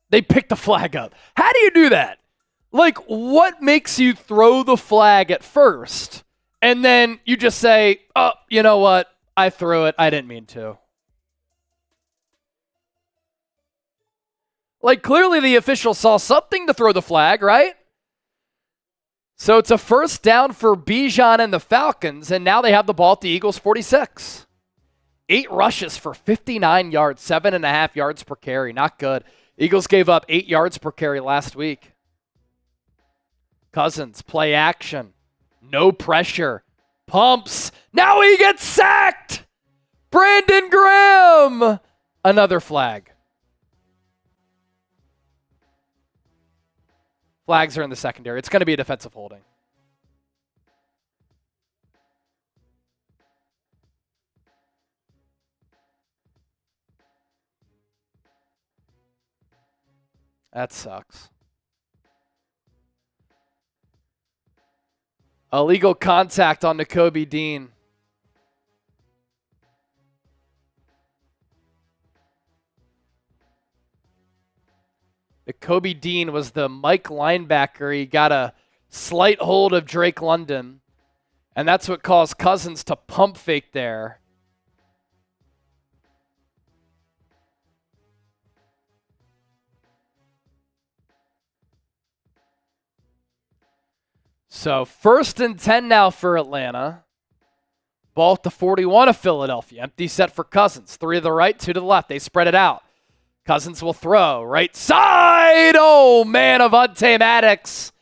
[SPEAKER 1] They picked the flag up. How do you do that? Like, what makes you throw the flag at first, and then you just say, oh, you know what? I threw it. I didn't mean to. Like, clearly the official saw something to throw the flag, right? So it's a first down for Bijan and the Falcons, and now they have the ball at the Eagles' 46. 8 rushes for 59 yards, 7.5 yards per carry. Not good. Eagles gave up 8 yards per carry last week. Cousins, play action. No pressure. Pumps. Now he gets sacked. Brandon Graham. Another flag. Flags are in the secondary. It's going to be a defensive holding. That sucks. Illegal contact on Nakobe Dean. Nakobe Dean was the Mike linebacker. He got a slight hold of Drake London, and that's what caused Cousins to pump fake there. So 1st and 10 now for Atlanta. Ball at the 41 of Philadelphia. Empty set for Cousins. 3 to the right, 2 to the left. They spread it out. Cousins will throw. Right side. Oh, man, Avonte Maddox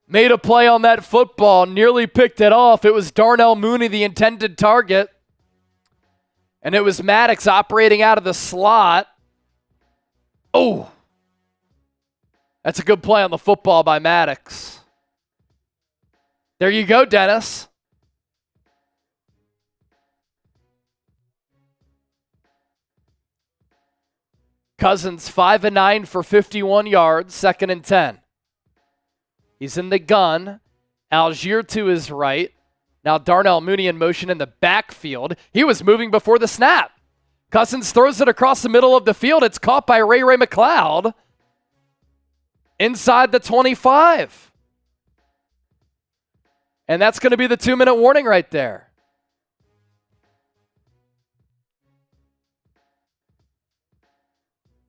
[SPEAKER 1] made a play on that football. Nearly picked it off. It was Darnell Mooney, the intended target. And it was Maddox operating out of the slot. Oh. That's a good play on the football by Maddox. There you go, Dennis. Cousins 5 of 9 for 51 yards, 2nd and 10. He's in the gun. Algier to his right. Now Darnell Mooney in motion in the backfield. He was moving before the snap. Cousins throws it across the middle of the field. It's caught by Ray McLeod inside the 25. And that's going to be the 2-minute warning right there.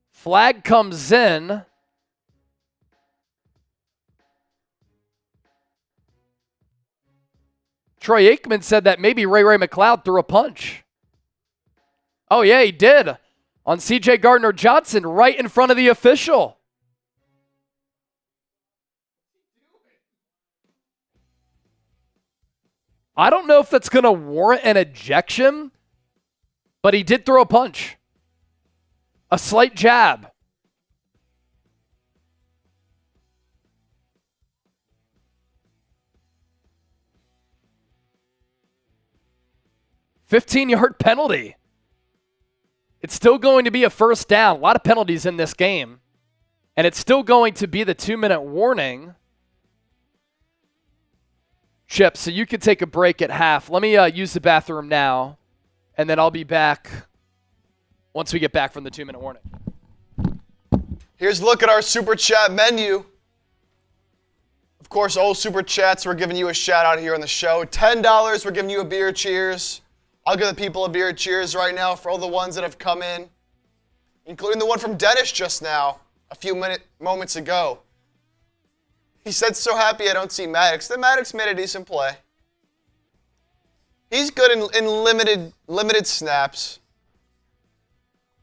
[SPEAKER 1] Flag comes in. Troy Aikman said that maybe Ray McLeod threw a punch. Oh, yeah, he did. On C.J. Gardner-Johnson, right in front of the official. I don't know if that's going to warrant an ejection, but he did throw a punch. A slight jab. $15-yard penalty. It's still going to be a first down. A lot of penalties in this game. And it's still going to be the 2-minute warning. Chip, so you can take a break at half. Let me use the bathroom now, and then I'll be back once we get back from the 2-minute warning.
[SPEAKER 2] Here's a look at our Super Chat menu. Of course, all Super Chats, we're giving you a shout out here on the show. $10, we're giving you a beer cheers. I'll give the people a beer cheers right now for all the ones that have come in, including the one from Dennis just now, a few moments ago. He said, so happy I don't see Maddox. Then Maddox made a decent play. He's good in limited snaps.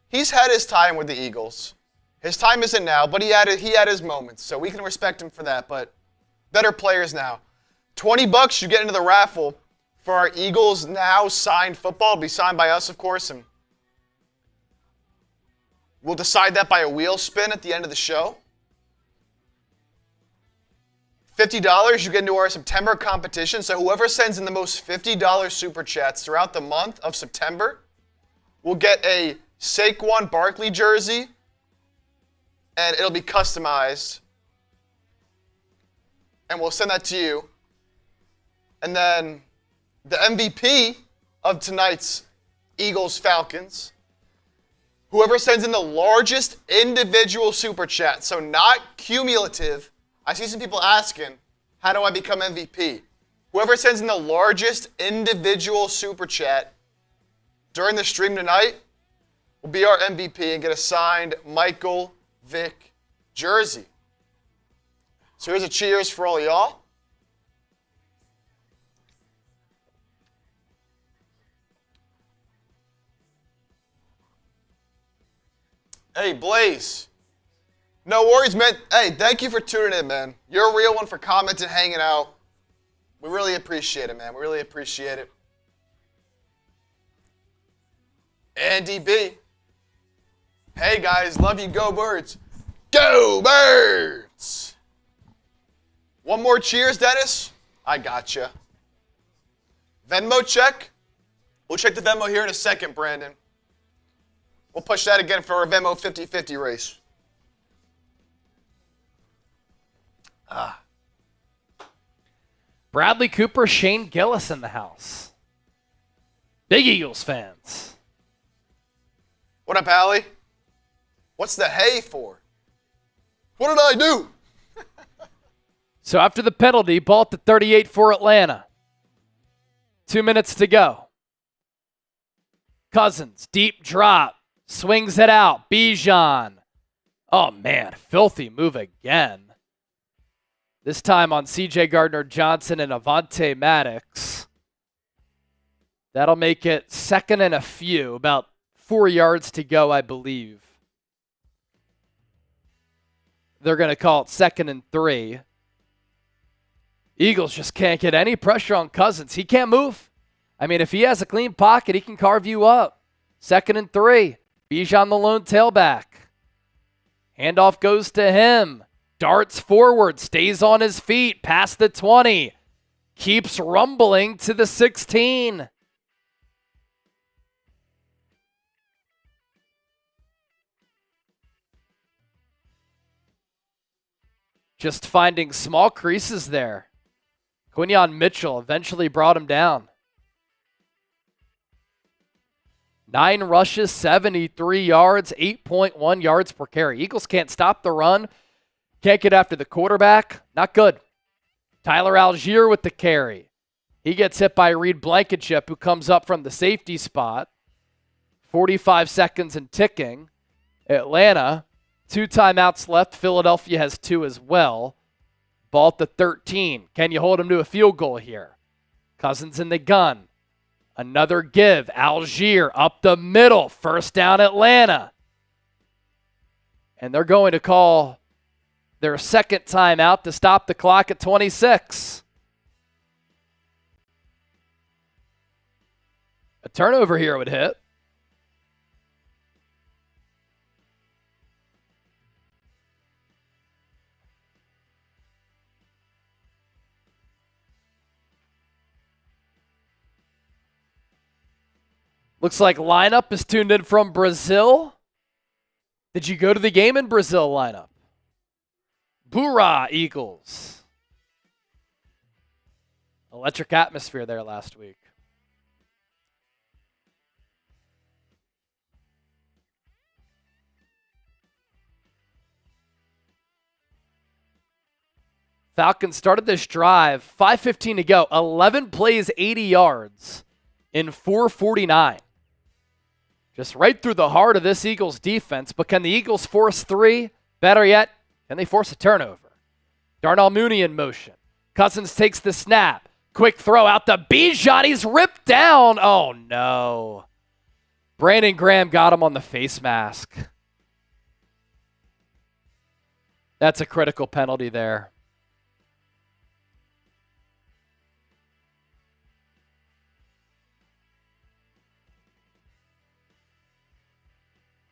[SPEAKER 2] He's had his time with the Eagles. His time isn't now, but he had his moments, so we can respect him for that, but better players now. $20, you get into the raffle for our Eagles Now signed football. It'll be signed by us, of course, and we'll decide that by a wheel spin at the end of the show. $50, you get into our September competition. So whoever sends in the most $50 Super Chats throughout the month of September will get a Saquon Barkley jersey, and it'll be customized. And we'll send that to you. And then the MVP of tonight's Eagles-Falcons, whoever sends in the largest individual Super Chat, so not cumulative. I see some people asking, how do I become MVP? Whoever sends in the largest individual Super Chat during the stream tonight will be our MVP and get a signed Michael Vick jersey. So here's a cheers for all of y'all. Hey, Blaze. No worries, man. Hey, thank you for tuning in, man. You're a real one for commenting, hanging out. We really appreciate it, man. We really appreciate it. Andy B. Hey, guys. Love you. Go Birds. Go Birds! One more cheers, Dennis. I gotcha. Venmo check. We'll check the Venmo here in a second, Brandon. We'll push that again for our Venmo 50-50 race.
[SPEAKER 1] Bradley Cooper, Shane Gillis in the house. Big Eagles fans.
[SPEAKER 2] What up, Allie? What's the hay for? What did I do?
[SPEAKER 1] So after the penalty, ball at the 38 for Atlanta. 2 minutes to go. Cousins, deep drop. Swings it out. Bijan. Oh, man. Filthy move again. This time on C.J. Gardner-Johnson and Avonte Maddox. That'll make it second and a few, about 4 yards to go, I believe. They're going to call it 2nd and 3. Eagles just can't get any pressure on Cousins. He can't move. I mean, if he has a clean pocket, he can carve you up. 2nd and 3. Bijan the lone tailback. Handoff goes to him. Darts forward, stays on his feet, past the 20. Keeps rumbling to the 16. Just finding small creases there. Quinyon Mitchell eventually brought him down. 9 rushes, 73 yards, 8.1 yards per carry. Eagles can't stop the run. Can't get after the quarterback. Not good. Tyler Algier with the carry. He gets hit by Reed Blankenship, who comes up from the safety spot. 45 seconds and ticking. Atlanta, 2 timeouts left. Philadelphia has 2 as well. Ball at the 13. Can you hold him to a field goal here? Cousins in the gun. Another give. Algier up the middle. First down Atlanta. And they're going to call their second timeout to stop the clock at 26. A turnover here would hit. Looks like lineup is tuned in from Brazil. Did you go to the game in Brazil lineup? Bourra Eagles. Electric atmosphere there last week. Falcons started this drive, 5:15 to go, 11 plays, 80 yards in 4:49. Just right through the heart of this Eagles defense. But can the Eagles force 3? Better yet, can they force a turnover? Darnell Mooney in motion. Cousins takes the snap. Quick throw out to Bijan. He's ripped down. Oh, no. Brandon Graham got him on the face mask. That's a critical penalty there.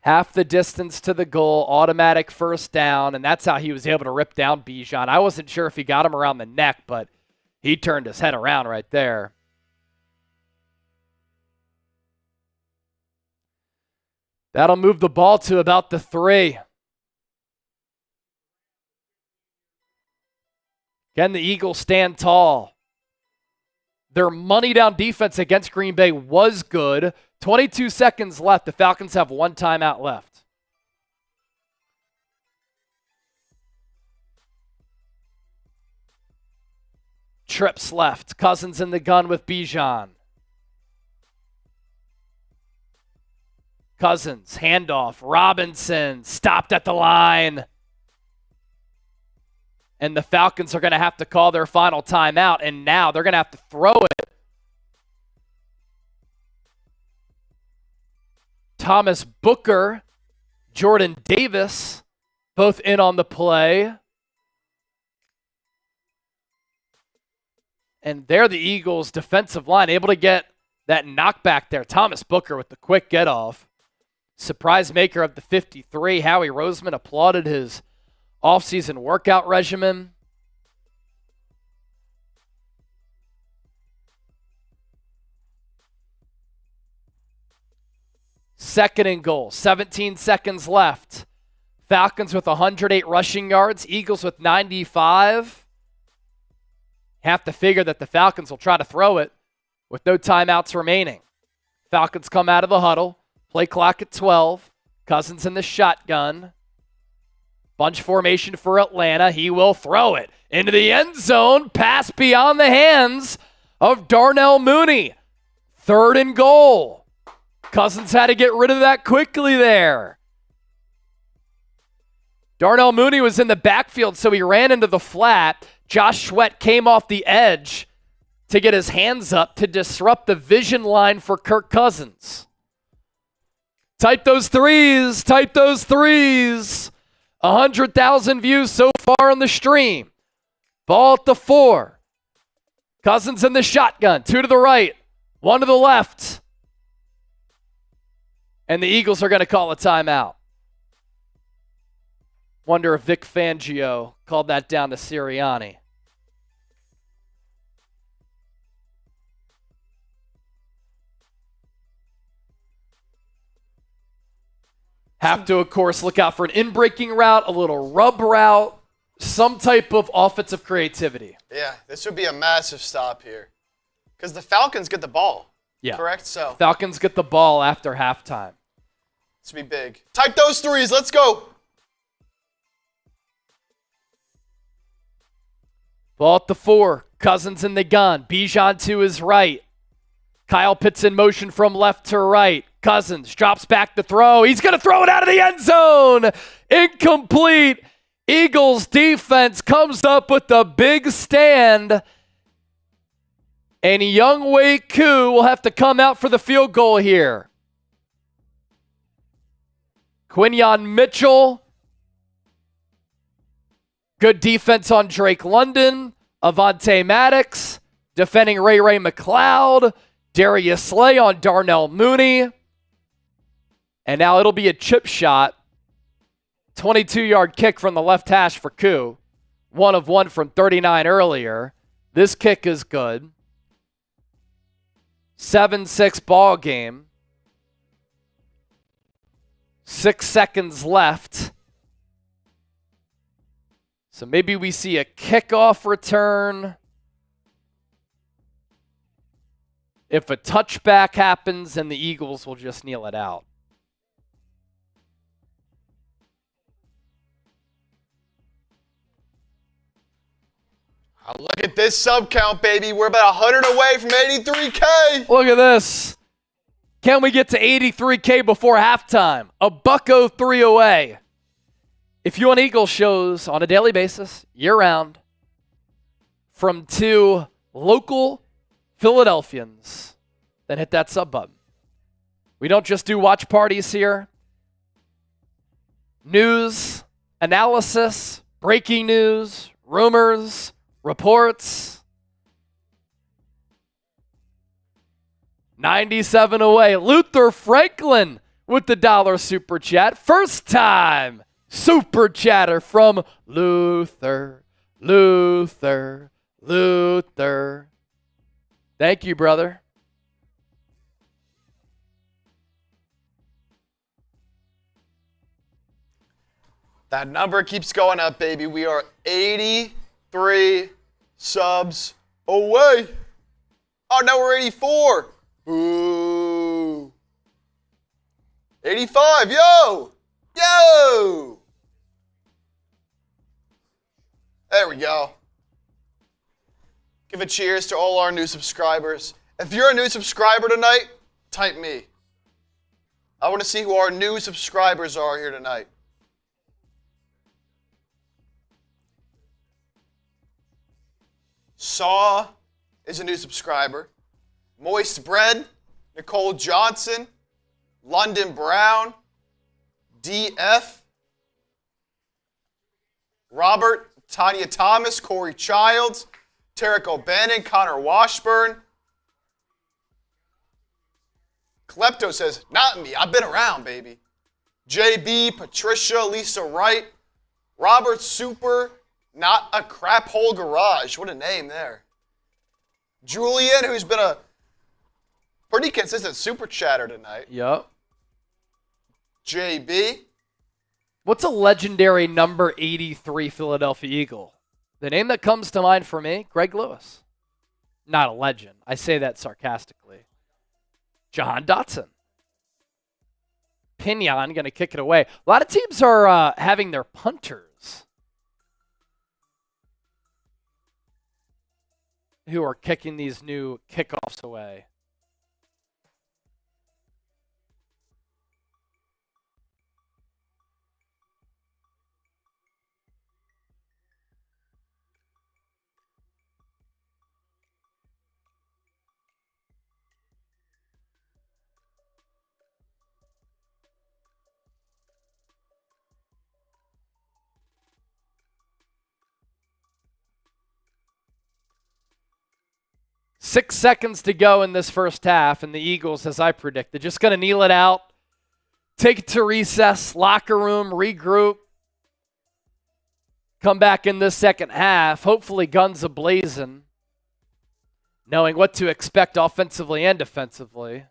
[SPEAKER 1] Half the distance to the goal, automatic first down, and that's how he was able to rip down Bijan. I wasn't sure if he got him around the neck, but he turned his head around right there. That'll move the ball to about the 3. Can the Eagles stand tall? Their money down defense against Green Bay was good. 22 seconds left. The Falcons have 1 timeout left. Trips left. Cousins in the gun with Bijan. Cousins, handoff. Robinson stopped at the line. And the Falcons are going to have to call their final timeout, and now they're going to have to throw it. Thomas Booker, Jordan Davis, both in on the play. And there the Eagles' defensive line able to get that knockback there. Thomas Booker with the quick get-off. Surprise maker of the 53. Howie Roseman applauded his offseason workout regimen. Second and goal. 17 seconds left. Falcons with 108 rushing yards. Eagles with 95. Have to figure that the Falcons will try to throw it with no timeouts remaining. Falcons come out of the huddle. Play clock at 12. Cousins in the shotgun. Bunch formation for Atlanta. He will throw it into the end zone. Pass beyond the hands of Darnell Mooney. 3rd and goal. Cousins had to get rid of that quickly there. Darnell Mooney was in the backfield, so he ran into the flat. Josh Sweat came off the edge to get his hands up to disrupt the vision line for Kirk Cousins. Type those threes. Type those threes. 100,000 views so far on the stream. Ball at the 4. Cousins in the shotgun. 2 to the right. 1 to the left. And the Eagles are going to call a timeout. Wonder if Vic Fangio called that down to Sirianni. Have to, of course, look out for an in-breaking route, a little rub route, some type of offensive creativity.
[SPEAKER 2] Yeah, this would be a massive stop here. Because the Falcons get the ball.
[SPEAKER 1] Yeah.
[SPEAKER 2] Correct? So
[SPEAKER 1] Falcons get the ball after halftime.
[SPEAKER 2] this would be big. Type those threes. Let's go.
[SPEAKER 1] Ball at the 4. Cousins in the gun. Bijan to his right. Kyle Pitts in motion from left to right. Cousins drops back to throw. He's going to throw it out of the end zone. Incomplete. Eagles defense comes up with the big stand. And Younghoe Koo will have to come out for the field goal here. Quinyon Mitchell. Good defense on Drake London. Avonte Maddox. Defending Ray McLeod. Darius Slay on Darnell Mooney. And now it'll be a chip shot. 22-yard kick from the left hash for Koo. 1 of 1 from 39 earlier. This kick is good. 7-6 ball game. 6 seconds left. So maybe we see a kickoff return. If a touchback happens, then the Eagles will just kneel it out.
[SPEAKER 2] Oh, look at this sub count, baby. We're about 100 away from 83K.
[SPEAKER 1] Look at this. Can we get to 83K before halftime? A $1.03 away. If you want Eagles shows on a daily basis, year-round, from 2 local Philadelphians, then hit that sub button. We don't just do watch parties here. News, analysis, breaking news, rumors, reports. 97 away. Luther Franklin with the $1 super chat. First time super chatter from Luther. Thank you, brother.
[SPEAKER 2] That number keeps going up, baby. We are 83 subs away. Oh, no, we're 84. Ooh. 85, yo. Yo. There we go. Give a cheers to all our new subscribers. If you're a new subscriber tonight, type me. I want to see who our new subscribers are here tonight. Saw is a new subscriber. Moist Bread, Nicole Johnson, London Brown, DF, Robert, Tanya Thomas, Corey Childs, Tarek O'Bannon, Connor Washburn. Klepto says, not me, I've been around, baby. JB, Patricia, Lisa Wright, Robert Super, Not a Crap Hole Garage. What a name there. Julian, who's been a pretty consistent super chatter tonight.
[SPEAKER 1] Yup.
[SPEAKER 2] JB.
[SPEAKER 1] What's a legendary number 83 Philadelphia Eagle? The name that comes to mind for me, Greg Lewis. Not a legend. I say that sarcastically. Jahan Dotson. Quinyon going to kick it away. A lot of teams are having their punters who are kicking these new kickoffs away. 6 seconds to go in this first half, and the Eagles, as I predicted, just going to kneel it out, take it to recess, locker room, regroup, come back in this second half, hopefully guns a-blazing, knowing what to expect offensively and defensively.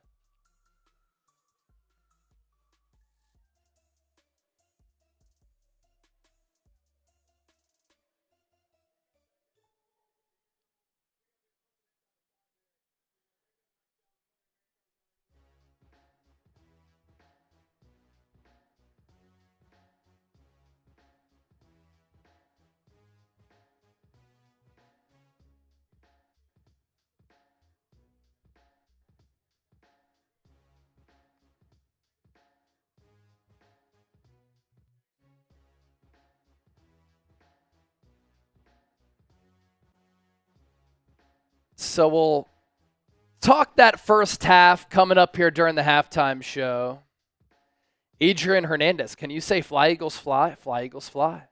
[SPEAKER 1] So we'll talk that first half coming up here during the halftime show. Adrian Hernandez, can you say fly, Eagles, fly? Fly, Eagles, fly.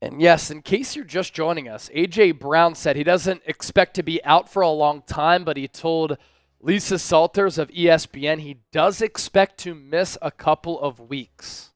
[SPEAKER 1] And yes, in case you're just joining us, A.J. Brown said he doesn't expect to be out for a long time, but he told Lisa Salters of ESPN he does expect to miss a couple of weeks.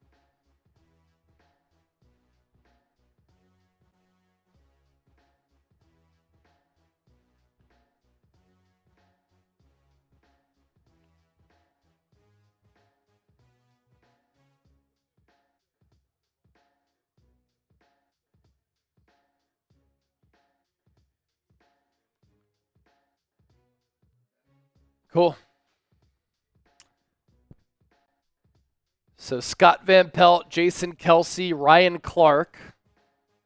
[SPEAKER 1] Cool. So Scott Van Pelt, Jason Kelsey, Ryan Clark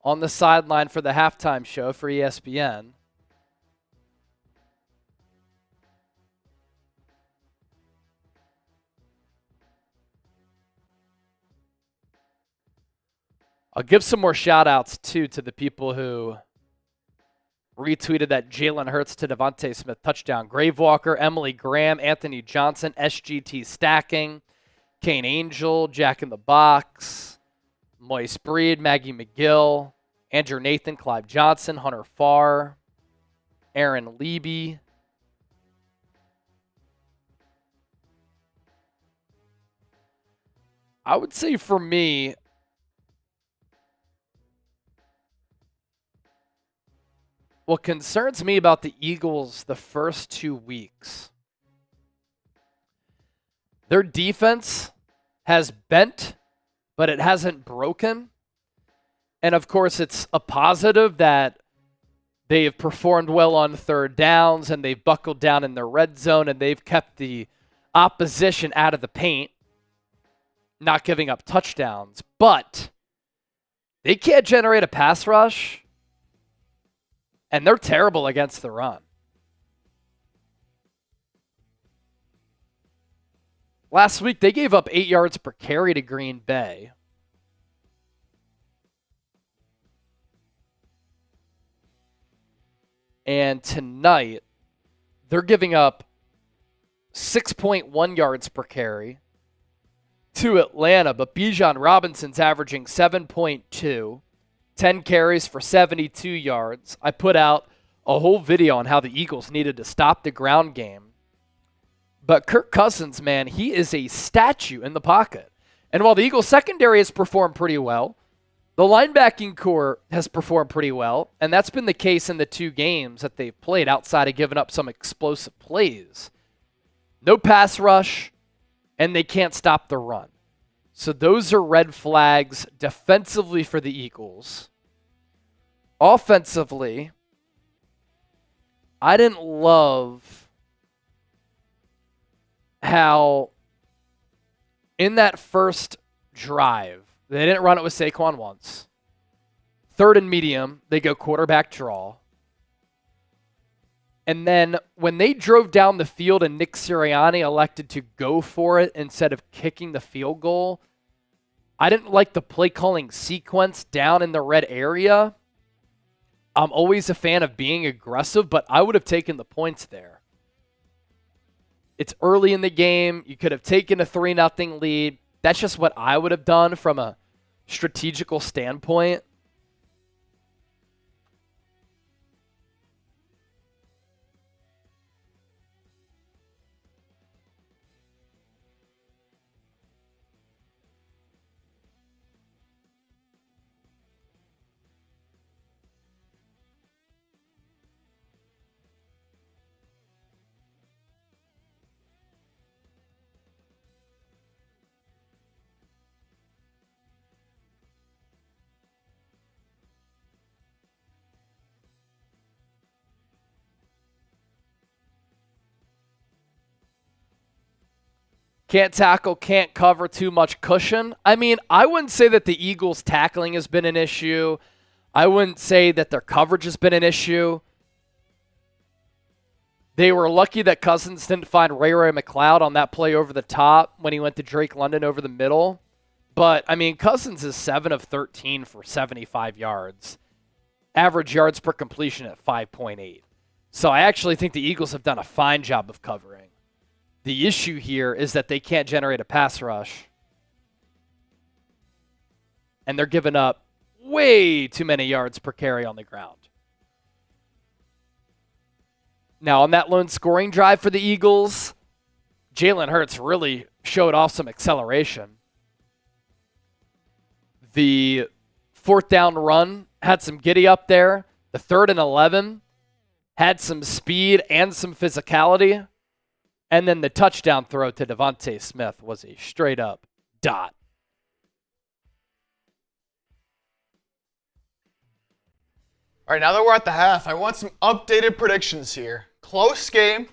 [SPEAKER 1] on the sideline for the halftime show for ESPN. I'll give some more shout outs too to the people who retweeted that Jalen Hurts to DeVonta Smith touchdown. Grave Walker, Emily Graham, Anthony Johnson, SGT Stacking, Kane Angel, Jack in the Box, Moist Breed, Maggie McGill, Andrew Nathan, Clive Johnson, Hunter Farr, Aaron Leby. I would say for me, what concerns me about the Eagles the first 2 weeks, their defense has bent, but it hasn't broken. And of course, it's a positive that they have performed well on third downs and they've buckled down in their red zone and they've kept the opposition out of the paint, not giving up touchdowns. But they can't generate a pass rush. And they're terrible against the run. Last week, they gave up 8 yards per carry to Green Bay. And tonight, they're giving up 6.1 yards per carry to Atlanta. But Bijan Robinson's averaging 7.2. 10 carries for 72 yards. I put out a whole video on how the Eagles needed to stop the ground game. But Kirk Cousins, man, he is a statue in the pocket. And while the Eagles secondary has performed pretty well, the linebacking core has performed pretty well, and that's been the case in the 2 games that they've played outside of giving up some explosive plays. No pass rush, and they can't stop the run. So those are red flags defensively for the Eagles. Offensively, I didn't love how in that first drive, they didn't run it with Saquon once. 3rd and medium, they go quarterback draw. And then when they drove down the field and Nick Sirianni elected to go for it instead of kicking the field goal, I didn't like the play calling sequence down in the red area. I'm always a fan of being aggressive, but I would have taken the points there. It's early in the game. You could have taken a 3-0 lead. That's just what I would have done from a strategical standpoint, can't tackle, can't cover, too much cushion. I mean, I wouldn't say that the Eagles' tackling has been an issue. I wouldn't say that their coverage has been an issue. They were lucky that Cousins didn't find Ray McCloud on that play over the top when he went to Drake London over the middle. But, I mean, Cousins is 7 of 13 for 75 yards. Average yards per completion at 5.8. So I actually think the Eagles have done a fine job of covering. The issue here is that they can't generate a pass rush. And they're giving up way too many yards per carry on the ground. Now, on that lone scoring drive for the Eagles, Jalen Hurts really showed off some acceleration. The fourth down run had some giddy up there. The 3rd and 11 had some speed and some physicality. And then the touchdown throw to DeVonta Smith was a straight-up dot.
[SPEAKER 2] All right, now that we're at the half, I want some updated predictions here. Close game.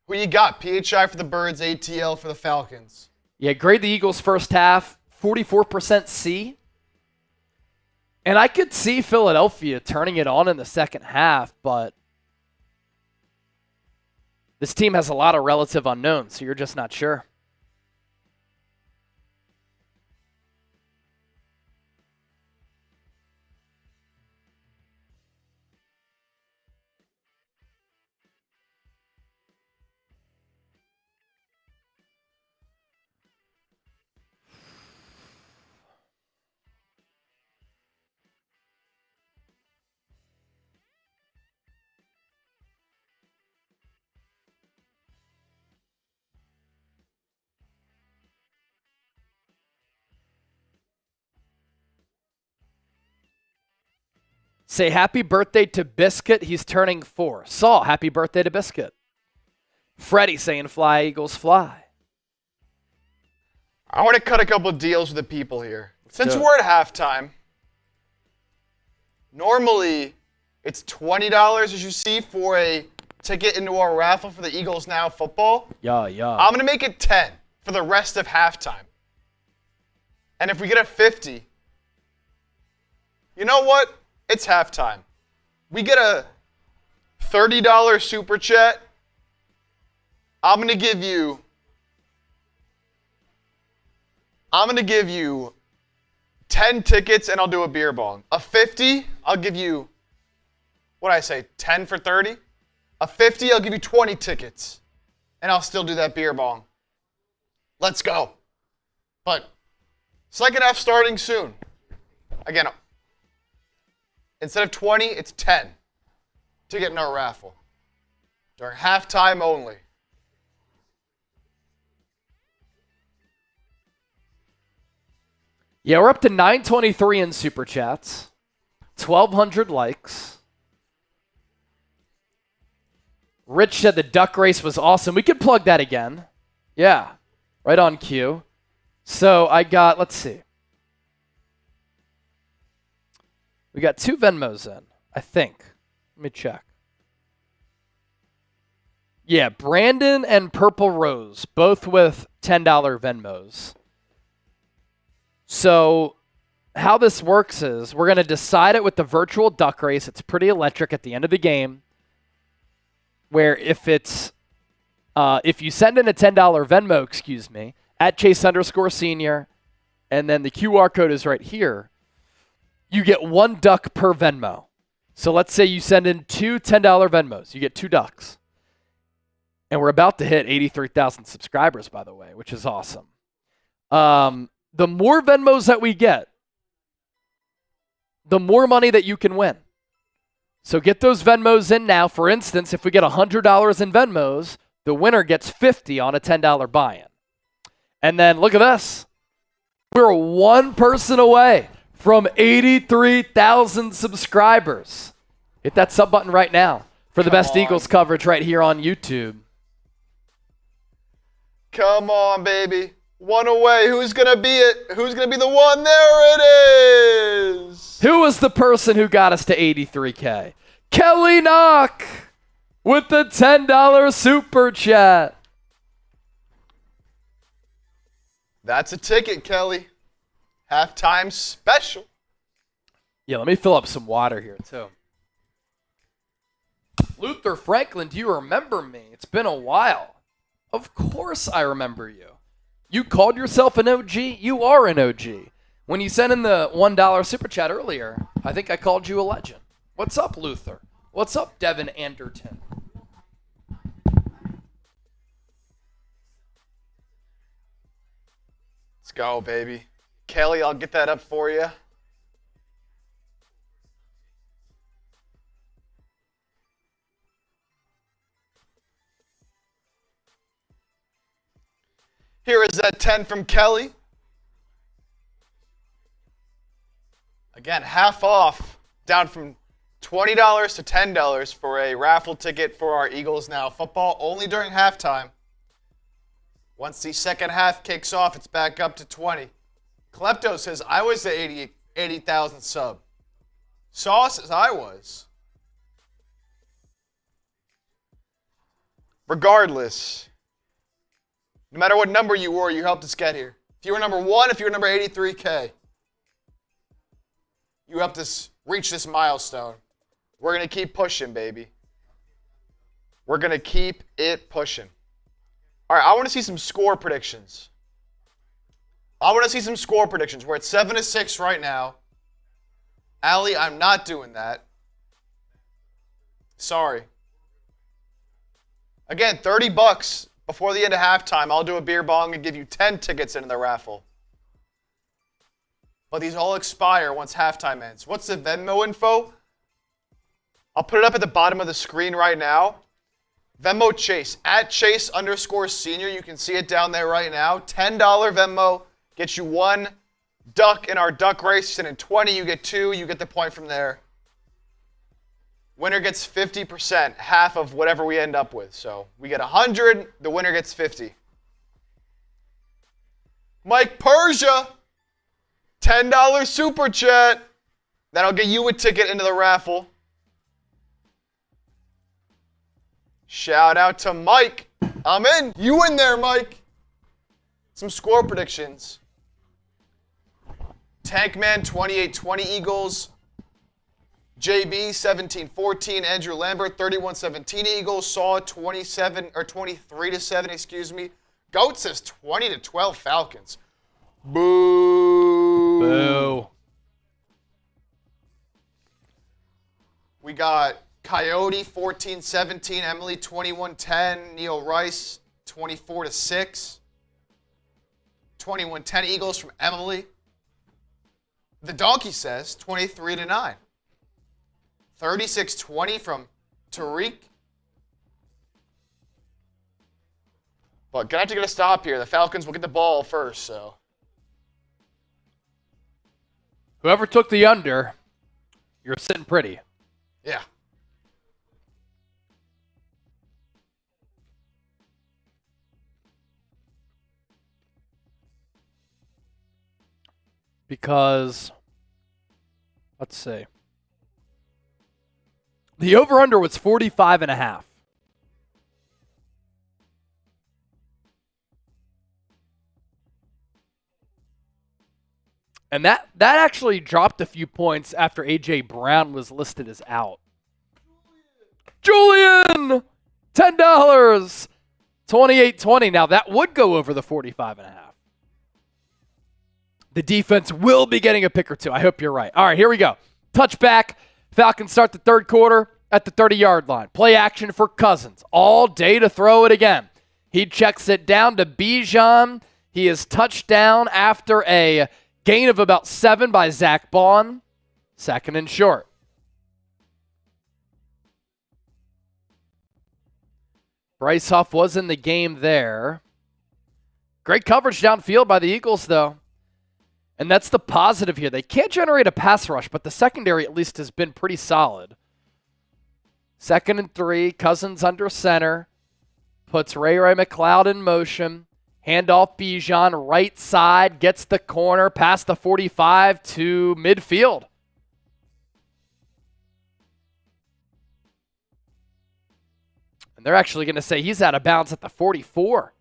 [SPEAKER 2] Who you got? PHI for the Birds, ATL for the Falcons.
[SPEAKER 1] Yeah, grade the Eagles first half, 44% C. And I could see Philadelphia turning it on in the second half, but this team has a lot of relative unknowns, so you're just not sure. Say happy birthday to Biscuit. He's turning 4. Saul, happy birthday to Biscuit. Freddie saying fly, Eagles, fly.
[SPEAKER 2] I want to cut a couple of deals with the people here. Since we're at halftime, normally it's $20, as you see, for a ticket into our raffle for the Eagles Now football.
[SPEAKER 1] Yeah.
[SPEAKER 2] I'm going to make it 10 for the rest of halftime. And if we get a 50, you know what? It's halftime. We get a $30 super chat. I'm going to give you 10 tickets and I'll do a beer bong. A 50, I'll give you, what did I say, 10 for 30? A 50, I'll give you 20 tickets and I'll still do that beer bong. Let's go. But second half starting soon. Again, instead of 20, it's 10 to get in our raffle. During halftime only.
[SPEAKER 1] Yeah, we're up to 923 in Super Chats. 1,200 likes. Rich said the duck race was awesome. We could plug that again. Yeah, right on cue. So I got, let's see. We got 2 Venmos in, I think. Let me check. Yeah, Brandon and Purple Rose, both with $10 Venmos. So how this works is we're going to decide it with the virtual duck race. It's pretty electric at the end of the game, where if it's if you send in a $10 Venmo, at Chase_Senior, and then the QR code is right here, you get 1 duck per Venmo. So let's say you send in 2 $10 Venmos. You get 2 ducks. And we're about to hit 83,000 subscribers, by the way, which is awesome. The more Venmos that we get, the more money that you can win. So get those Venmos in now. For instance, if we get $100 in Venmos, the winner gets $50 on a $10 buy-in. And then look at this. We're one person away from 83,000 subscribers. Hit that sub button right now for the best Eagles coverage right here on YouTube.
[SPEAKER 2] Come on, baby. One away. Who's going to be it? Who's going to be the one? There it is.
[SPEAKER 1] Who was the person who got us to 83K? Kelly Knock with the $10 super chat.
[SPEAKER 2] That's a ticket, Kelly. Halftime special.
[SPEAKER 1] Yeah, let me fill up some water here, too. Luther Franklin, do you remember me? It's been a while. Of course I remember you. You called yourself an OG? You are an OG. When you sent in the $1 super chat earlier, I think I called you a legend. What's up, Luther? What's up, Devin Anderton?
[SPEAKER 2] Let's go, baby. Kelly, I'll get that up for you. Here is that 10 from Kelly. Again, half off, down from $20 to $10 for a raffle ticket for our Eagles Now football, only during halftime. Once the second half kicks off, it's back up to 20. Klepto says, I was at 80,000 sub. Saw says I was. Regardless, no matter what number you were, you helped us get here. If you were number 1, if you were number 83K, you helped us reach this milestone. We're going to keep pushing, baby. We're going to keep it pushing. All right, I want to see some score predictions. We're at 7-6 right now. Allie, I'm not doing that. Sorry. Again, $30 before the end of halftime. I'll do a beer bong and give you 10 tickets into the raffle. But these all expire once halftime ends. What's the Venmo info? I'll put it up at the bottom of the screen right now. Venmo Chase, at Chase_senior. You can see it down there right now. $10 Venmo gets you 1 duck in our duck race. And in 20, you get 2. You get the point from there. Winner gets 50%, half of whatever we end up with. So we get 100, the winner gets 50. Mike Persia, $10 super chat. That'll get you a ticket into the raffle. Shout out to Mike. I'm in. You in there, Mike. Some score predictions. Tankman, 28-20 Eagles. JB, 17-14. Andrew Lambert, 31-17 Eagles. Saw 23-7, excuse me. Goat says 20-12 Falcons. Boo.
[SPEAKER 1] Boo.
[SPEAKER 2] We got Coyote, 14-17. Emily, 21-10. Neil Rice, 24-6. 21-10 Eagles from Emily. The Donkey says 23-9. 36-20 from Tariq. But gonna have to get a stop here. The Falcons will get the ball first, so.
[SPEAKER 1] Whoever took the under, you're sitting pretty.
[SPEAKER 2] Yeah.
[SPEAKER 1] Because, let's see. The over-under was 45.5. And that actually dropped a few points after A.J. Brown was listed as out. Julian! $10! 28-20. Now, that would go over the 45.5. The defense will be getting a pick or two. I hope you're right. All right, here we go. Touchback. Falcons start the third quarter at the 30-yard line. Play action for Cousins. All day to throw it again. He checks it down to Bijan. He is touched down after a gain of about 7 by Zach Bond. Second and short. Bryce Huff was in the game there. Great coverage downfield by the Eagles, though. And that's the positive here. They can't generate a pass rush, but the secondary at least has been pretty solid. Second and 3, Cousins under center. Puts Ray McCloud in motion. Handoff Bijan, right side, gets the corner, past the 45 to midfield. And they're actually going to say he's out of bounds at the 44.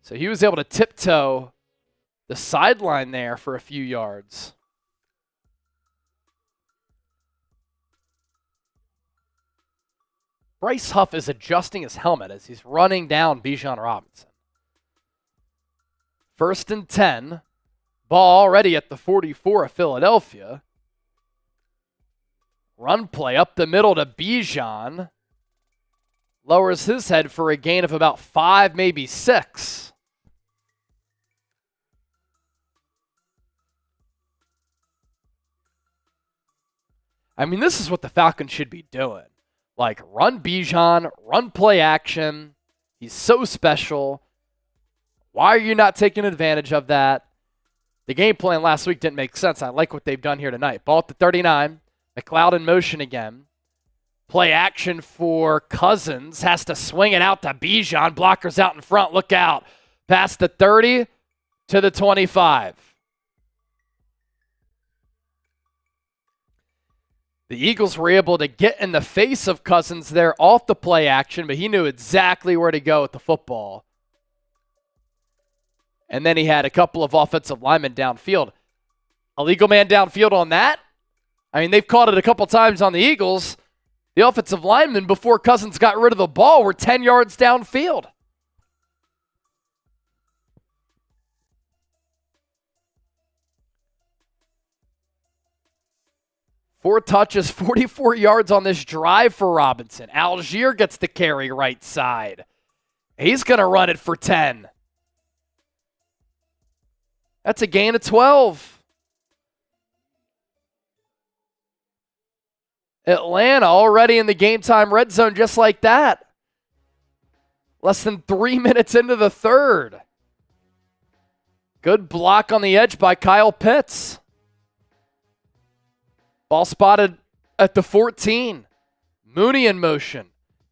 [SPEAKER 1] So he was able to tiptoe the sideline there for a few yards. Bryce Huff is adjusting his helmet as he's running down Bijan Robinson. First and 10. Ball already at the 44 of Philadelphia. Run play up the middle to Bijan. Lowers his head for a gain of about 5, maybe 6. I mean, this is what the Falcons should be doing. Like, run Bijan, run play action. He's so special. Why are you not taking advantage of that? The game plan last week didn't make sense. I like what they've done here tonight. Ball at the 39. McCloud in motion again. Play action for Cousins. Has to swing it out to Bijan. Blockers out in front. Look out. Past the 30 to the 25. The Eagles were able to get in the face of Cousins there off the play action, but he knew exactly where to go with the football. And then he had a couple of offensive linemen downfield. A legal man downfield on that? I mean, they've caught it a couple times on the Eagles. The offensive linemen, before Cousins got rid of the ball, were 10 yards downfield. Four touches, 44 yards on this drive for Robinson. Algier gets the carry right side. He's going to run it for 10. That's a gain of 12. Atlanta already in the game time red zone just like that. Less than 3 minutes into the third. Good block on the edge by Kyle Pitts. Ball spotted at the 14. Mooney in motion.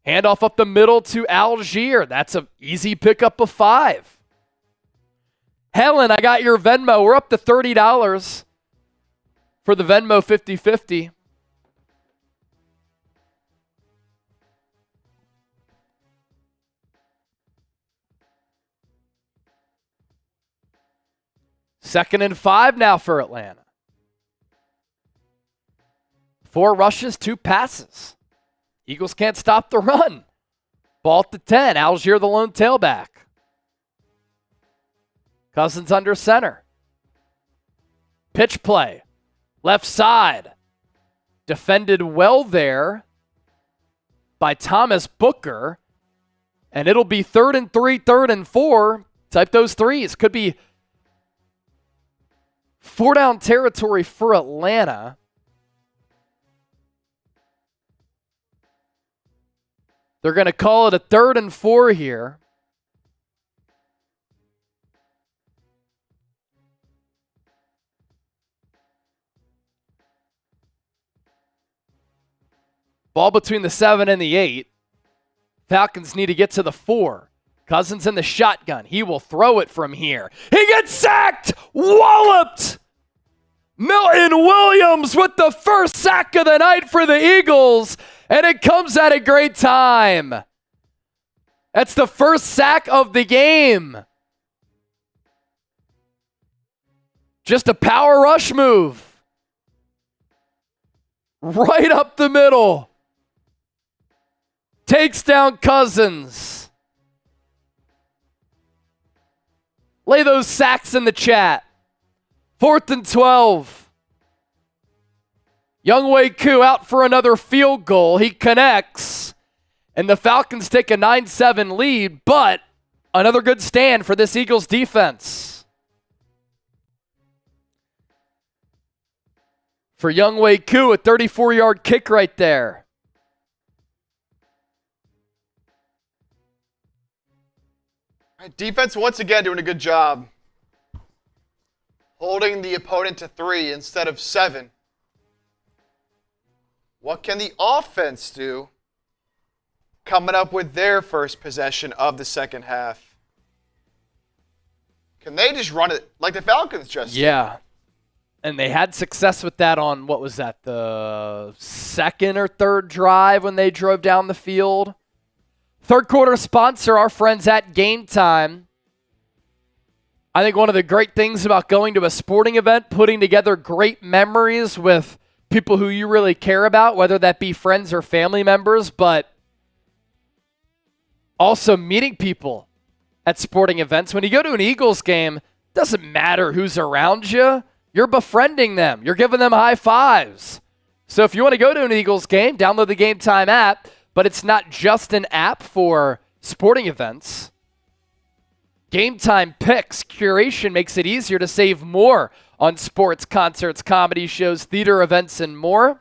[SPEAKER 1] Handoff up the middle to Algier. That's an easy pickup of 5. Helen, I got your Venmo. We're up to $30 for the Venmo 50-50. Second and 5 now for Atlanta. 4 rushes, 2 passes. Eagles can't stop the run. Ball at the 10. Algier the lone tailback. Cousins under center. Pitch play. Left side. Defended well there by Thomas Booker. And it'll be 3rd and 3, 3rd and 4. Type those threes. Could be 4 down territory for Atlanta. They're going to call it a 3rd and 4 here. Ball between the 7 and the 8. Falcons need to get to the 4. Cousins in the shotgun. He will throw it from here. He gets sacked! Walloped! Milton Williams with the first sack of the night for the Eagles. And it comes at a great time. That's the first sack of the game. Just a power rush move. Right up the middle. Takes down Cousins. Lay those sacks in the chat. 4th and 12. Younghoe Koo out for another field goal. He connects. And the Falcons take a 9-7 lead, but another good stand for this Eagles defense. for Younghoe Koo, a 34-yard kick right there.
[SPEAKER 2] Defense once again doing a good job holding the opponent to 3 instead of 7. What can the offense do coming up with their first possession of the second half? Can they just run it like the Falcons just did?
[SPEAKER 1] Yeah. And they had success with that on, what was that, the second or third drive when they drove down the field. Third quarter sponsor, our friends at Game Time. I think one of the great things about going to a sporting event, putting together great memories with people who you really care about, whether that be friends or family members, but also meeting people at sporting events. When you go to an Eagles game, it doesn't matter who's around you. You're befriending them. You're giving them high fives. So if you want to go to an Eagles game, download the Game Time app, but it's not just an app for sporting events. Game Time Picks curation makes it easier to save more on sports, concerts, comedy shows, theater events, and more.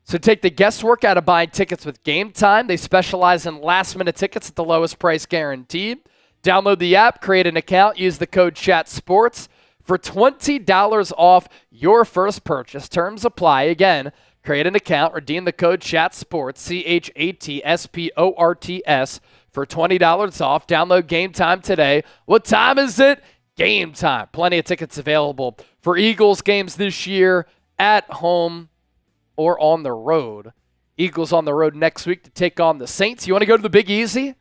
[SPEAKER 1] So take the guesswork out of buying tickets with Game Time. They specialize in last-minute tickets at the lowest price guaranteed. Download the app, create an account, use the code CHATSPORTS for $20 off your first purchase. Terms apply. Again, create an account, redeem the code CHATSPORTS, CHATSPORTS, for $20 off. Download Game Time today. What time is it? Game Time. Plenty of tickets available for Eagles games this year at home or on the road. Eagles on the road next week to take on the Saints. You want to go to the Big Easy?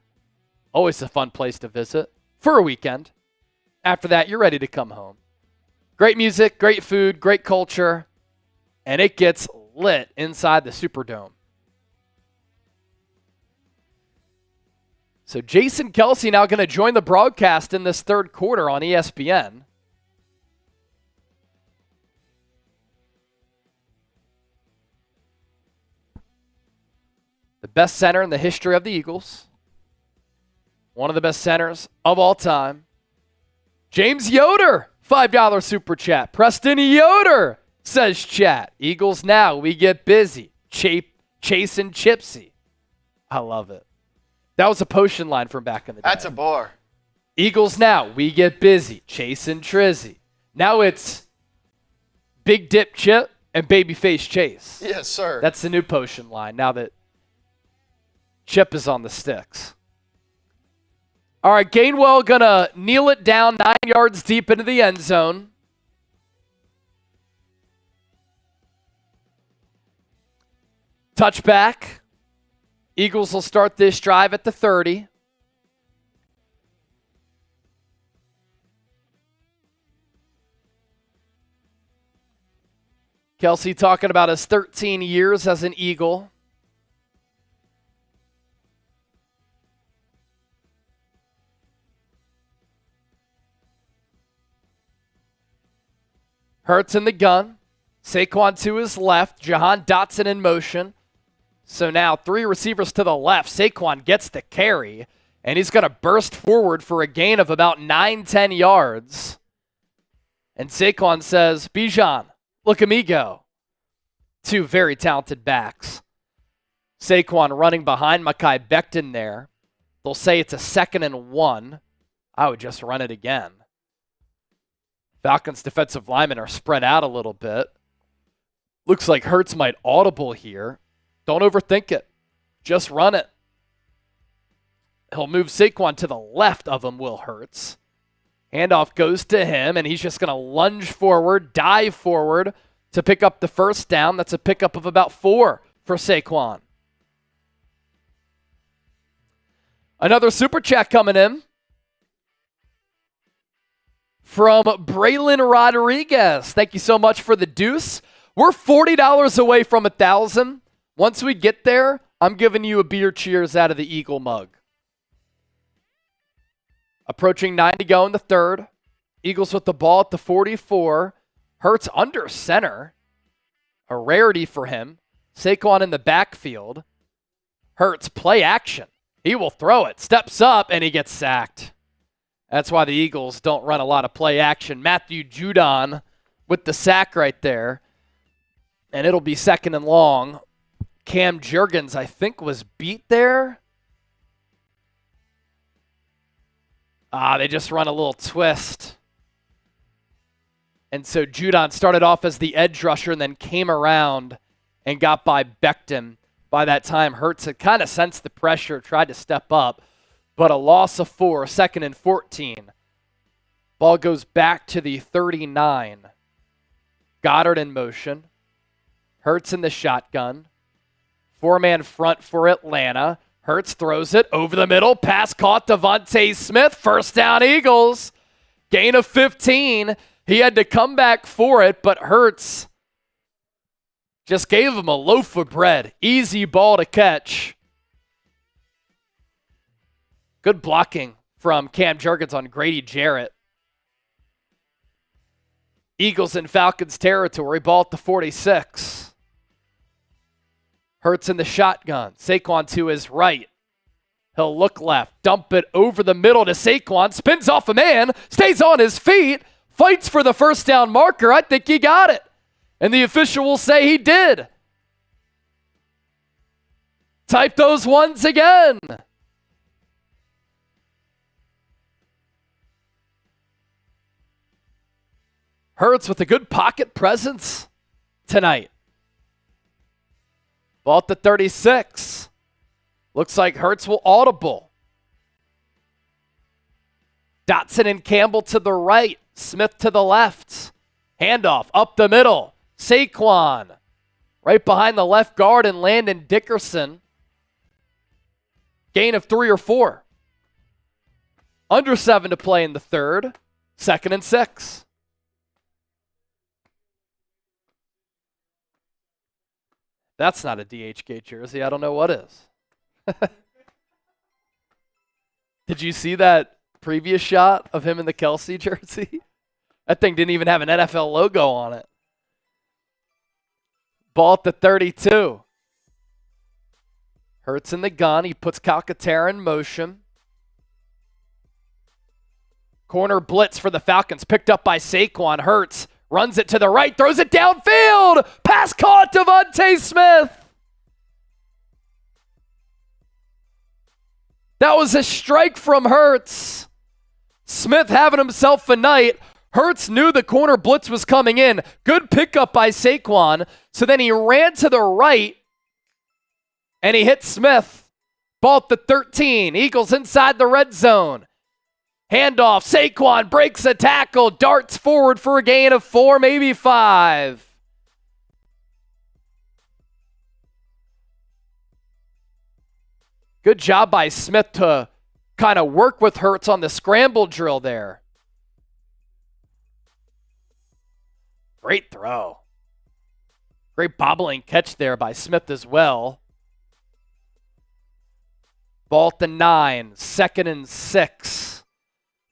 [SPEAKER 1] Always a fun place to visit for a weekend. After that, you're ready to come home. Great music, great food, great culture, and it gets lit inside the Superdome. So Jason Kelce now going to join the broadcast in this third quarter on ESPN. The best center in the history of the Eagles. One of the best centers of all time. James Yoder, $5 super chat. Preston Yoder says chat. Eagles now, we get busy. Chasing Chipsy. I love it. That was a potion line from back in the day.
[SPEAKER 2] That's a bar.
[SPEAKER 1] Eagles now, we get busy. Chasing Trizzy. Now it's Big Dip Chip and Babyface Chase.
[SPEAKER 2] Yes, sir.
[SPEAKER 1] That's the new potion line now that Chip is on the sticks. All right, Gainwell going to kneel it down 9 yards deep into the end zone. Touchback. Eagles will start this drive at the 30. Kelce talking about his 13 years as an Eagle. Hurts in the gun. Saquon to his left. Jahan Dotson in motion. So now 3 receivers to the left. Saquon gets the carry, and he's going to burst forward for a gain of about 9-10 yards. And Saquon says, Bijan, look at me go. 2 very talented backs. Saquon running behind Mekhi Becton there. They'll say it's a 2nd and 1. I would just run it again. Falcons defensive linemen are spread out a little bit. Looks like Hurts might audible here. Don't overthink it. Just run it. He'll move Saquon to the left of him, Will Hurts. Handoff goes to him, and he's just going to lunge forward, dive forward to pick up the first down. That's a pickup of about 4 for Saquon. Another super chat coming in from Braylon Rodriguez. Thank you so much for the deuce. We're $40 away from 1,000. Once we get there, I'm giving you a beer cheers out of the Eagle mug. Approaching 9 to go in the third. Eagles with the ball at the 44. Hurts under center. A rarity for him. Saquon in the backfield. Hurts play action. He will throw it. Steps up, and he gets sacked. That's why the Eagles don't run a lot of play action. Matthew Judon with the sack right there. And it'll be 2nd and long. Cam Jurgens, I think, was beat there. They just run a little twist. And so Judon started off as the edge rusher and then came around and got by Becton. By that time, Hurts had kind of sensed the pressure, tried to step up, but a loss of 4, 2nd and 14. Ball goes back to the 39. Goedert in motion. Hurts in the shotgun. 4-man front for Atlanta. Hurts throws it over the middle. Pass caught. DeVonta Smith. First down, Eagles. Gain of 15. He had to come back for it, but Hurts just gave him a loaf of bread. Easy ball to catch. Good blocking from Cam Jurgens on Grady Jarrett. Eagles in Falcons territory. Ball at the 46. Hurts in the shotgun. Saquon to his right. He'll look left. Dump it over the middle to Saquon. Spins off a man. Stays on his feet. Fights for the first down marker. I think he got it. And the official will say he did. Type those ones again. Hurts with a good pocket presence tonight. Ball at the 36. Looks like Hurts will audible. Dotson and Campbell to the right. Smith to the left. Handoff up the middle. Saquon right behind the left guard and Landon Dickerson. Gain of 3 or 4. Under 7 to play in the third. 2nd and 6. That's not a DHgate jersey. I don't know what is. Did you see that previous shot of him in the Kelsey jersey? That thing didn't even have an NFL logo on it. Ball at the 32. Hurts in the gun. He puts Calcaterra in motion. Corner blitz for the Falcons. Picked up by Saquon. Hurts runs it to the right. Throws it downfield. Pass caught. DeVonta Smith. That was a strike from Hurts. Smith having himself a night. Hurts knew the corner blitz was coming in. Good pickup by Saquon. So then he ran to the right, and he hit Smith. Ball at the 13. Eagles inside the red zone. Handoff. Saquon breaks a tackle. Darts forward for a gain of 4, maybe 5. Good job by Smith to kind of work with Hurts on the scramble drill there. Great throw. Great bobbling catch there by Smith as well. Ball at the 9, 2nd and 6.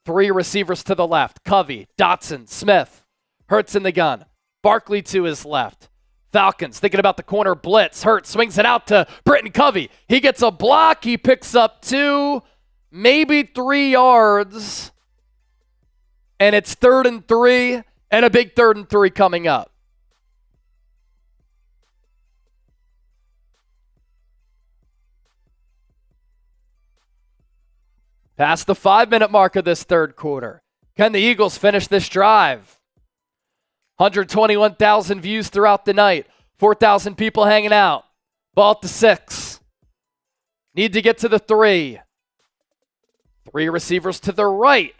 [SPEAKER 1] 3 receivers to the left. Covey, Dotson, Smith. Hurts in the gun. Barkley to his left. Falcons thinking about the corner blitz. Hurts swings it out to Britton Covey. He gets a block. He picks up 2, maybe 3 yards. And it's 3rd and 3, and a big 3rd and 3 coming up. Past the 5-minute mark of this third quarter. Can the Eagles finish this drive? 121,000 views throughout the night. 4,000 people hanging out. Ball at the 6. Need to get to the 3. 3 receivers to the right.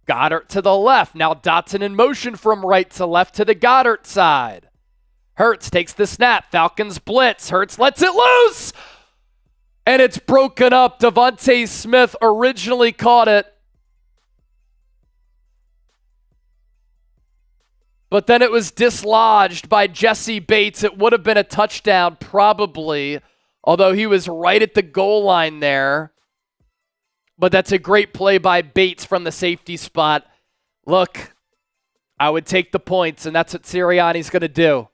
[SPEAKER 1] Goedert to the left. Now Dotson in motion from right to left to the Goedert side. Hurts takes the snap. Falcons blitz. Hurts lets it loose. And it's broken up. DeVonta Smith originally caught it. But then it was dislodged by Jessie Bates. It would have been a touchdown probably, although he was right at the goal line there. But that's a great play by Bates from the safety spot. Look, I would take the points, and that's what Sirianni's going to do.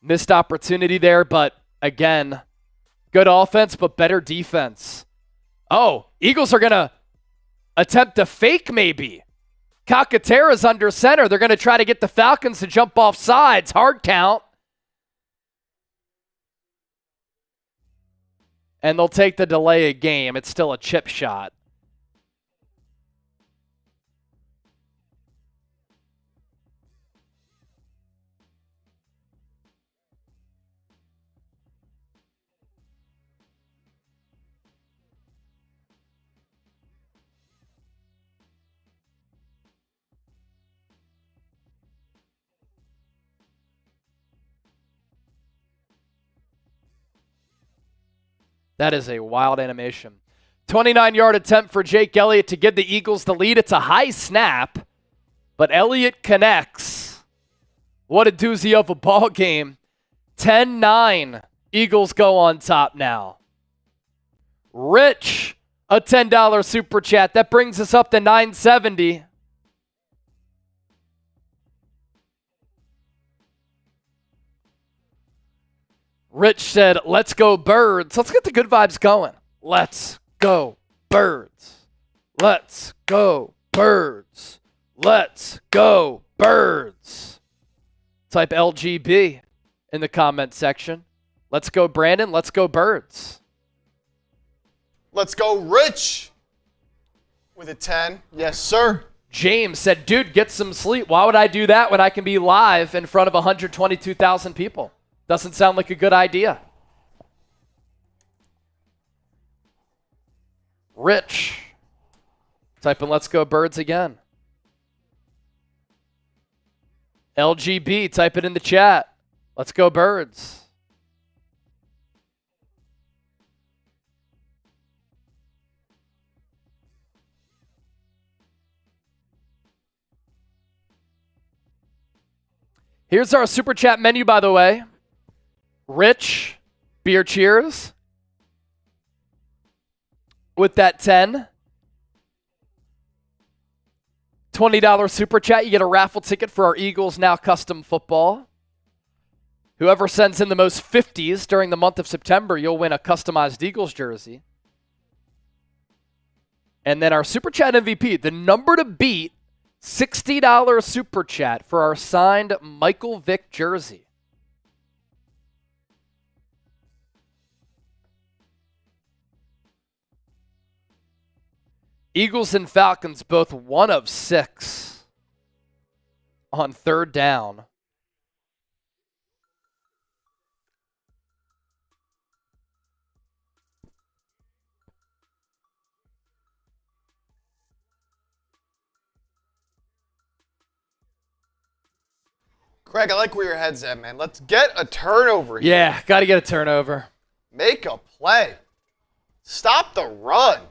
[SPEAKER 1] Missed opportunity there, but again, good offense, but better defense. Oh, Eagles are going to attempt a fake maybe. Calcaterra's under center. They're going to try to get the Falcons to jump off sides. Hard count. And they'll take the delay of game. It's still a chip shot. That is a wild animation. 29-yard attempt for Jake Elliott to give the Eagles the lead. It's a high snap, but Elliott connects. What a doozy of a ball game. 10-9. Eagles go on top now. Rich, a $10 super chat. That brings us up to $9.70. Rich said, let's go Birds. Let's get the good vibes going. Let's go Birds. Let's go Birds. Let's go Birds. Type LGB in the comment section. Let's go Brandon. Let's go Birds.
[SPEAKER 2] Let's go Rich with a 10. Yes, sir.
[SPEAKER 1] James said, dude, get some sleep. Why would I do that when I can be live in front of 122,000 people? Doesn't sound like a good idea. Rich. Type in let's go Birds again. LGB, type it in the chat. Let's go Birds. Here's our super chat menu, by the way. Rich, beer cheers. With that 10. $20 super chat, you get a raffle ticket for our Eagles Now Custom Football. Whoever sends in the most 50s during the month of September, you'll win a customized Eagles jersey. And then our super chat MVP, the number to beat, $60 super chat for our signed Michael Vick jersey. Eagles and Falcons both 1 of 6 on third down.
[SPEAKER 2] Craig, I like where your head's at, man. Let's get a turnover here.
[SPEAKER 1] Yeah, got to get a turnover.
[SPEAKER 2] Make a play. Stop the run.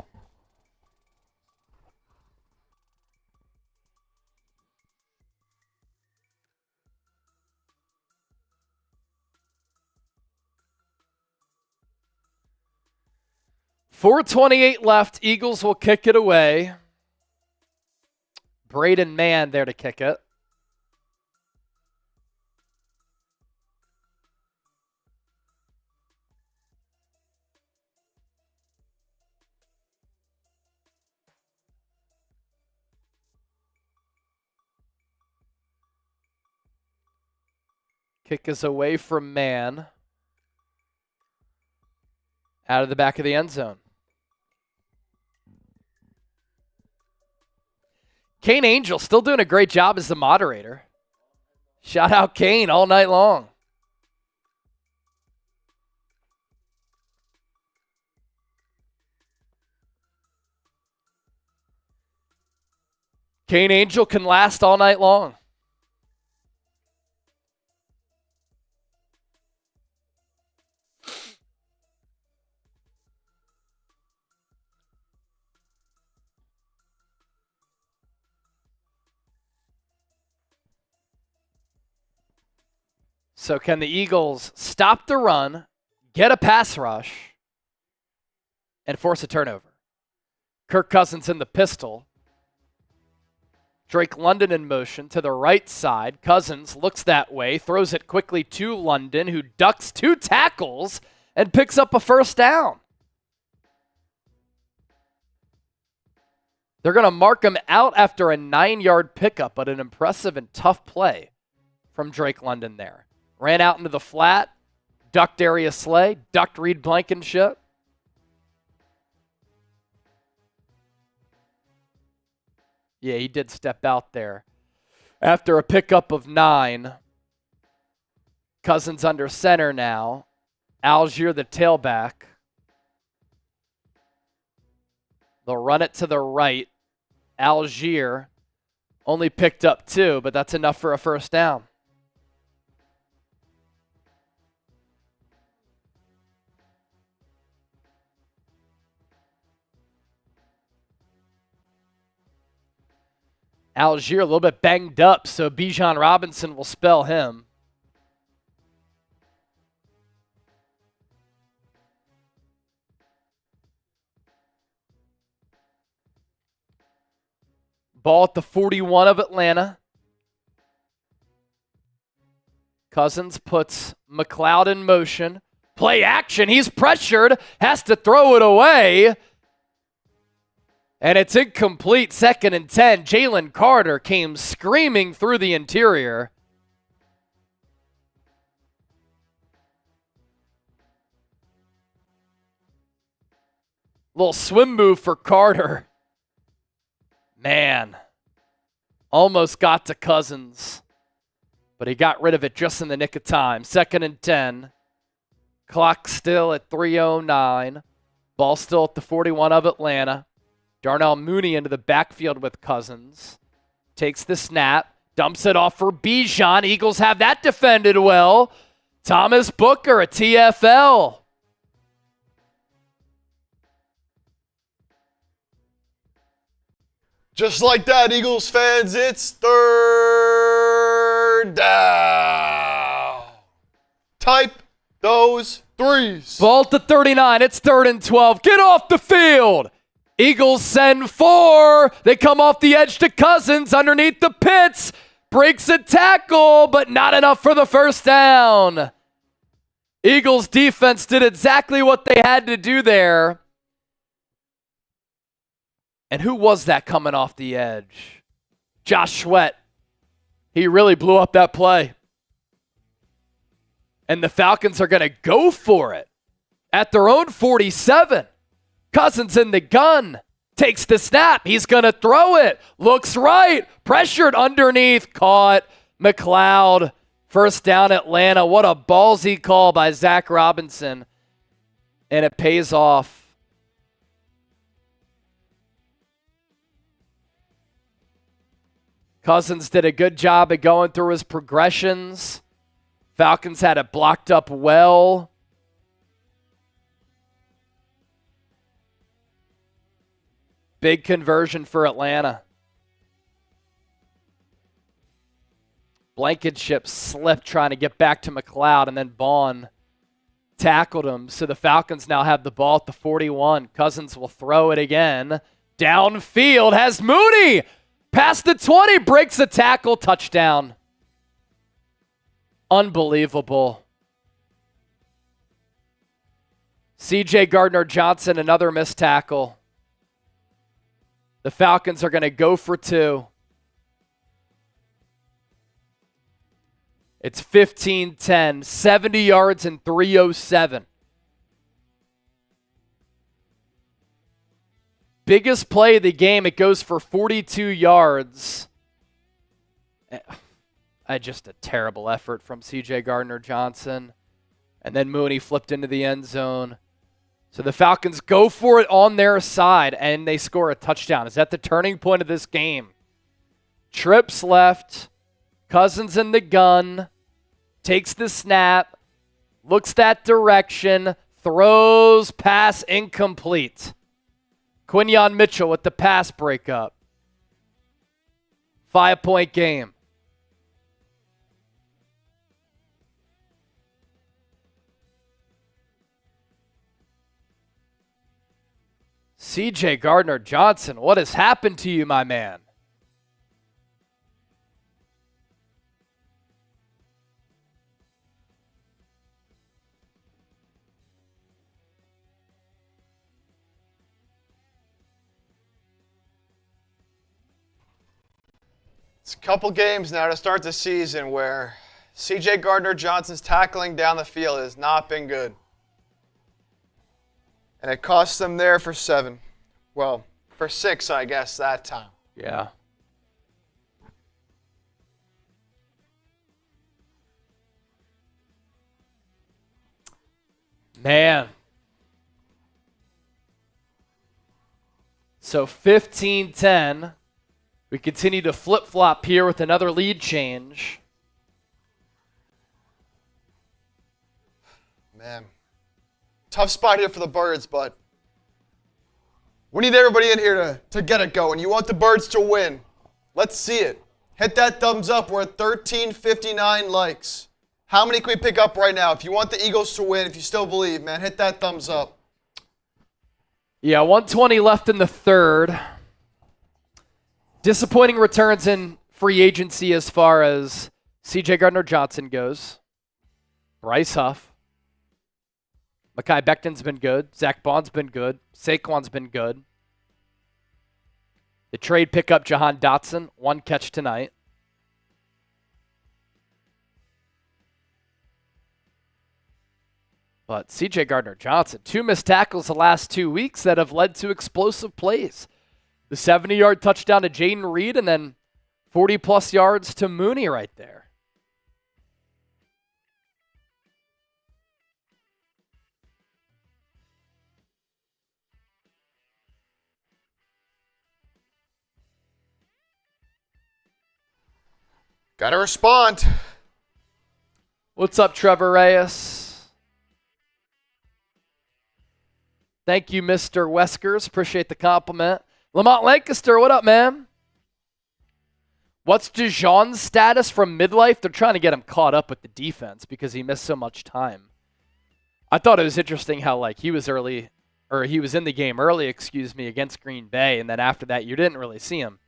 [SPEAKER 1] .428 left. Eagles will kick it away. Braden Mann there to kick it. Kick is away from Mann. Out of the back of the end zone. Kane Angel still doing a great job as the moderator. Shout out Kane all night long. Kane Angel can last all night long. So can the Eagles stop the run, get a pass rush, and force a turnover? Kirk Cousins in the pistol. Drake London in motion to the right side. Cousins looks that way, throws it quickly to London, who ducks 2 tackles and picks up a first down. They're going to mark him out after a 9-yard pickup, but an impressive and tough play from Drake London there. Ran out into the flat, ducked Darius Slay, ducked Reed Blankenship. Yeah, he did step out there. After a pickup of 9, Cousins under center now. Algier, the tailback. They'll run it to the right. Algier only picked up 2, but that's enough for a first down. Algier a little bit banged up, so Bijan Robinson will spell him. Ball at the 41 of Atlanta. Cousins puts McLeod in motion. Play action. He's pressured. Has to throw it away. And it's incomplete. 2nd and 10. Jalen Carter came screaming through the interior. Little swim move for Carter. Man. Almost got to Cousins. But he got rid of it just in the nick of time. 2nd and 10. Clock still at 3:09. Ball still at the 41 of Atlanta. Darnell Mooney into the backfield with Cousins. Takes the snap. Dumps it off for Bijan. Eagles have that defended well. Thomas Booker, a TFL.
[SPEAKER 2] Just like that, Eagles fans, it's 3rd down. Type those threes.
[SPEAKER 1] Ball to 39. It's 3rd and 12. Get off the field. Eagles send 4. They come off the edge to Cousins underneath the pits. Breaks a tackle, but not enough for the first down. Eagles defense did exactly what they had to do there. And who was that coming off the edge? Josh Sweat. He really blew up that play. And the Falcons are going to go for it at their own 47. Cousins in the gun. Takes the snap. He's going to throw it. Looks right. Pressured underneath. Caught. McLeod. First down Atlanta. What a ballsy call by Zach Robinson. And it pays off. Cousins did a good job of going through his progressions. Falcons had it blocked up well. Big conversion for Atlanta. Blankenship slipped trying to get back to McLeod, and then Bond tackled him. So the Falcons now have the ball at the 41. Cousins will throw it again. Downfield has Mooney. Past the 20, breaks a tackle, touchdown. Unbelievable. C.J. Gardner-Johnson, another missed tackle. The Falcons are going to go for 2. It's 15-10, 70 yards and 3:07. Biggest play of the game, it goes for 42 yards. Just a terrible effort from C.J. Gardner-Johnson. And then Mooney flipped into the end zone. So the Falcons go for it on their side, and they score a touchdown. Is that the turning point of this game? Trips left. Cousins in the gun. Takes the snap. Looks that direction. Throws. Pass incomplete. Quinyon Mitchell with the pass breakup. 5-point game. C.J. Gardner-Johnson, what has happened to you, my man?
[SPEAKER 2] It's a couple games now to start the season where C.J. Gardner-Johnson's tackling down the field has not been good. And it cost them there for 7. Well, for 6, I guess, that time.
[SPEAKER 1] Yeah. Man. So 15-10. We continue to flip-flop here with another lead change.
[SPEAKER 2] Man. Tough spot here for the Birds, but we need everybody in here to get it going. You want the Birds to win. Let's see it. Hit that thumbs up. We're at 1359 likes. How many can we pick up right now? If you want the Eagles to win, if you still believe, man, hit that thumbs up.
[SPEAKER 1] Yeah, 120 left in the third. Disappointing returns in free agency as far as C.J. Gardner-Johnson goes. Bryce Huff. Mekhi Becton's been good. Zach Bond's been good. Saquon's been good. The trade pickup, Jahan Dotson, 1 catch tonight. But C.J. Gardner-Johnson, 2 missed tackles the last 2 weeks that have led to explosive plays. The 70-yard touchdown to Jaden Reed and then 40-plus yards to Mooney right there.
[SPEAKER 2] Gotta respond.
[SPEAKER 1] What's up, Trevor Reyes? Thank you, Mr. Weskers. Appreciate the compliment. Lamont Lancaster, what up, man? What's DeJean's status from midlife? They're trying to get him caught up with the defense because he missed so much time. I thought it was interesting how he was in the game early, against Green Bay, and then after that you didn't really see him.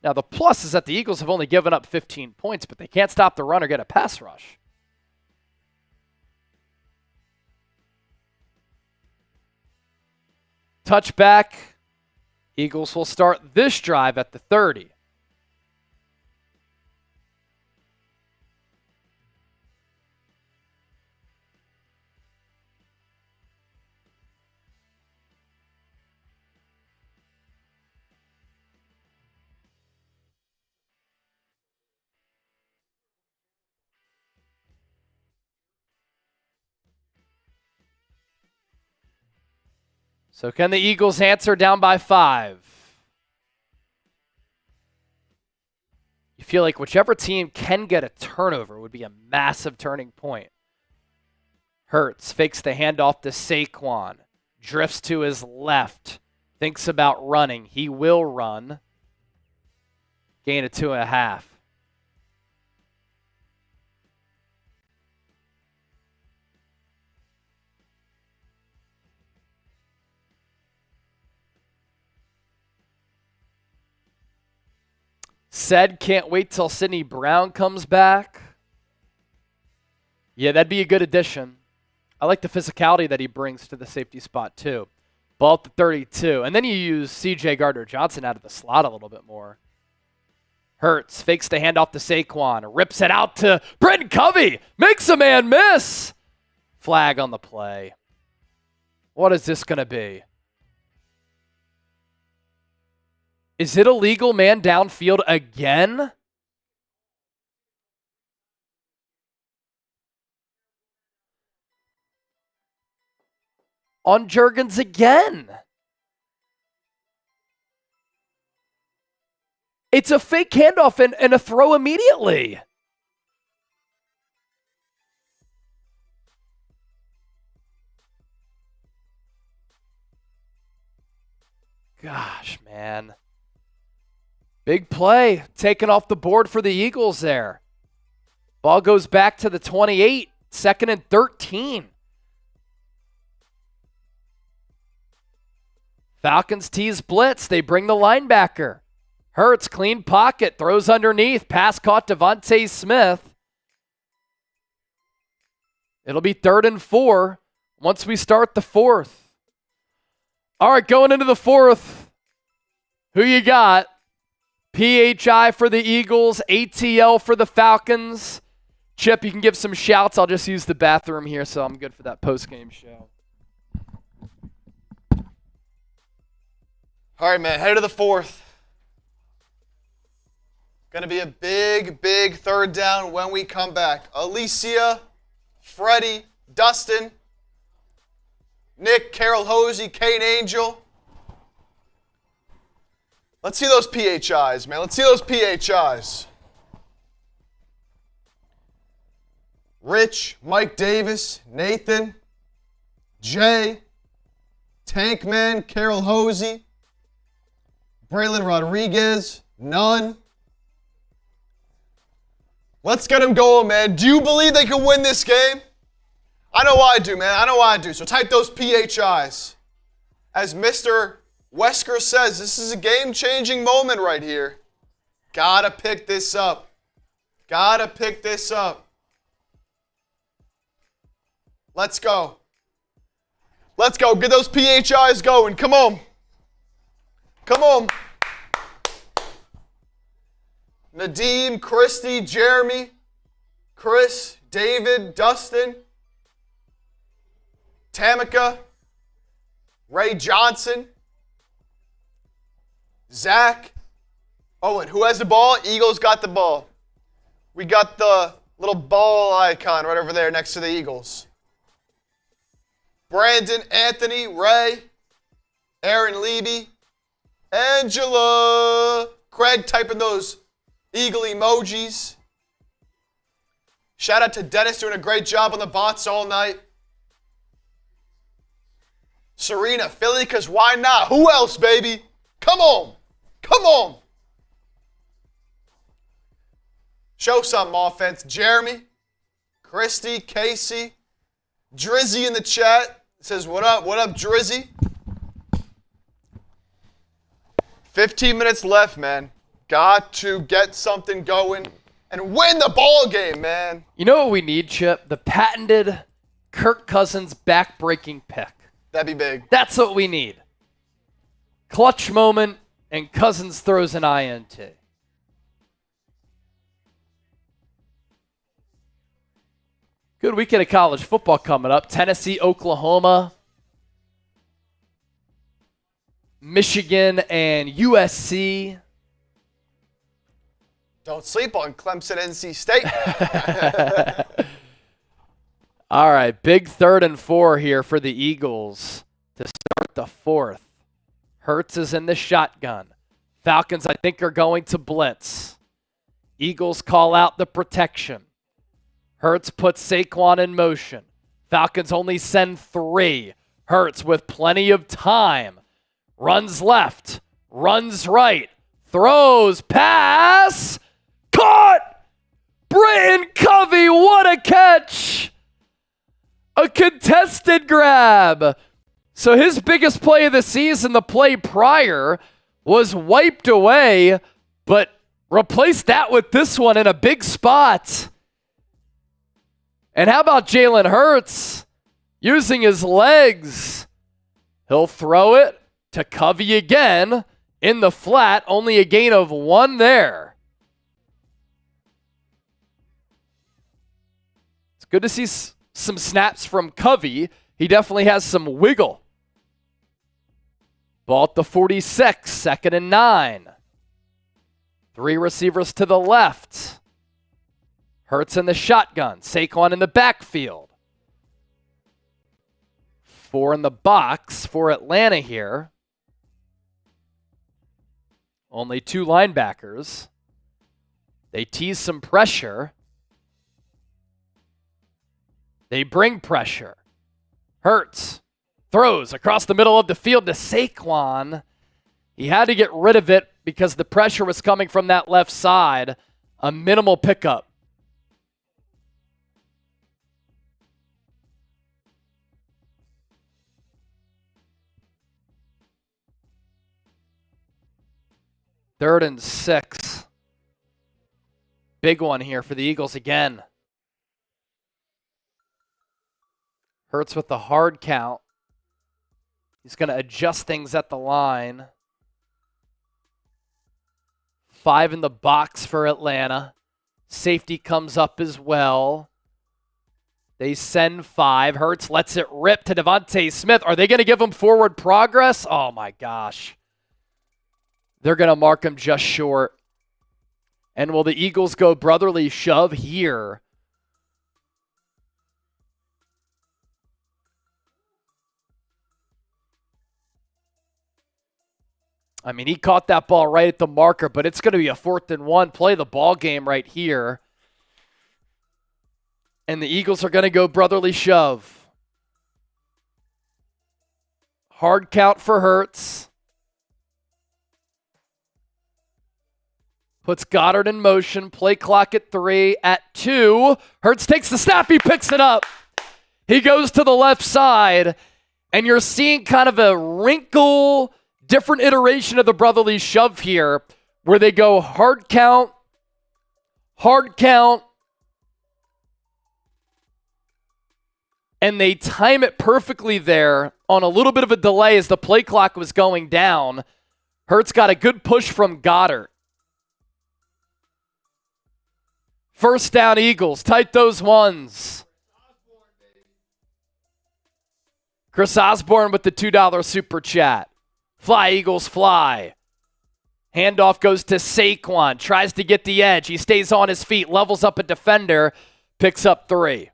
[SPEAKER 1] Now the plus is that the Eagles have only given up 15 points, but they can't stop the run or get a pass rush. Touchback. Eagles will start this drive at the 30. So can the Eagles answer down by 5? You feel like whichever team can get a turnover would be a massive turning point. Hurts fakes the handoff to Saquon. Drifts to his left. Thinks about running. He will run. Gain of 2.5. Said can't wait till Sidney Brown comes back. Yeah, that'd be a good addition. I like the physicality that he brings to the safety spot too. Ball at the 32. And then you use C.J. Gardner-Johnson out of the slot a little bit more. Hurts fakes the handoff to Saquon. Rips it out to Brenton Covey. Makes a man miss. Flag on the play. What is this going to be? Is it a legal man downfield again? On Juergens again. It's a fake handoff and a throw immediately. Gosh, man. Big play taken off the board for the Eagles there. Ball goes back to the 28, 2nd and 13. Falcons tease blitz. They bring the linebacker. Hurts, clean pocket, throws underneath. Pass caught DeVonta Smith. It'll be 3rd and 4 once we start the 4th. All right, going into the fourth. Who you got? PHI for the Eagles, ATL for the Falcons. Chip, you can give some shouts. I'll just use the bathroom here, so I'm good for that post-game show.
[SPEAKER 2] All right, man, head to the fourth. Going to be a big, big third down when we come back. Alicia, Freddie, Dustin, Nick, Carol Hosey, Kane Angel. Let's see those PHIs, man. Let's see those PHIs. Rich, Mike Davis, Nathan, Jay, Tankman, Carol Hosey, Braylon Rodriguez, none. Let's get them going, man. Do you believe they can win this game? I know I do, man. I know I do. So type those PHIs. As Mr. Wesker says, this is a game-changing moment right here. Gotta pick this up. Gotta pick this up. Let's go. Let's go. Get those PHIs going. Come on. Come on. Nadeem, Christy, Jeremy, Chris, David, Dustin, Tamika, Ray Johnson, Zach. Oh, and who has the ball? Eagles got the ball. We got the little ball icon right over there next to the Eagles. Brandon, Anthony, Ray, Aaron Levy, Angela, Craig typing those Eagle emojis. Shout out to Dennis doing a great job on the bots all night. Serena, Philly, because why not? Who else, baby? Come on. Come on. Show some offense. Jeremy, Christy, Casey, Drizzy in the chat. Says, what up, Drizzy? 15 minutes left, man. Got to get something going and win the ball game, man.
[SPEAKER 1] You know what we need, Chip? The patented Kirk Cousins back-breaking pick.
[SPEAKER 2] That'd be big.
[SPEAKER 1] That's what we need. Clutch moment, and Cousins throws an INT. Good weekend of college football coming up. Tennessee, Oklahoma, Michigan, and USC.
[SPEAKER 2] Don't sleep on Clemson, NC State.
[SPEAKER 1] All right, big 3rd and 4 here for the Eagles to start the fourth. Hurts is in the shotgun. Falcons, I think, are going to blitz. Eagles call out the protection. Hurts puts Saquon in motion. Falcons only send 3. Hurts with plenty of time. Runs left, runs right, throws, pass, caught! Britton Covey, what a catch! A contested grab. So his biggest play of the season, the play prior, was wiped away, but replace that with this one in a big spot. And how about Jalen Hurts using his legs? He'll throw it to Covey again in the flat, only a gain of 1 there. It's good to see some snaps from Covey. He definitely has some wiggle. Ball at the 46, 2nd and 9. 3 receivers to the left. Hurts in the shotgun. Saquon in the backfield. 4 in the box for Atlanta here. Only 2 linebackers. They tease some pressure. They bring pressure. Hurts throws across the middle of the field to Saquon. He had to get rid of it because the pressure was coming from that left side. A minimal pickup. Third and 6. Big one here for the Eagles again. Hurts with the hard count. He's going to adjust things at the line. 5 in the box for Atlanta. Safety comes up as well. They send 5. Hurts lets it rip to DeVonta Smith. Are they going to give him forward progress? Oh, my gosh. They're going to mark him just short. And will the Eagles go brotherly shove here? I mean, he caught that ball right at the marker, but it's going to be a 4th and 1. Play the ball game right here. And the Eagles are going to go brotherly shove. Hard count for Hurts. Puts Goedert in motion. Play clock at 3. At 2, Hurts takes the snap. He picks it up. He goes to the left side. And you're seeing kind of a wrinkle, different iteration of the brotherly shove here, where they go hard count, and they time it perfectly there on a little bit of a delay as the play clock was going down. Hurts got a good push from Goedert. First down, Eagles. Tight those ones. Chris Osborne with the $2 super chat. Fly, Eagles, fly. Handoff goes to Saquon. Tries to get the edge. He stays on his feet. Levels up a defender. Picks up 3.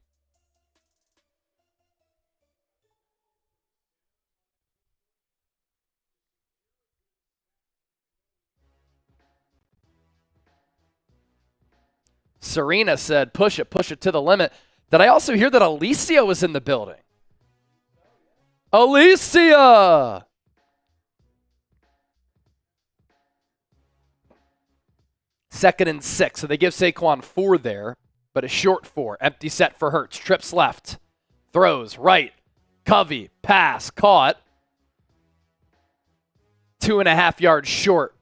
[SPEAKER 1] Serena said, push it to the limit. Did I also hear that Alicia was in the building? Alicia! Second and 6. So they give Saquon 4 there, but a short 4. Empty set for Hurts. Trips left. Throws right. Covey. Pass. Caught. 2.5 yards short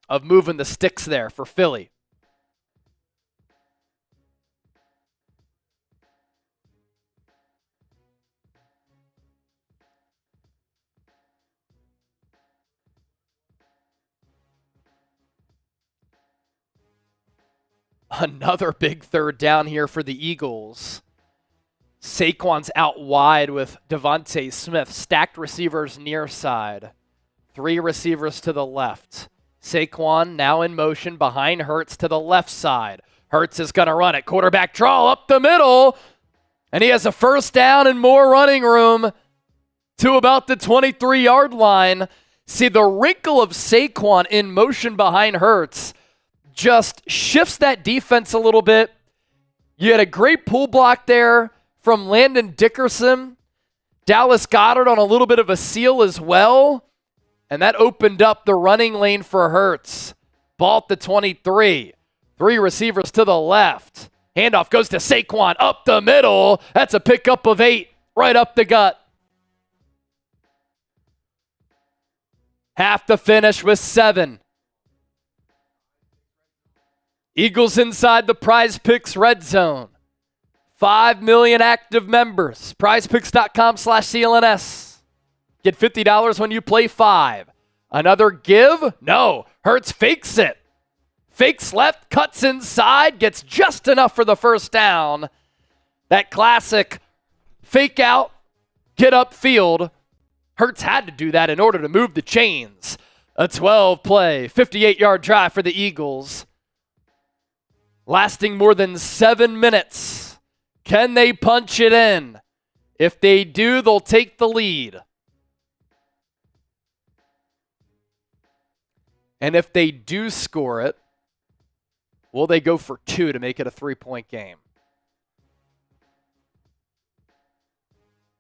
[SPEAKER 1] of moving the sticks there for Philly. Another big 3rd down here for the Eagles. Saquon's out wide with DeVonta Smith. Stacked receivers near side. 3 receivers to the left. Saquon now in motion behind Hurts to the left side. Hurts is going to run it. Quarterback draw up the middle. And he has a first down and more running room to about the 23-yard line. See, the wrinkle of Saquon in motion behind Hurts just shifts that defense a little bit. You had a great pull block there from Landon Dickerson. Dallas Goedert on a little bit of a seal as well. And that opened up the running lane for Hurts. Ball at the 23. 3 receivers to the left. Handoff goes to Saquon up the middle. That's a pickup of 8 right up the gut. Half the finish with 7. Eagles inside the Prize Picks red zone. 5 million active members. PrizePicks.com/CLNS. Get $50 when you play 5. Another give? No. Hurts fakes it. Fakes left, cuts inside, gets just enough for the first down. That classic fake out, get upfield. Hurts had to do that in order to move the chains. A 12-play, 58-yard drive for the Eagles. Lasting more than 7 minutes. Can they punch it in? If they do, they'll take the lead. And if they do score it, will they go for 2 to make it a 3-point game?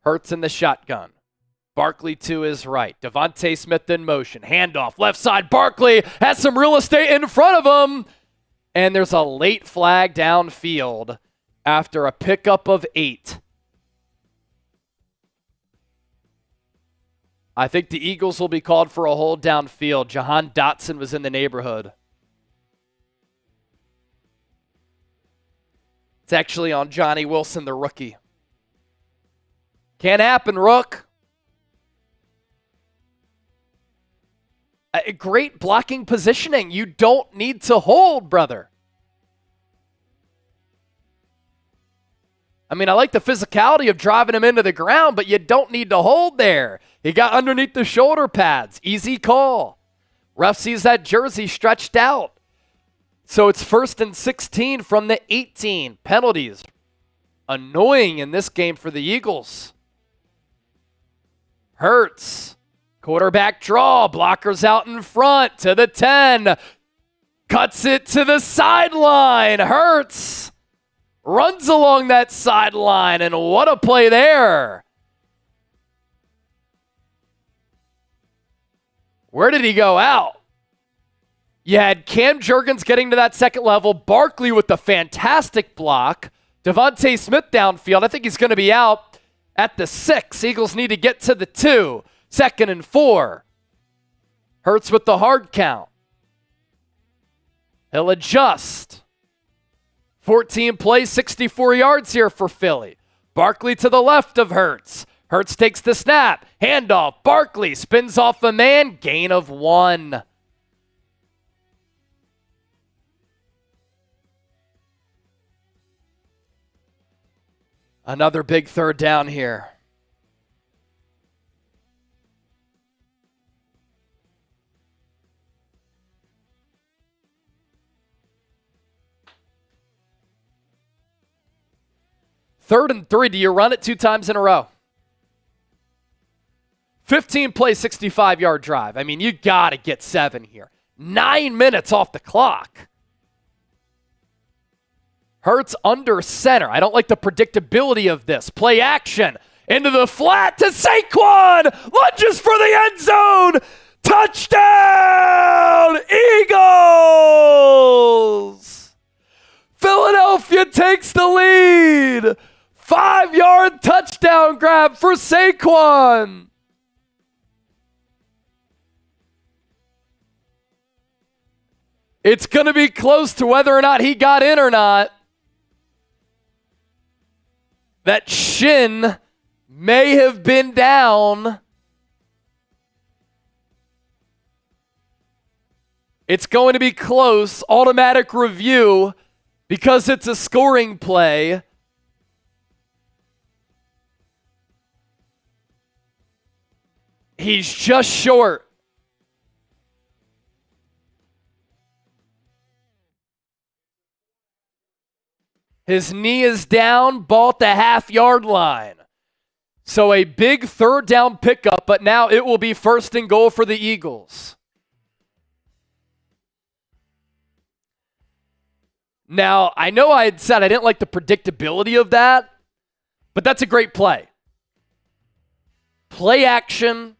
[SPEAKER 1] Hurts in the shotgun. Barkley to his right. DeVonta Smith in motion. Handoff left side. Barkley has some real estate in front of him. And there's a late flag downfield after a pickup of 8. I think the Eagles will be called for a hold downfield. Jahan Dotson was in the neighborhood. It's actually on Johnny Wilson, the rookie. Can't happen, Rook. Great blocking positioning. You don't need to hold, brother. I mean, I like the physicality of driving him into the ground, but you don't need to hold there. He got underneath the shoulder pads. Easy call. Ref sees that jersey stretched out. So it's 1st and 16 from the 18. Penalties. Annoying in this game for the Eagles. Hurts. Quarterback draw. Blockers out in front to the 10. Cuts it to the sideline. Hurts. Runs along that sideline, and what a play there. Where did he go out? You had Cam Jurgens getting to that second level, Barkley with the fantastic block, DeVonta Smith downfield. I think he's going to be out at the 6. Eagles need to get to the 2. 2nd and 4. Hurts with the hard count. He'll adjust. 14 plays, 64 yards here for Philly. Barkley to the left of Hurts. Hurts takes the snap. Handoff. Barkley spins off a man. Gain of 1. Another big 3rd down here. Third and 3. Do you run it 2 times in a row? 15 play, 65-yard drive. I mean, you got to get 7 here. 9 minutes off the clock. Hurts under center. I don't like the predictability of this. Play action. Into the flat to Saquon. Lunges for the end zone. Touchdown, Eagles! Philadelphia takes the lead. 5-yard touchdown grab for Saquon. It's going to be close to whether or not he got in or not. That shin may have been down. It's going to be close. Automatic review because it's a scoring play. He's just short. His knee is down, ball at the half-yard line. So a big 3rd down pickup, but now it will be 1st and goal for the Eagles. Now, I know I had said I didn't like the predictability of that, but that's a great play. Play action,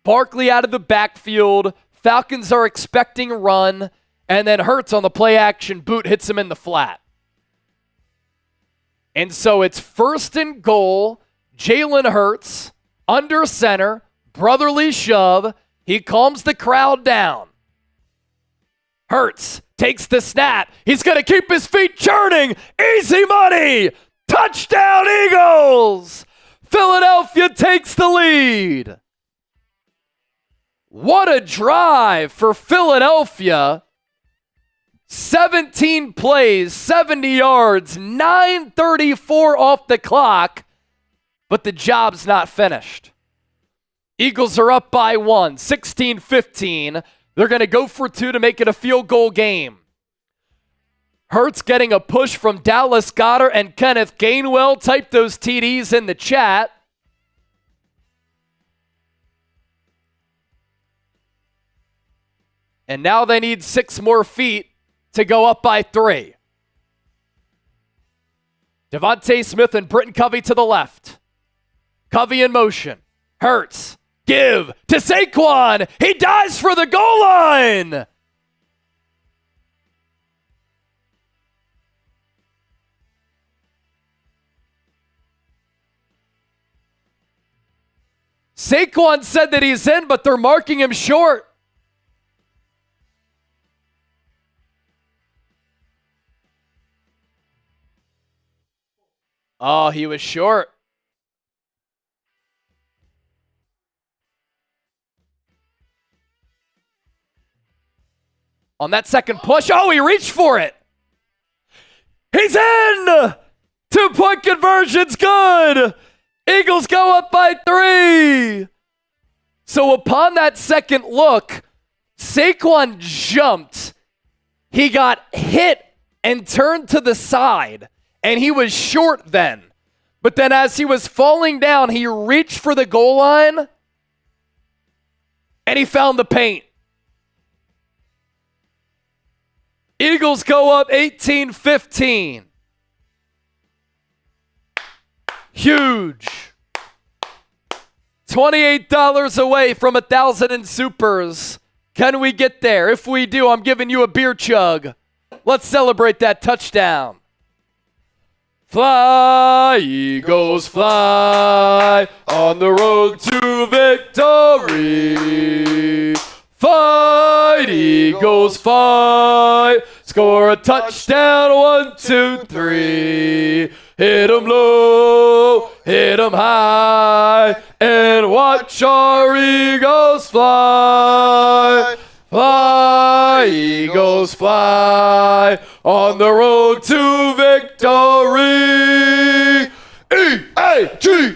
[SPEAKER 1] Barkley out of the backfield, Falcons are expecting a run, and then Hurts on the play action boot hits him in the flat. And so it's 1st and goal, Jalen Hurts, under center, brotherly shove, he calms the crowd down. Hurts takes the snap, he's going to keep his feet churning, easy money, touchdown Eagles! Philadelphia takes the lead. What a drive for Philadelphia. 17 plays, 70 yards, 9:34 off the clock, but the job's not finished. Eagles are up by 1, 16-15. They're going to go for 2 to make it a field goal game. Hurts getting a push from Dallas Goedert and Kenneth Gainwell. Type those TDs in the chat. And now they need 6 more feet to go up by 3. DeVonta Smith and Britton Covey to the left. Covey in motion. Hurts. Give to Saquon. He dives for the goal line. Saquon said that he's in, but they're marking him short. Oh, he was short. On that second push, oh, he reached for it. He's in! 2-point conversion's good. Eagles go up by 3. So upon that second look, Saquon jumped. He got hit and turned to the side, and he was short then. But then as he was falling down, he reached for the goal line, and he found the paint. Eagles go up 18-15. Huge. $28 away from 1,000 in supers. Can we get there? If we do, I'm giving you a beer chug. Let's celebrate that touchdown. Fly, Eagles, fly on the road to victory. Fight, Eagles, fight. Score a touchdown, 1, 2, 3. Hit 'em low, hit 'em high, and watch our Eagles fly. Fly, Eagles, fly on the road to victory. E-A-G-L-E-S,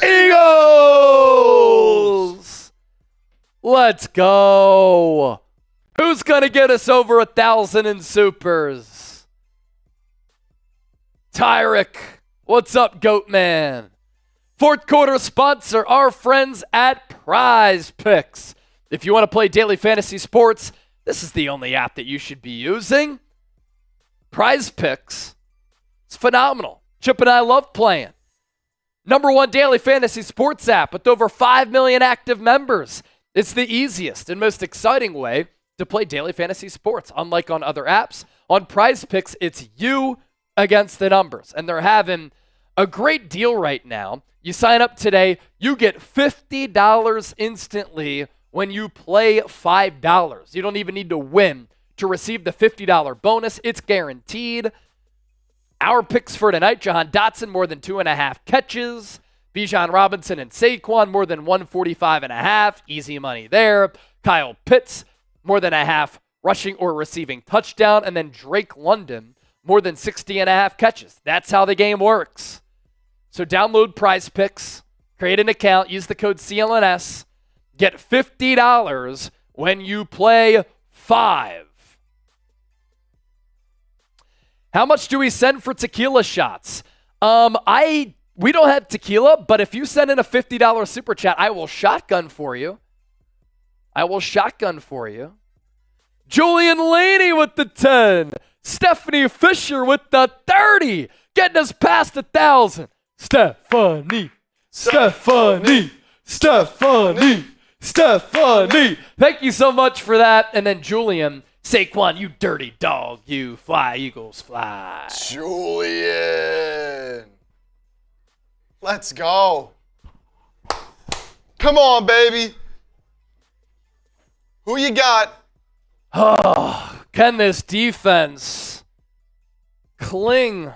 [SPEAKER 1] Eagles! Let's go. Who's going to get us over 1,000 in supers? Tyrick, what's up, Goat Man? Fourth quarter sponsor, our friends at Prize Picks. If you want to play daily fantasy sports, this is the only app that you should be using. Prize Picks. It's phenomenal. Chip and I love playing. #1 daily fantasy sports app with over 5 million active members. It's the easiest and most exciting way to play daily fantasy sports. Unlike on other apps, on Prize Picks, it's you against the numbers. And they're having a great deal right now. You sign up today, you get $50 instantly when you play $5. You don't even need to win to receive the $50 bonus. It's guaranteed. Our picks for tonight, Jahan Dotson, more than 2.5 catches. Bijan Robinson and Saquon, more than 145.5. Easy money there. Kyle Pitts, more than a half rushing or receiving touchdown. And then Drake London, more than 60.5 catches. That's how the game works. So download Prize Picks, create an account, use the code CLNS, get $50 when you play 5. How much do we send for tequila shots? We don't have tequila, but if you send in a $50 super chat, I will shotgun for you. Julian Laney with the 10. Stephanie Fisher with the 30. Getting us past 1,000. Stephanie. Thank you so much for that. And then Julian, Saquon, you dirty dog. You fly, Eagles, fly.
[SPEAKER 2] Julian. Let's go. Come on, baby. Who you got?
[SPEAKER 1] Oh, can this defense cling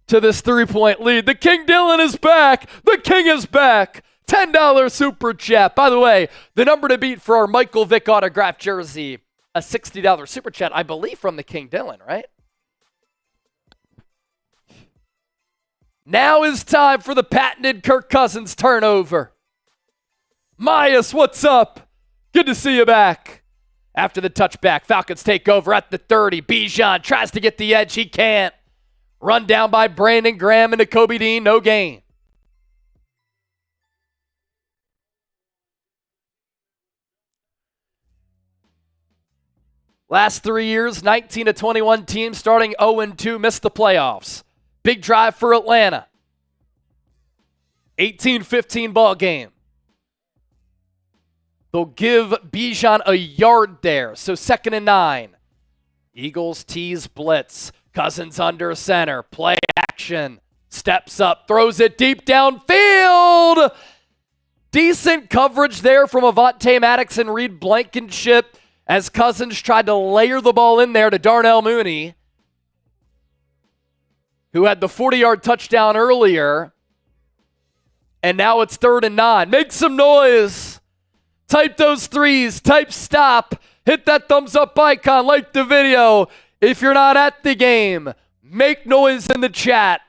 [SPEAKER 1] to this 3-point lead? The King Dylan is back. The King is back. $10 super chat. By the way, the number to beat for our Michael Vick autographed jersey, a $60 super chat, I believe from the King Dylan, right? Now is time for the patented Kirk Cousins turnover. Myas, what's up? Good to see you back. After the touchback, Falcons take over at the 30. Bijan tries to get the edge. He can't. Run down by Brandon Graham and Nakobe Dean. No gain. Last 3 years, 19 to 21 teams starting 0-2 missed the playoffs. Big drive for Atlanta. 18-15 ball game. They'll give Bijan a yard there, so 2nd and 9. Eagles tease blitz. Cousins under center. Play action. Steps up, throws it deep downfield. Decent coverage there from Avonte Maddox and Reed Blankenship as Cousins tried to layer the ball in there to Darnell Mooney, who had the 40-yard touchdown earlier. And now it's 3rd and 9. Make some noise. Type those threes. Type stop. hit that thumbs up icon, like the video. If you're not at the game, make noise in the chat.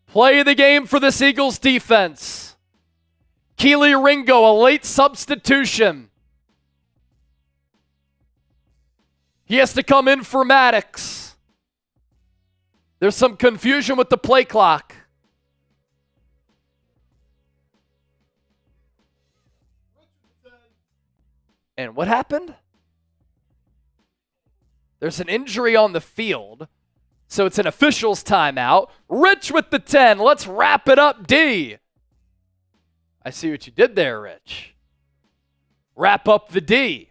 [SPEAKER 1] Play of the game for this Eagles defense. Kelee Ringo, a late substitution. He has to come in for Maddox. There's some confusion with the play clock. And what happened? There's an injury on the field, so it's an official's timeout. Rich with the 10. Let's wrap it up, D. I see what you did there, Rich. Wrap up the D.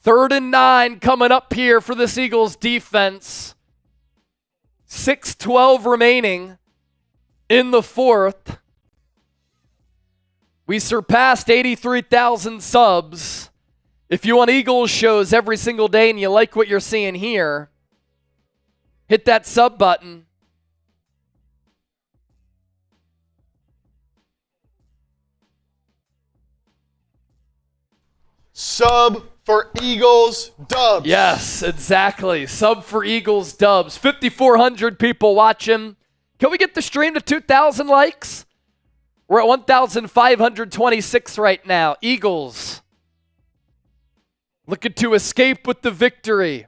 [SPEAKER 1] 3rd and 9 coming up here for this Eagles defense. 6:12 remaining in the 4th. We surpassed 83,000 subs. If you want Eagles shows every single day and you like what you're seeing here, hit that sub button.
[SPEAKER 2] Sub for Eagles dubs.
[SPEAKER 1] Yes, exactly. Sub for Eagles dubs. 5,400 people watching. Can we get the stream to 2,000 likes? We're at 1,526 right now. Eagles looking to escape with the victory.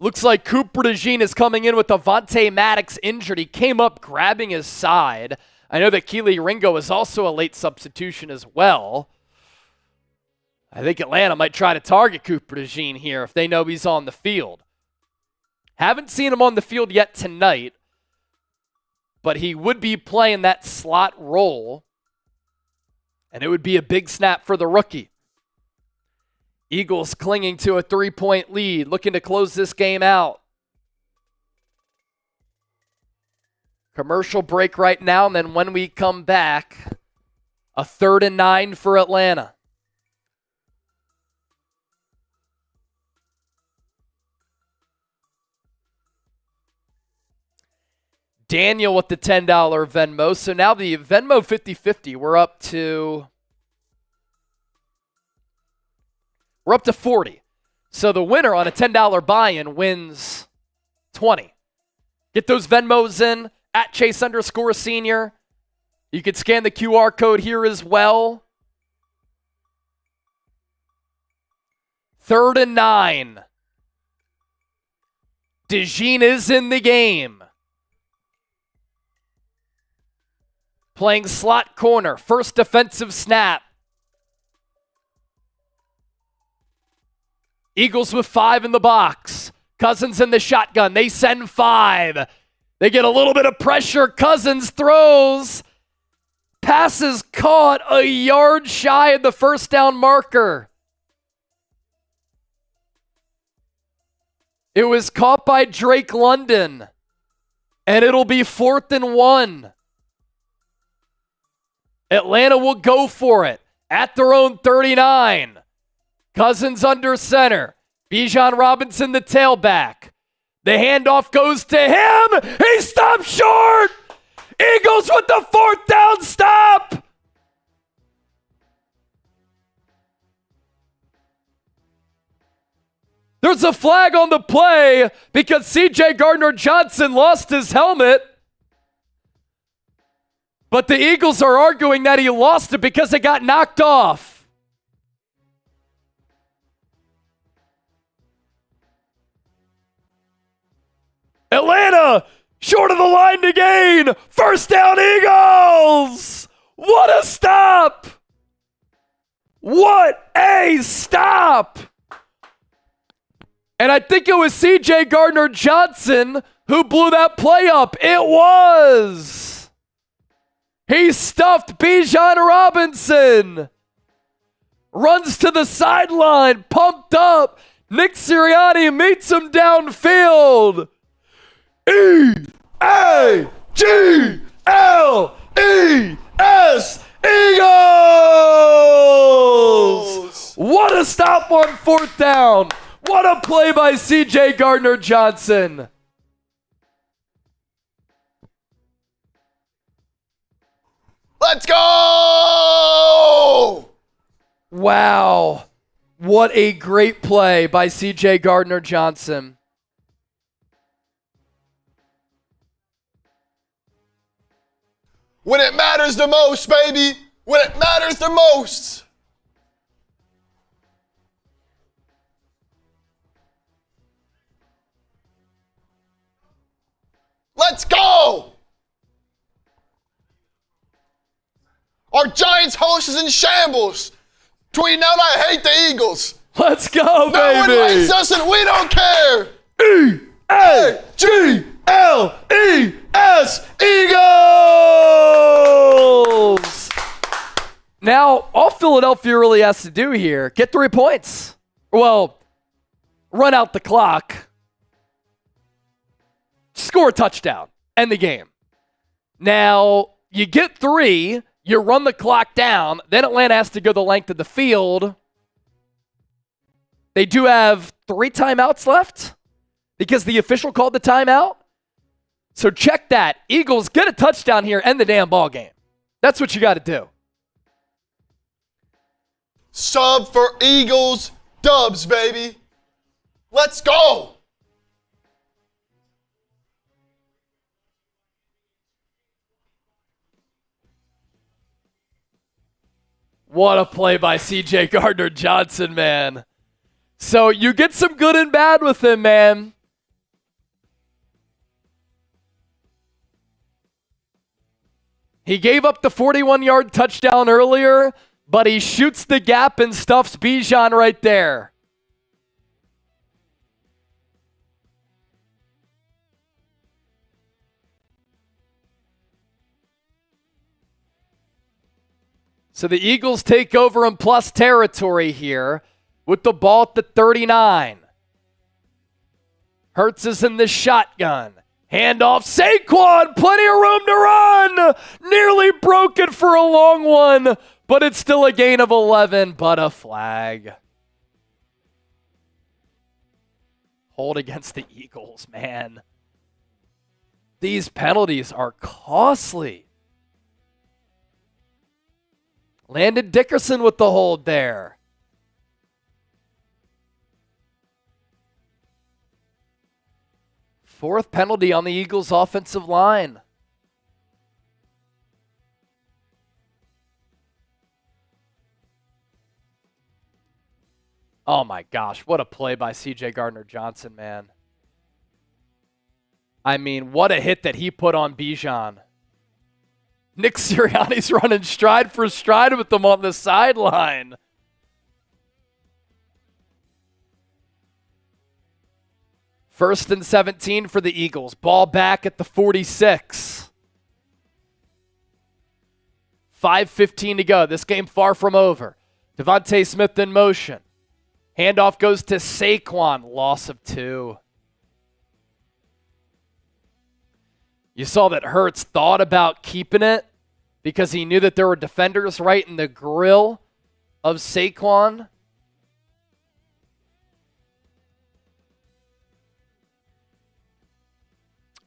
[SPEAKER 1] Looks like Cooper DeJean is coming in with DeVonta Maddox injured. He came up grabbing his side. I know that Kelee Ringo is also a late substitution as well. I think Atlanta might try to target Cooper DeJean here if they know he's on the field. Haven't seen him on the field yet tonight, but he would be playing that slot role, and it would be a big snap for the rookie. Eagles clinging to a 3-point lead, looking to close this game out. Commercial break right now, and then when we come back, a 3rd and 9 for Atlanta. Daniel with the $10 Venmo. So now the Venmo 50-50, we're up to 40. So the winner on a $10 buy-in wins 20. Get those Venmos in at Chase_Senior. You can scan the QR code here as well. 3rd and 9. DeJean is in the game. Playing slot corner. First defensive snap. Eagles with 5 in the box. Cousins in the shotgun. They send 5. They get a little bit of pressure. Cousins throws. Passes caught a yard shy of the first down marker. It was caught by Drake London. And it'll be 4th and 1. Atlanta will go for it at their own 39. Cousins under center. Bijan Robinson, the tailback. The handoff goes to him. He stopped short. Eagles with the 4th down stop. There's a flag on the play because C.J. Gardner-Johnson lost his helmet. But the Eagles are arguing that he lost it because it got knocked off. Atlanta, short of the line to gain. First down, Eagles. What a stop. What a stop. And I think it was C.J. Gardner-Johnson who blew that play up. It was. He stuffed Bijan Robinson. Runs to the sideline, pumped up. Nick Sirianni meets him downfield. E-A-G-L-E-S, Eagles! What a stop on 4th down. What a play by C.J. Gardner-Johnson.
[SPEAKER 2] Let's go!
[SPEAKER 1] Wow. What a great play by C.J. Gardner-Johnson.
[SPEAKER 2] When it matters the most, baby. When it matters the most. Let's go! Our Giants host is in shambles. Tweeting out, I hate the Eagles.
[SPEAKER 1] Let's go,
[SPEAKER 2] No one
[SPEAKER 1] baby.
[SPEAKER 2] likes us and we don't care.
[SPEAKER 1] E-A-G-L-E-S, Eagles! Now, all Philadelphia really has to do here, get 3 points. Well, run out the clock. Score a touchdown. End the game. Now, you get 3, you run the clock down, then Atlanta has to go the length of the field. They do have 3 timeouts left because the official called the timeout. So check that. Eagles get a touchdown here, end the damn ball game. That's what you got to do.
[SPEAKER 2] Sub for Eagles, dubs, baby. Let's go.
[SPEAKER 1] What a play by C.J. Gardner-Johnson, man. So you get some good and bad with him, man. He gave up the 41-yard touchdown earlier, but he shoots the gap and stuffs Bijan right there. So the Eagles take over in plus territory here with the ball at the 39. Hurts is in the shotgun. Handoff, Saquon, plenty of room to run. Nearly broken for a long one, but it's still a gain of 11, but a flag. Hold against the Eagles, man. These penalties are costly. Landon Dickerson with the hold there. Fourth penalty on the Eagles' offensive line. Oh my gosh, what a play by C.J. Gardner-Johnson, man. I mean, what a hit that he put on Bijan. Nick Sirianni's running stride for stride with them on the sideline. First and 17 for the Eagles. Ball back at the 46. 5:15 to go. This game far from over. DeVonta Smith in motion. Handoff goes to Saquon. Loss of 2. You saw that Hurts thought about keeping it because he knew that there were defenders right in the grill of Saquon.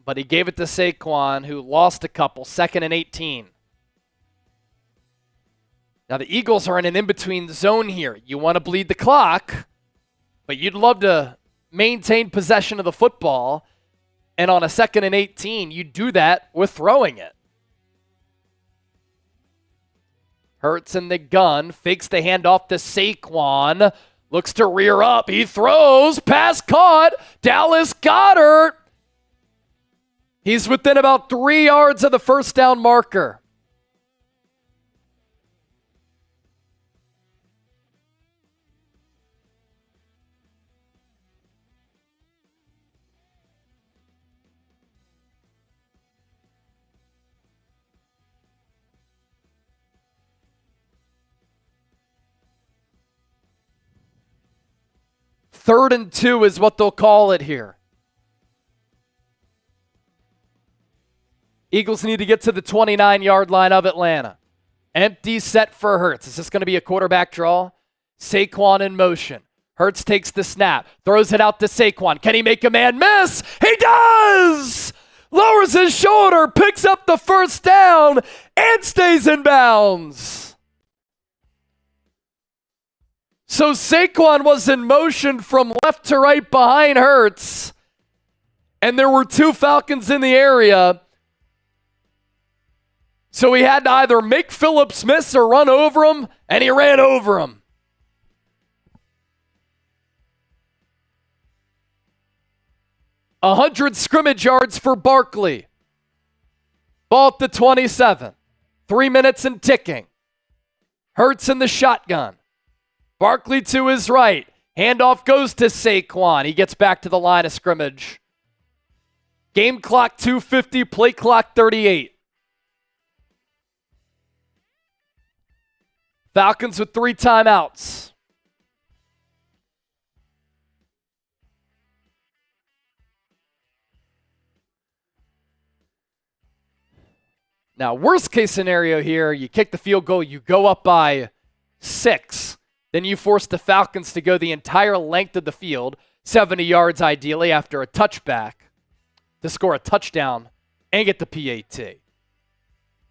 [SPEAKER 1] But he gave it to Saquon, who lost a couple. 2nd and 18. Now the Eagles are in an in-between zone here. You want to bleed the clock, but you'd love to maintain possession of the football. And on a 2nd and 18, you do that with throwing it. Hurts in the gun, fakes the handoff to Saquon, looks to rear up, he throws, pass caught, Dallas Goedert. He's within about 3 yards of the first down marker. Third and 2 is what they'll call it here. Eagles need to get to the 29-yard line of Atlanta. Empty set for Hurts. Is this going to be a quarterback draw? Saquon in motion. Hurts takes the snap, throws it out to Saquon. Can he make a man miss? He does! lowers his shoulder, picks up the first down, and stays in bounds. So Saquon was in motion from left to right behind Hurts, and there were two Falcons in the area. So he had to either make Phillips miss or run over him, and he ran over him. A 100 scrimmage yards for Barkley. Ball at the 27. 3 minutes and ticking. Hurts in the shotgun. Barkley to his right. Handoff goes to Saquon. He gets back to the line of scrimmage. Game clock 2:50, play clock 38. Falcons with 3 timeouts. Now, worst case scenario here, you kick the field goal, you go up by 6. Then you force the Falcons to go the entire length of the field, 70 yards ideally after a touchback, to score a touchdown and get the PAT.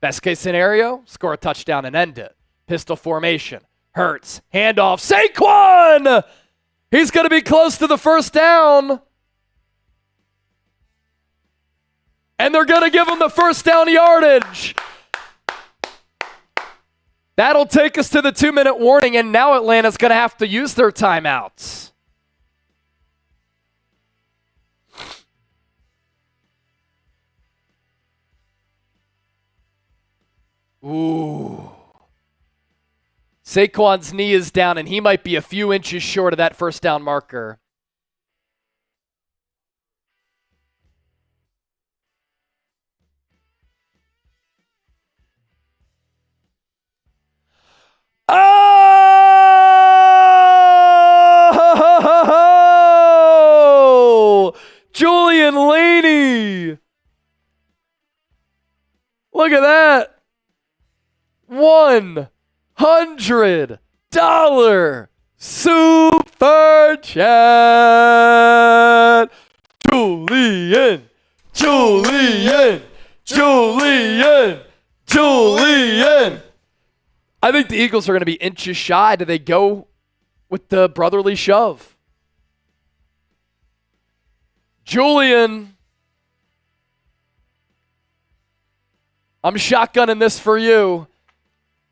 [SPEAKER 1] Best case scenario, score a touchdown and end it. Pistol formation. Hurts. Handoff. Saquon! He's going to be close to the first down. And they're going to give him the first down yardage. That'll take us to the 2-minute warning, and now Atlanta's going to have to use their timeouts. Ooh. Saquon's knee is down, and he might be a few inches short of that first down marker. Oh! Julian Laney! Look at that! $100 super chat. Julian. I think the Eagles are going to be inches shy. Do they go with the brotherly shove? Julian. I'm shotgunning this for you.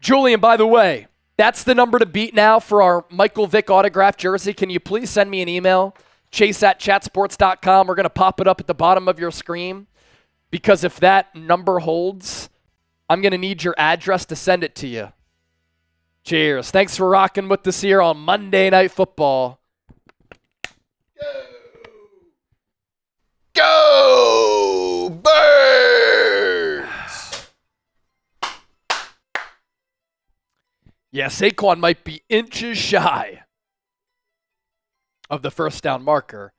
[SPEAKER 1] Julian, by the way, that's the number to beat now for our Michael Vick autographed jersey. Can you please send me an email? chase@chatsports.com. We're going to pop it up at the bottom of your screen, because if that number holds, I'm going to need your address to send it to you. Cheers. Thanks for rocking with us here on Monday Night Football.
[SPEAKER 2] Go Birds!
[SPEAKER 1] Yeah, Saquon might be inches shy of the first down marker.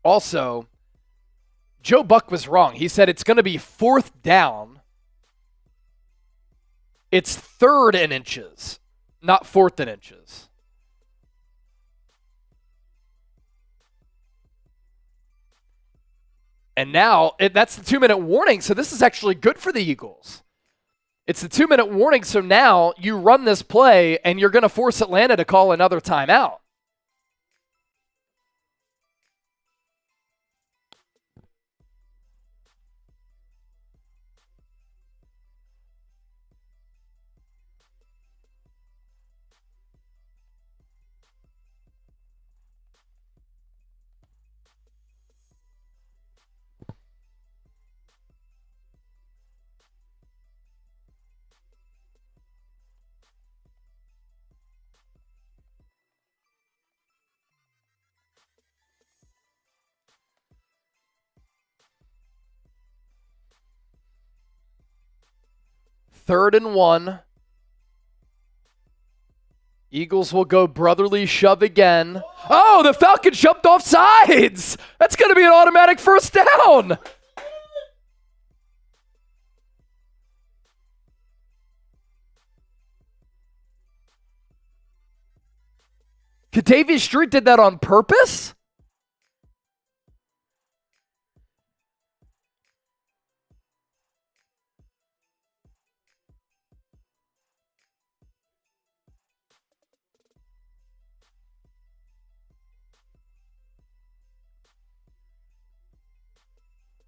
[SPEAKER 1] Also, Joe Buck was wrong. He said it's going to be 4th down. It's 3rd in inches, not 4th in inches. And now, that's the 2-minute warning, so this is actually good for the Eagles. It's the 2-minute warning, so now you run this play, and you're going to force Atlanta to call another timeout. Third and 1. Eagles will go brotherly shove again. Oh, the Falcons jumped off sides. That's going to be an automatic first down. Katavius Street did that on purpose?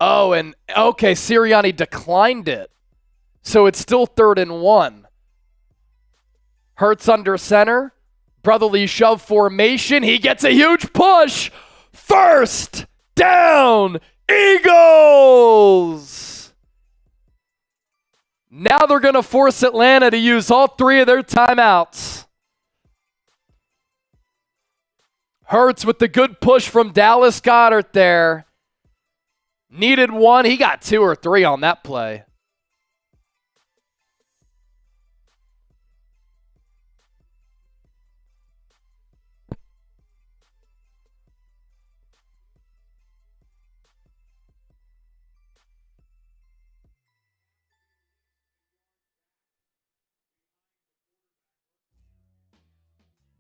[SPEAKER 1] Oh, and okay, Sirianni declined it. So it's still 3rd and 1. Hurts under center. Brotherly shove formation. He gets a huge push. First down, Eagles! Now they're going to force Atlanta to use all 3 of their timeouts. Hurts with the good push from Dallas Goedert there. Needed 1. He got 2 or 3 on that play.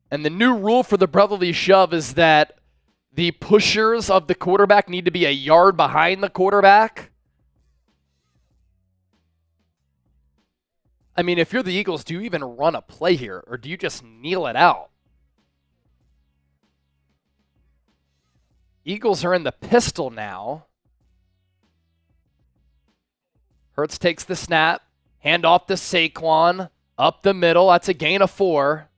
[SPEAKER 1] And the new rule for the brotherly shove is that the pushers of the quarterback need to be a yard behind the quarterback. I mean, if you're the Eagles, do you even run a play here, or do you just kneel it out? Eagles are in the pistol now. Hurts takes the snap. Hand off to Saquon. Up the middle. That's a gain of 4.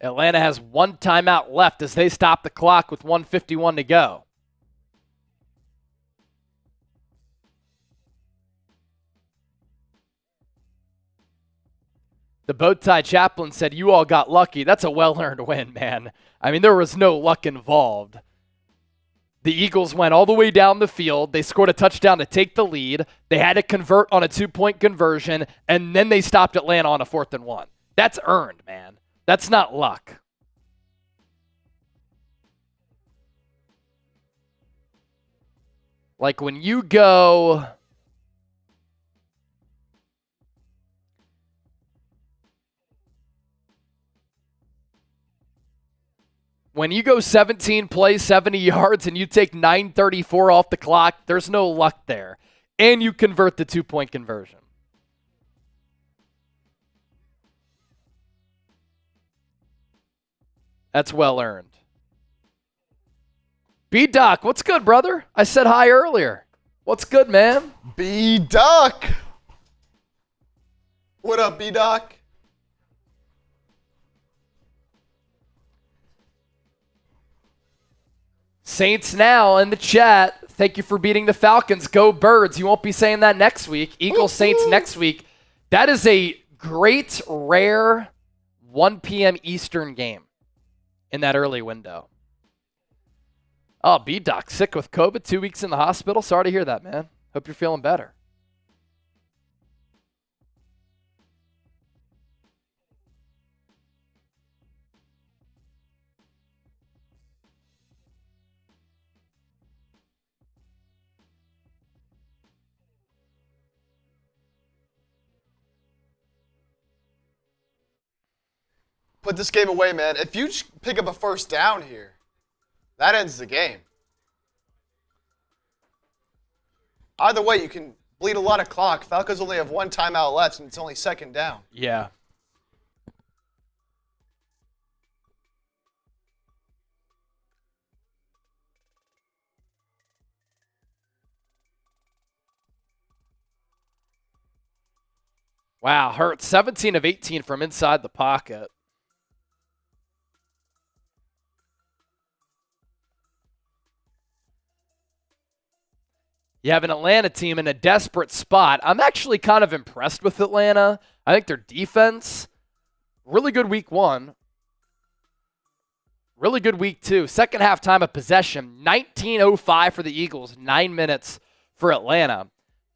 [SPEAKER 1] Atlanta has 1 timeout left as they stop the clock with 1:51 to go. The Bowtie Chaplain said, "You all got lucky." That's a well-earned win, man. I mean, there was no luck involved. The Eagles went all the way down the field. They scored a touchdown to take the lead. They had to convert on a 2-point conversion, and then they stopped Atlanta on a 4th and 1. That's earned, man. That's not luck. Like when you go... When you go 17 plays, 70 yards, and you take 9:34 off the clock, there's no luck there. And you convert the 2-point conversion. That's well earned. B-Doc, what's good, brother? I said hi earlier. What's good, man?
[SPEAKER 2] B-Doc. What up, B-Doc?
[SPEAKER 1] Saints now in the chat. Thank you for beating the Falcons. Go Birds. You won't be saying that next week. Eagles Saints next week. That is a great, rare 1 p.m. Eastern game in that early window. Oh, B-Doc, sick with COVID, 2 weeks in the hospital. Sorry to hear that, man. Hope you're feeling better.
[SPEAKER 2] Put this game away, man. If you pick up a first down here, that ends the game. Either way, you can bleed a lot of clock. Falcons only have 1 timeout left, and it's only 2nd down.
[SPEAKER 1] Yeah. Wow, Hurts 17 of 18 from inside the pocket. You have an Atlanta team in a desperate spot. I'm actually kind of impressed with Atlanta. I think their defense, really good week 1. Really good week 2. Second half time of possession, 19:05 for the Eagles, 9 minutes for Atlanta.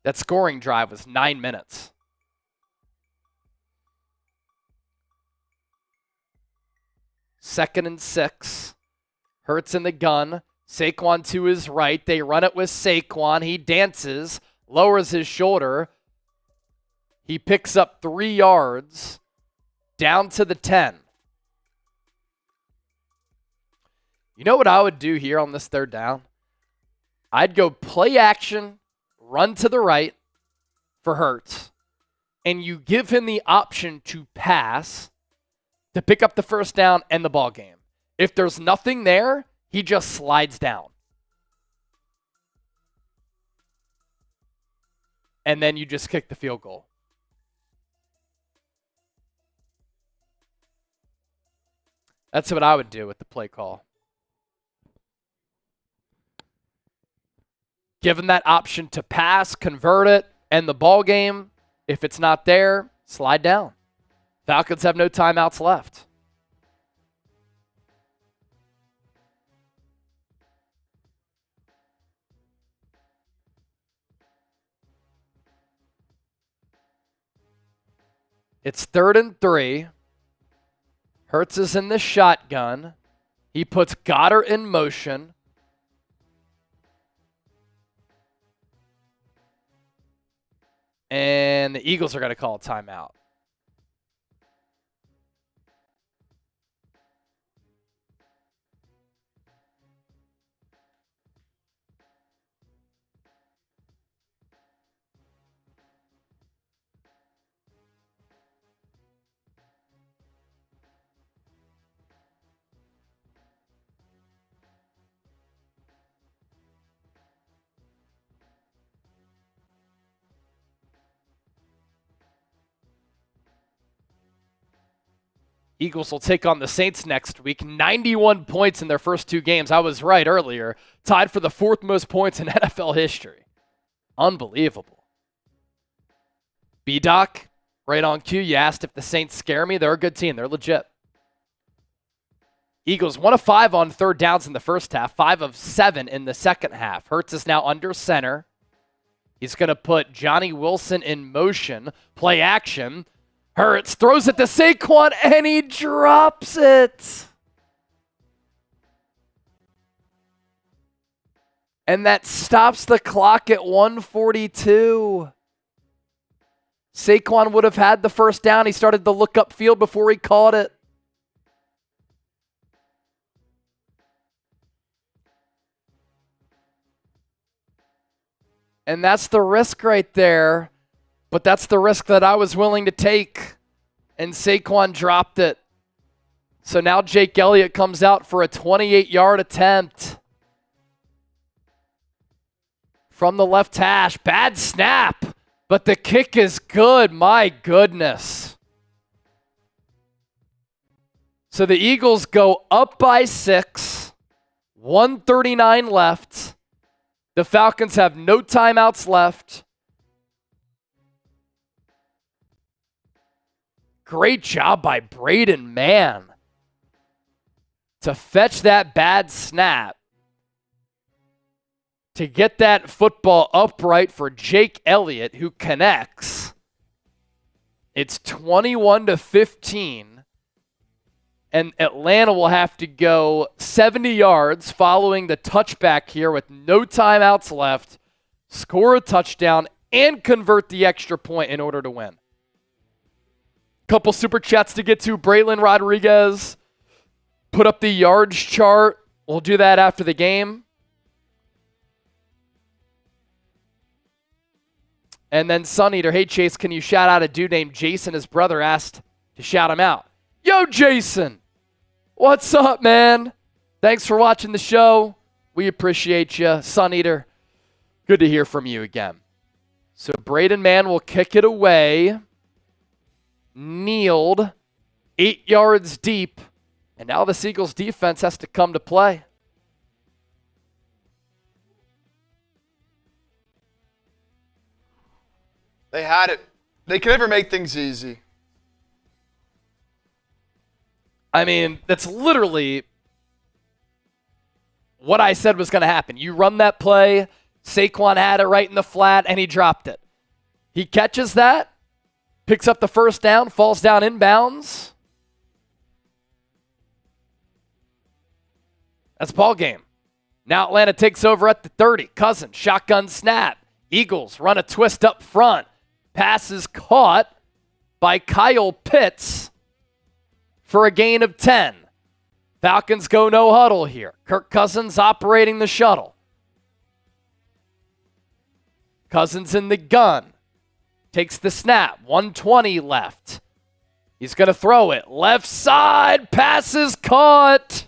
[SPEAKER 1] That scoring drive was 9 minutes. Second and 6. Hurts in the gun. Saquon to his right. They run it with Saquon. He dances, lowers his shoulder. He picks up 3 yards down to the 10. You know what I would do here on this third down? I'd go play action, run to the right for Hurts, and you give him the option to pass to pick up the first down and the ball game. If there's nothing there, he just slides down. And then you just kick the field goal. That's what I would do with the play call. Give him that option to pass, convert it, and the ball game. If it's not there, slide down. Falcons have no timeouts left. It's 3rd and 3. Hurts is in the shotgun. He puts Goedert in motion. And the Eagles are going to call a timeout. Eagles will take on the Saints next week. 91 points in their first 2 games. I was right earlier. Tied for the 4th most points in NFL history. Unbelievable. B-Doc, right on cue. You asked if the Saints scare me. They're a good team. They're legit. Eagles 1 of 5 on third downs in the first half. 5 of 7 in the second half. Hurts is now under center. He's going to put Johnny Wilson in motion. Play action. Hurts throws it to Saquon, and he drops it. And that stops the clock at 1:42. Saquon would have had the first down. He started to look upfield before he caught it. And that's the risk right there. But that's the risk that I was willing to take. And Saquon dropped it. So now Jake Elliott comes out for a 28-yard attempt. From the left hash. Bad snap. But the kick is good. My goodness. So the Eagles go up by 6. 1:39 left. The Falcons have no timeouts left. Great job by Braden Mann to fetch that bad snap, to get that football upright for Jake Elliott, who connects. It's 21-15, and Atlanta will have to go 70 yards following the touchback here with no timeouts left, score a touchdown, and convert the extra point in order to win. Couple super chats to get to. Braylon Rodriguez put up the yards chart. We'll do that after the game. And then Sun Eater, hey Chase, can you shout out a dude named Jason? His brother asked to shout him out. Yo, Jason. What's up, man? Thanks for watching the show. We appreciate you. Sun Eater, good to hear from you again. So Braden Mann will kick it away. Kneeled, 8 yards deep, and now the Eagles defense has to come to play.
[SPEAKER 2] They had it. They can never make things easy.
[SPEAKER 1] I mean, that's literally what I said was going to happen. You run that play, Saquon had it right in the flat, and he dropped it. He catches that. Picks up the first down, falls down inbounds. That's ball game. Now Atlanta takes over at the 30. Cousins, shotgun snap. Eagles run a twist up front. Pass is caught by Kyle Pitts for a gain of 10. Falcons go no huddle here. Kirk Cousins operating the shuttle. Cousins in the gun. Takes the snap. 1:20 left. He's going to throw it. Left side. Pass is caught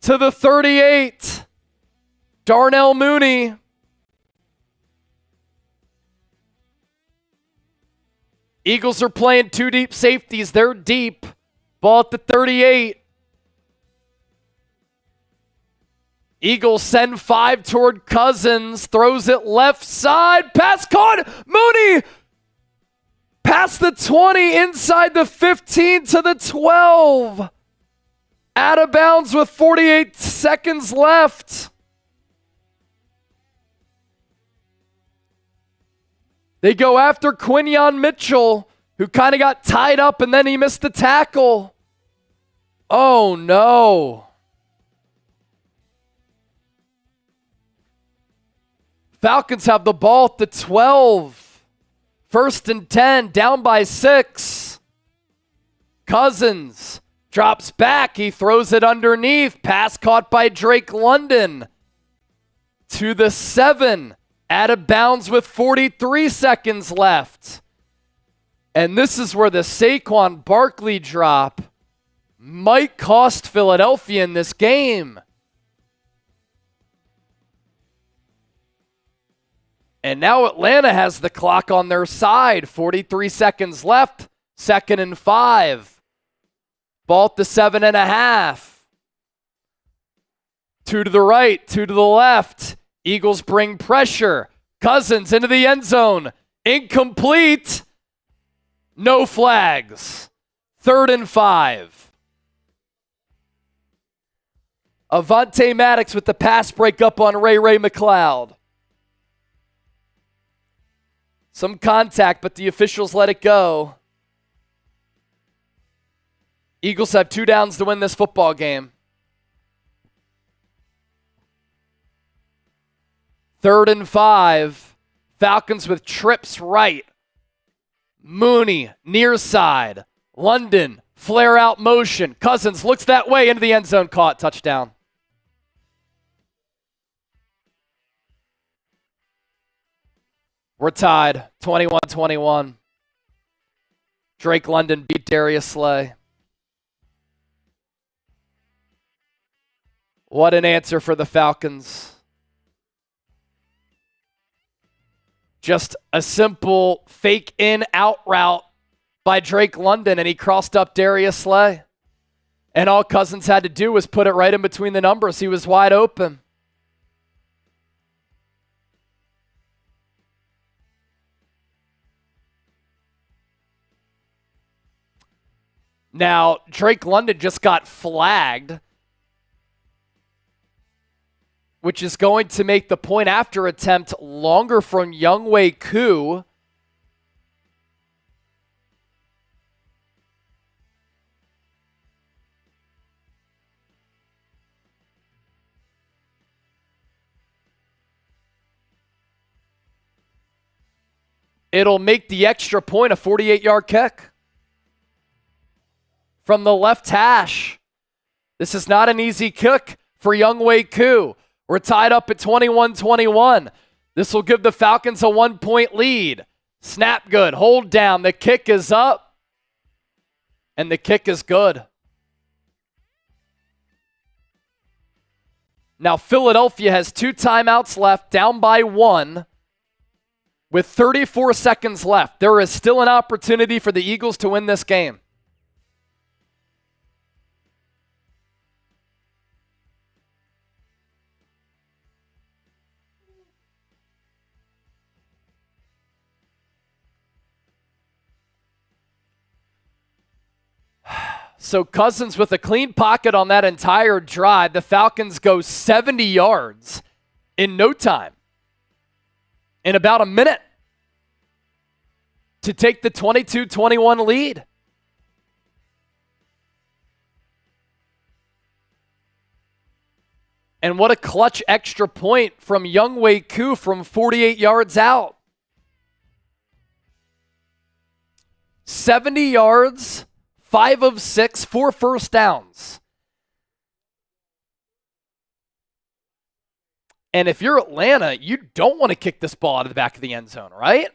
[SPEAKER 1] to the 38. Darnell Mooney. Eagles are playing two deep safeties. They're deep. Ball at the 38. Eagles send 5 toward Cousins. Throws it left side. Pass caught. Mooney past the 20, inside the 15 to the 12. Out of bounds with 48 seconds left. They go after Quinyon Mitchell, who kind of got tied up and then he missed the tackle. Oh no. Falcons have the ball at the 12. 1st and 10, down by 6. Cousins drops back. He throws it underneath. Pass caught by Drake London to the 7. Out of bounds with 43 seconds left. And this is where the Saquon Barkley drop might cost Philadelphia in this game. And now Atlanta has the clock on their side. 43 seconds left. 2nd and 5. Ball at the 7.5. 2 to the right, 2 to the left. Eagles bring pressure. Cousins into the end zone. Incomplete. No flags. 3rd and 5. Avonte Maddox with the pass breakup on Ray McLeod. Some contact, but the officials let it go. Eagles have 2 downs to win this football game. 3rd and 5. Falcons with trips right. Mooney, near side. London, flare out motion. Cousins looks that way into the end zone. Caught. Touchdown. We're tied. 21-21. Drake London beat Darius Slay. What an answer for the Falcons. Just a simple fake in out route by Drake London, and he crossed up Darius Slay. And all Cousins had to do was put it right in between the numbers. He was wide open. Now, Drake London just got flagged, which is going to make the point after attempt longer from Younghoe Koo. It'll make the extra point a 48-yard kick from the left hash. This is not an easy kick for Younghoe Koo. We're tied up at 21-21. This will give the Falcons a 1-point lead. Snap good. Hold down. The kick is up. And the kick is good. Now Philadelphia has 2 timeouts left, down by 1. With 34 seconds left, there is still an opportunity for the Eagles to win this game. So Cousins with a clean pocket on that entire drive. The Falcons go 70 yards in no time. In about a minute to take the 22-21 lead. And what a clutch extra point from Younghoe Koo from 48 yards out. 70 yards, 5 of 6, 4 first downs. And if you're Atlanta, you don't want to kick this ball out of the back of the end zone, right?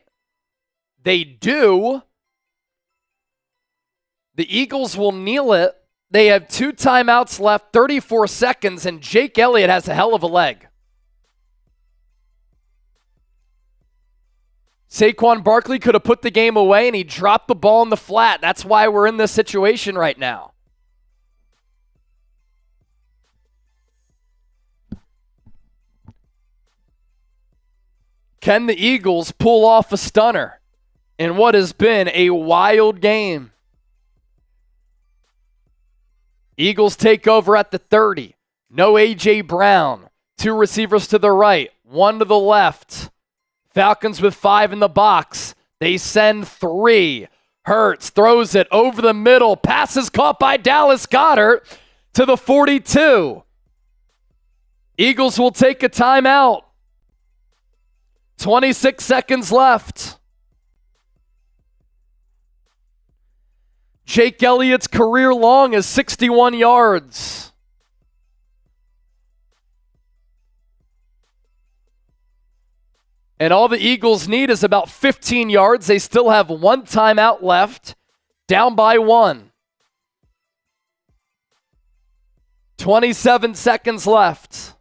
[SPEAKER 1] They do. The Eagles will kneel it. They have 2 timeouts left, 34 seconds, and Jake Elliott has a hell of a leg. Saquon Barkley could have put the game away, and he dropped the ball in the flat. That's why we're in this situation right now. Can the Eagles pull off a stunner in what has been a wild game? Eagles take over at the 30. No A.J. Brown. 2 receivers to the right, 1 to the left. Falcons with 5 in the box. They send 3. Hurts throws it over the middle. Passes caught by Dallas Goedert to the 42. Eagles will take a timeout. 26 seconds left. Jake Elliott's career long is 61 yards. And all the Eagles need is about 15 yards. They still have 1 timeout left, down by 1. 27 seconds left.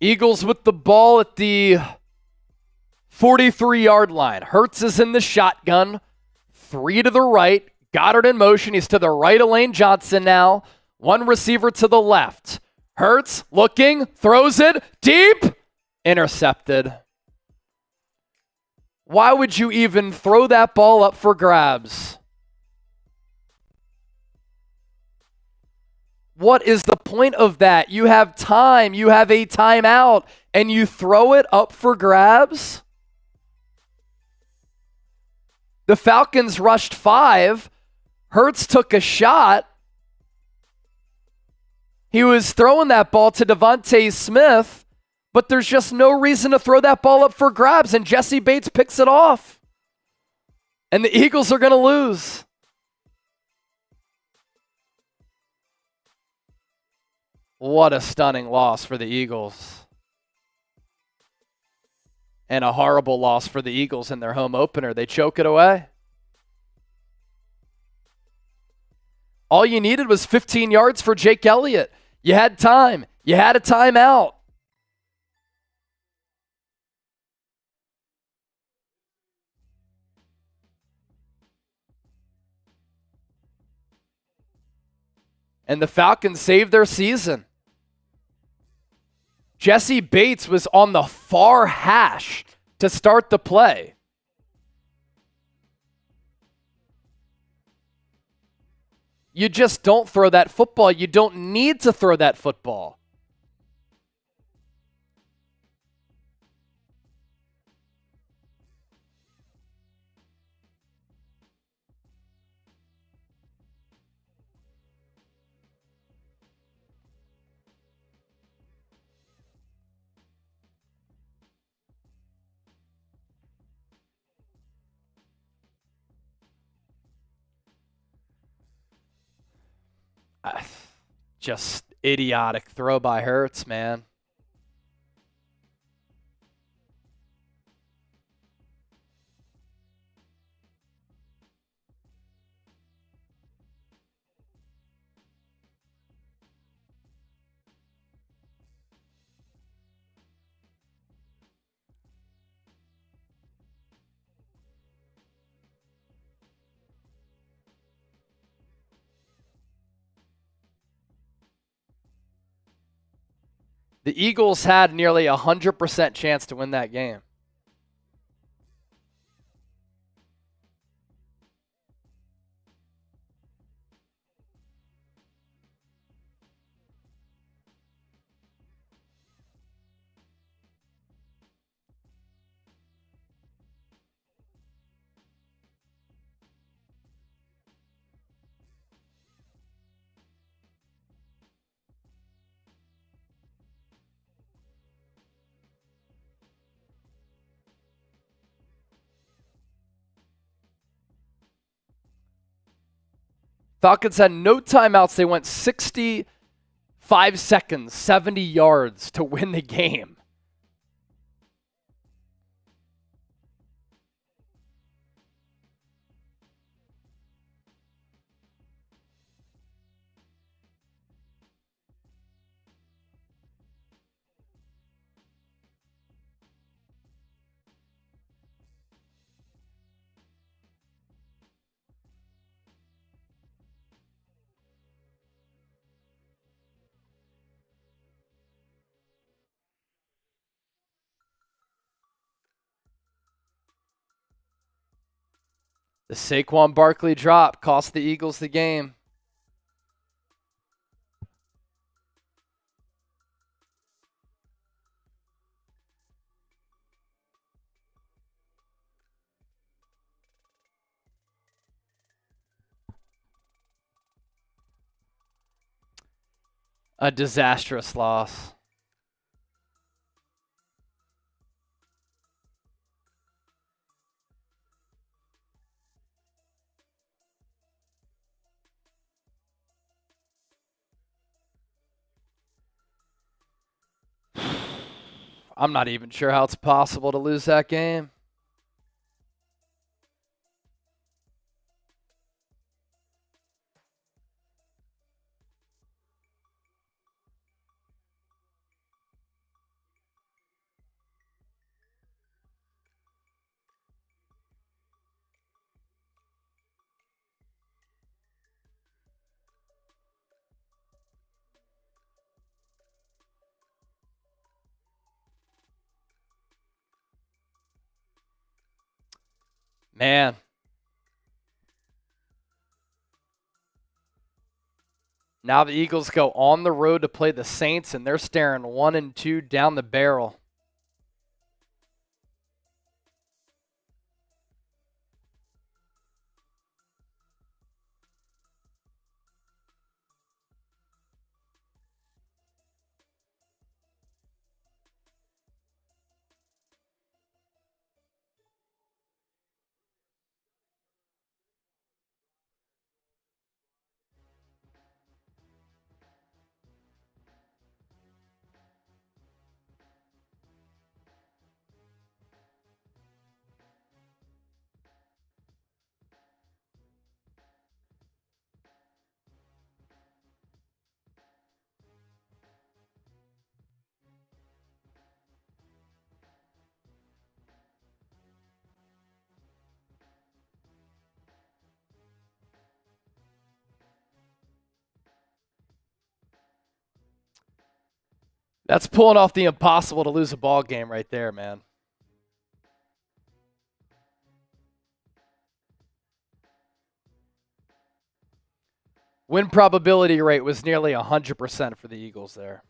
[SPEAKER 1] Eagles with the ball at the 43-yard line. Hurts is in the shotgun. 3 to the right. Goedert in motion. He's to the right of Lane Johnson now. 1 receiver to the left. Hurts looking, throws it deep. Intercepted. Why would you even throw that ball up for grabs? What is the point of that? You have time, you have a timeout, and you throw it up for grabs? The Falcons rushed 5. Hurts took a shot. He was throwing that ball to DeVonta Smith, but there's just no reason to throw that ball up for grabs, and Jessie Bates picks it off. And the Eagles are going to lose. What a stunning loss for the Eagles. And a horrible loss for the Eagles in their home opener. They choke it away. All you needed was 15 yards for Jake Elliott. You had time. You had a timeout. And the Falcons saved their season. Jessie Bates was on the far hash to start the play. You just don't throw that football. You don't need to throw that football. Just idiotic throw by Hurts, man. The Eagles had nearly 100% chance to win that game. Falcons had no timeouts. They went 65 seconds, 70 yards to win the game. The Saquon Barkley drop cost the Eagles the game. A disastrous loss. I'm not even sure how it's possible to lose that game. Man. Now the Eagles go on the road to play the Saints, and they're staring 1-2 down the barrel. That's pulling off the impossible to lose a ball game right there, man. Win probability rate was nearly 100% for the Eagles there.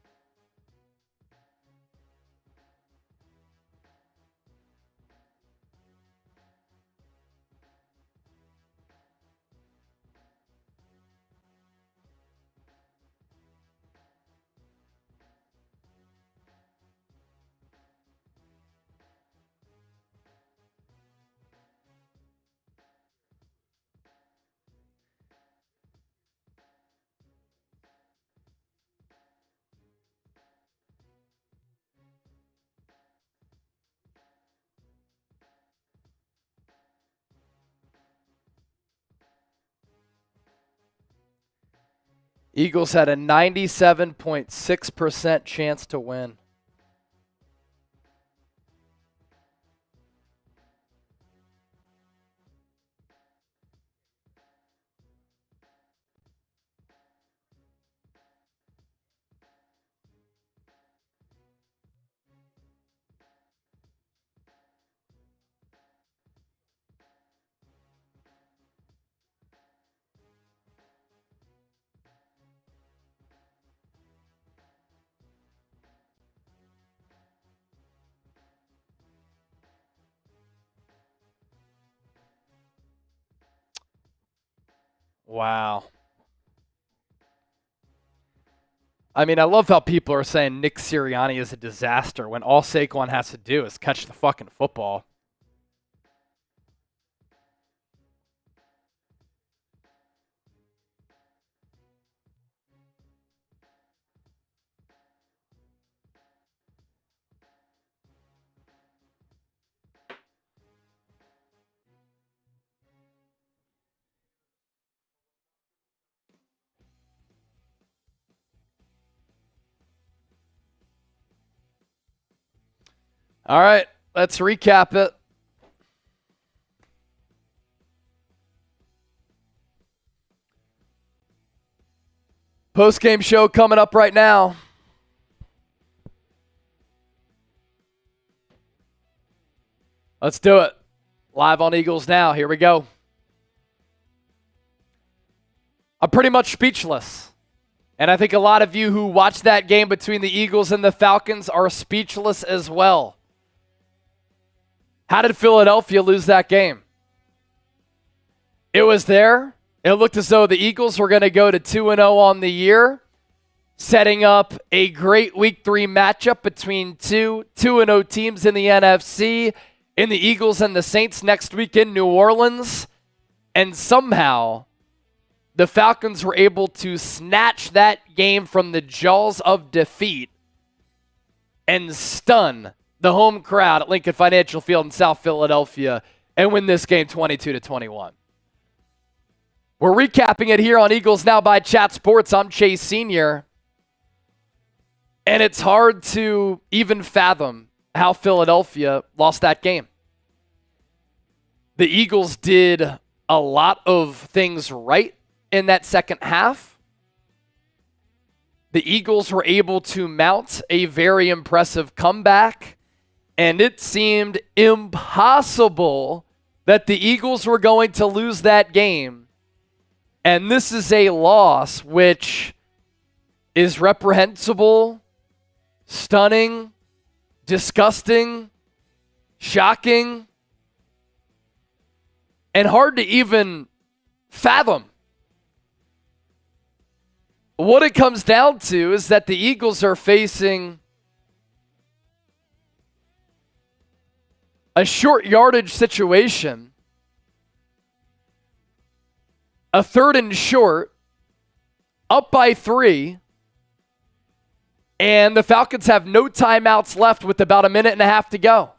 [SPEAKER 1] Eagles had a 97.6% chance to win. Wow. I mean, I love how people are saying Nick Sirianni is a disaster when all Saquon has to do is catch the fucking football. All right, let's recap it. Post-game show coming up right now. Let's do it. Live on Eagles Now. Here we go. I'm pretty much speechless. And I think a lot of you who watched that game between the Eagles and the Falcons are speechless as well. How did Philadelphia lose that game? It was there. It looked as though the Eagles were going to go to 2-0 on the year, setting up a great Week 3 matchup between two 2-0 teams in the NFC, in the Eagles and the Saints next week in New Orleans. And somehow, the Falcons were able to snatch that game from the jaws of defeat and stun the home crowd at Lincoln Financial Field in South Philadelphia and win this game 22-21. We're recapping it here on Eagles Now by Chat Sports. I'm Chase Sr. And it's hard to even fathom how Philadelphia lost that game. The Eagles did a lot of things right in that second half. The Eagles were able to mount a very impressive comeback, and it seemed impossible that the Eagles were going to lose that game. And this is a loss which is reprehensible, stunning, disgusting, shocking, and hard to even fathom. What it comes down to is that the Eagles are facing a short yardage situation, a 3rd and short, up by 3, and the Falcons have no timeouts left with about a minute and a half to go.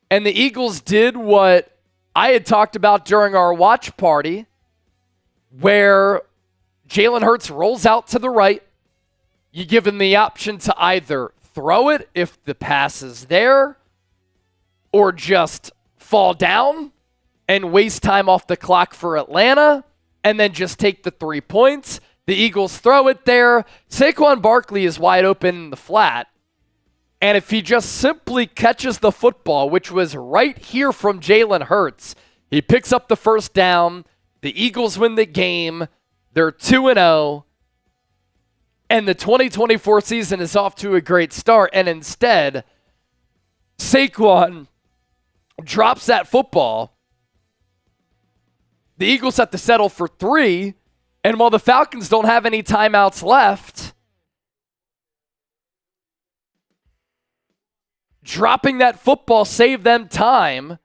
[SPEAKER 1] And the Eagles did what I had talked about during our watch party, where Jalen Hurts rolls out to the right. You give him the option to either throw it if the pass is there, or just fall down and waste time off the clock for Atlanta, and then just take the 3 points. The Eagles throw it there. Saquon Barkley is wide open in the flat. And if he just simply catches the football, which was right here from Jalen Hurts, he picks up the first down. The Eagles win the game. They're 2-0. And the 2024 season is off to a great start. And instead, Saquon drops that football. The Eagles have to settle for 3. And while the Falcons don't have any timeouts left, dropping that football saved them time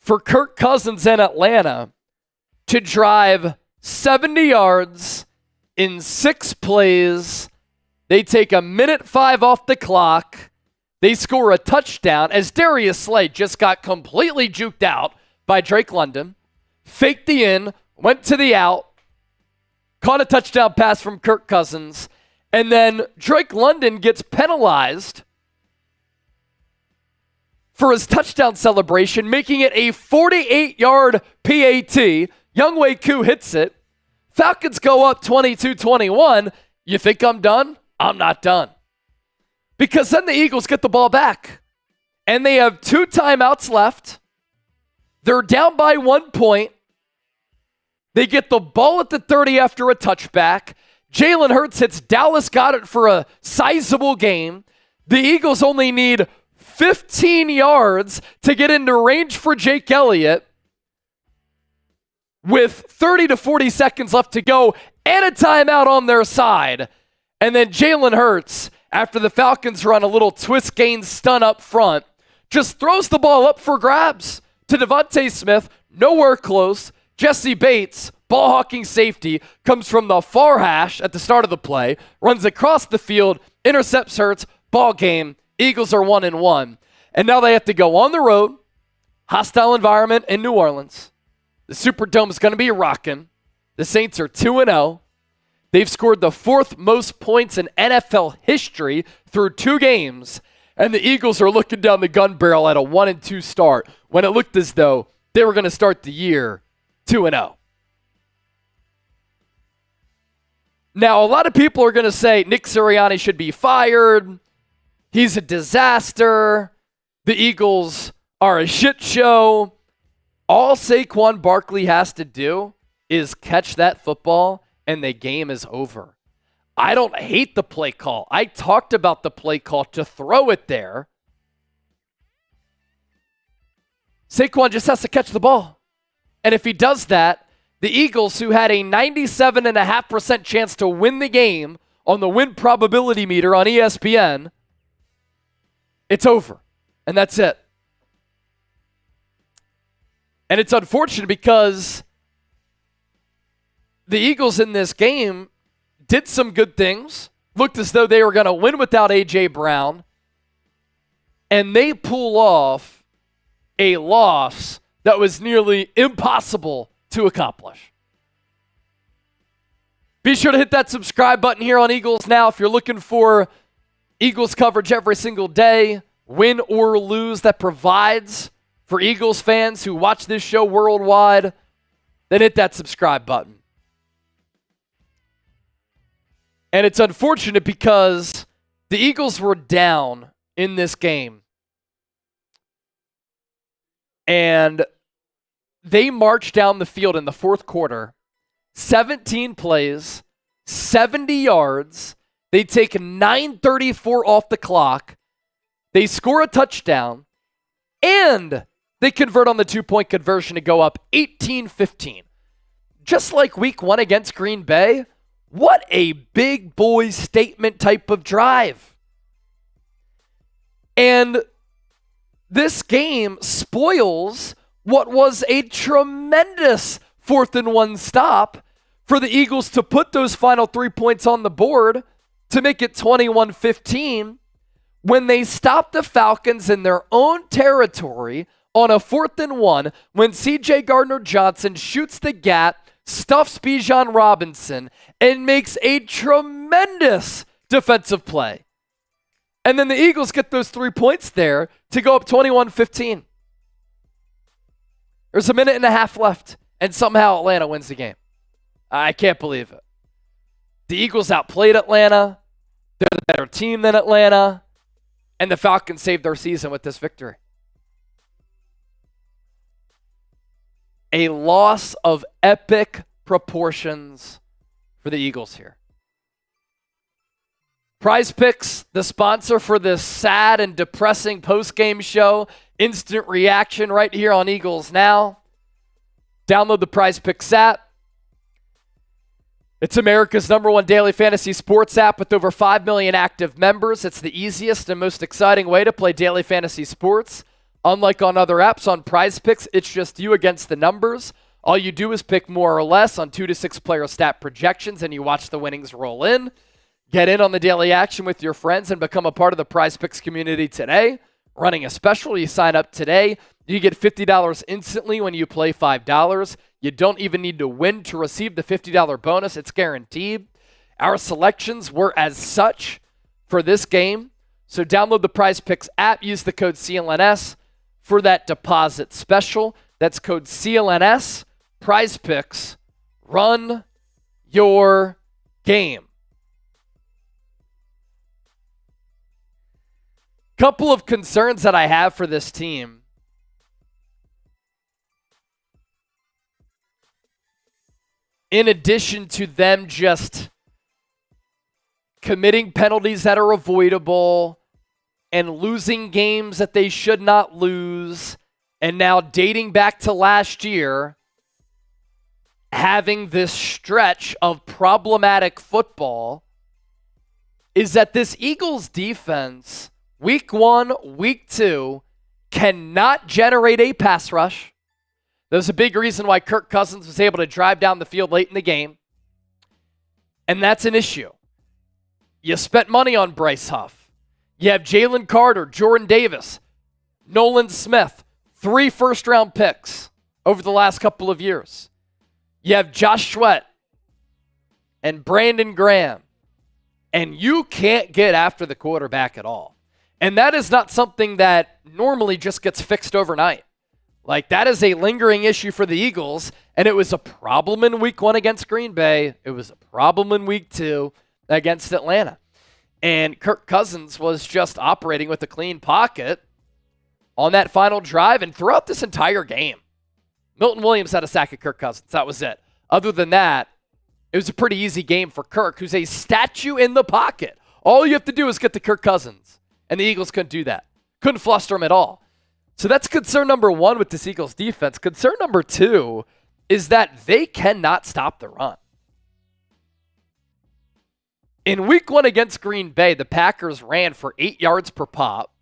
[SPEAKER 1] for Kirk Cousins in Atlanta to drive 70 yards in 6 plays. They take a minute 5 off the clock. They score a touchdown as Darius Slay just got completely juked out by Drake London. Faked the in, went to the out, caught a touchdown pass from Kirk Cousins, and then Drake London gets penalized for his touchdown celebration, making it a 48-yard PAT. Younghoe Koo hits it. Falcons go up 22-21. You think I'm done? I'm not done. Because then the Eagles get the ball back. And they have 2 timeouts left. They're down by 1 point. They get the ball at the 30 after a touchback. Jalen Hurts hits Dallas Goedert for a sizable gain. The Eagles only need 15 yards to get into range for Jake Elliott with 30 to 40 seconds left to go and a timeout on their side. And then Jalen Hurts, after the Falcons run a little twist gain stun up front, just throws the ball up for grabs to DeVonta Smith, nowhere close. Jessie Bates, ball hawking safety, comes from the far hash at the start of the play, runs across the field, intercepts Hurts, ball game. Eagles are 1-1. And now they have to go on the road, hostile environment in New Orleans. The Superdome is going to be rocking. The Saints are 2-0. They've scored the 4th most points in NFL history through 2 games. And the Eagles are looking down the gun barrel at a 1-2 start when it looked as though they were going to start the year 2-0. Now, a lot of people are going to say Nick Sirianni should be fired. He's a disaster. The Eagles are a shit show. All Saquon Barkley has to do is catch that football, and the game is over. I don't hate the play call. I talked about the play call to throw it there. Saquon just has to catch the ball. And if he does that, the Eagles, who had a 97.5% chance to win the game on the win probability meter on ESPN, it's over. And that's it. And it's unfortunate because the Eagles in this game did some good things, looked as though they were going to win without A.J. Brown, and they pull off a loss that was nearly impossible to accomplish. Be sure to hit that subscribe button here on Eagles Now if you're looking for Eagles coverage every single day, win or lose, that provides for Eagles fans who watch this show worldwide. Then hit that subscribe button. And it's unfortunate because the Eagles were down in this game. And they marched down the field in the fourth quarter, 17 plays, 70 yards. They take 9:34 off the clock. They score a touchdown, and they convert on the two-point conversion to go up 18-15. Just like week one against Green Bay, what a big boy statement type of drive. And this game spoils what was a tremendous 4th-and-1 stop for the Eagles to put those final 3 points on the board to make it 21-15 when they stopped the Falcons in their own territory on a 4th-and-1 when C.J. Gardner-Johnson shoots the gap, stuffs Bijan Robinson, and makes a tremendous defensive play. And then the Eagles get those 3 points there to go up 21-15. There's a minute and a half left, and somehow Atlanta wins the game. I can't believe it. The Eagles outplayed Atlanta. They're the better team than Atlanta. And the Falcons saved their season with this victory. A loss of epic proportions for the Eagles here. Prize Picks, the sponsor for this sad and depressing post-game show. Instant reaction right here on Eagles Now. Download the Prize Picks app. It's America's #1 daily fantasy sports app with over 5 million active members. It's the easiest and most exciting way to play daily fantasy sports. Unlike on other apps, on Prize Picks, it's just you against the numbers. All you do is pick more or less on 2 to 6 player stat projections, and you watch the winnings roll in. Get in on the daily action with your friends and become a part of the Prize Picks community today. Running a special, you sign up today. You get $50 instantly when you play $5. You don't even need to win to receive the $50 bonus. It's guaranteed. Our selections were as such for this game. So download the Prize Picks app. Use the code CLNS for that deposit special. That's code CLNS. Prize Picks. Run your game. Couple of concerns that I have for this team. In addition to them just committing penalties that are avoidable and losing games that they should not lose, and now dating back to last year, having this stretch of problematic football, is that this Eagles defense, week 1, week 2, cannot generate a pass rush. There's a big reason why Kirk Cousins was able to drive down the field late in the game. And that's an issue. You spent money on Bryce Huff. You have Jalen Carter, Jordan Davis, Nolan Smith, 3 first-round picks over the last couple of years. You have Josh Sweat and Brandon Graham. And you can't get after the quarterback at all. And that is not something that normally just gets fixed overnight. Like, that is a lingering issue for the Eagles, and it was a problem in week 1 against Green Bay. It was a problem in week 2 against Atlanta. And Kirk Cousins was just operating with a clean pocket on that final drive and throughout this entire game. Milton Williams had a sack at Kirk Cousins. That was it. Other than that, it was a pretty easy game for Kirk, who's a statue in the pocket. All you have to do is get to Kirk Cousins, and the Eagles couldn't do that. Couldn't fluster him at all. So that's concern number 1 with this Eagles defense. Concern number 2 is that they cannot stop the run. In week 1 against Green Bay, the Packers ran for 8 yards per pop.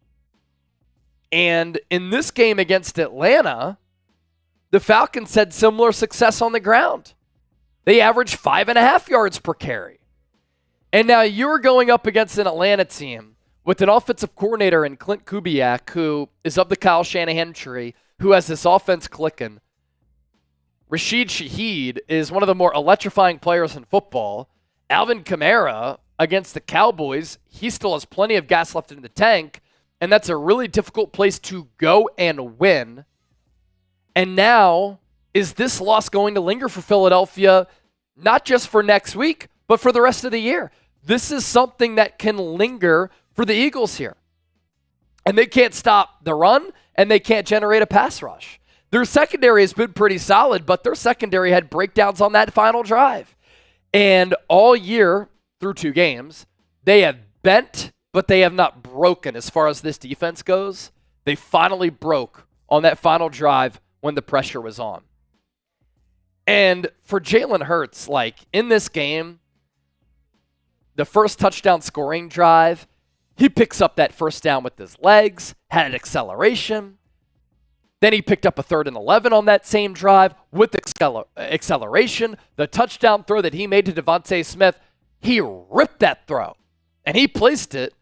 [SPEAKER 1] And in this game against Atlanta, the Falcons had similar success on the ground. They averaged 5.5 yards per carry. And now you're going up against an Atlanta team with an offensive coordinator in Clint Kubiak, who is of the Kyle Shanahan tree, who has this offense clicking. Rashid Shaheed is one of the more electrifying players in football. Alvin Kamara against the Cowboys, he still has plenty of gas left in the tank, and that's a really difficult place to go and win. And now, is this loss going to linger for Philadelphia, not just for next week, but for the rest of the year? This is something that can linger for the Eagles here. And they can't stop the run, and they can't generate a pass rush. Their secondary has been pretty solid, but their secondary had breakdowns on that final drive. And all year, through 2 games, they have bent, but they have not broken as far as this defense goes. They finally broke on that final drive when the pressure was on. And for Jalen Hurts, like in this game, the first touchdown scoring drive, he picks up that first down with his legs, had an acceleration. Then he picked up a 3rd and 11 on that same drive with acceleration. The touchdown throw that he made to DeVonta Smith, he ripped that throw. And he placed it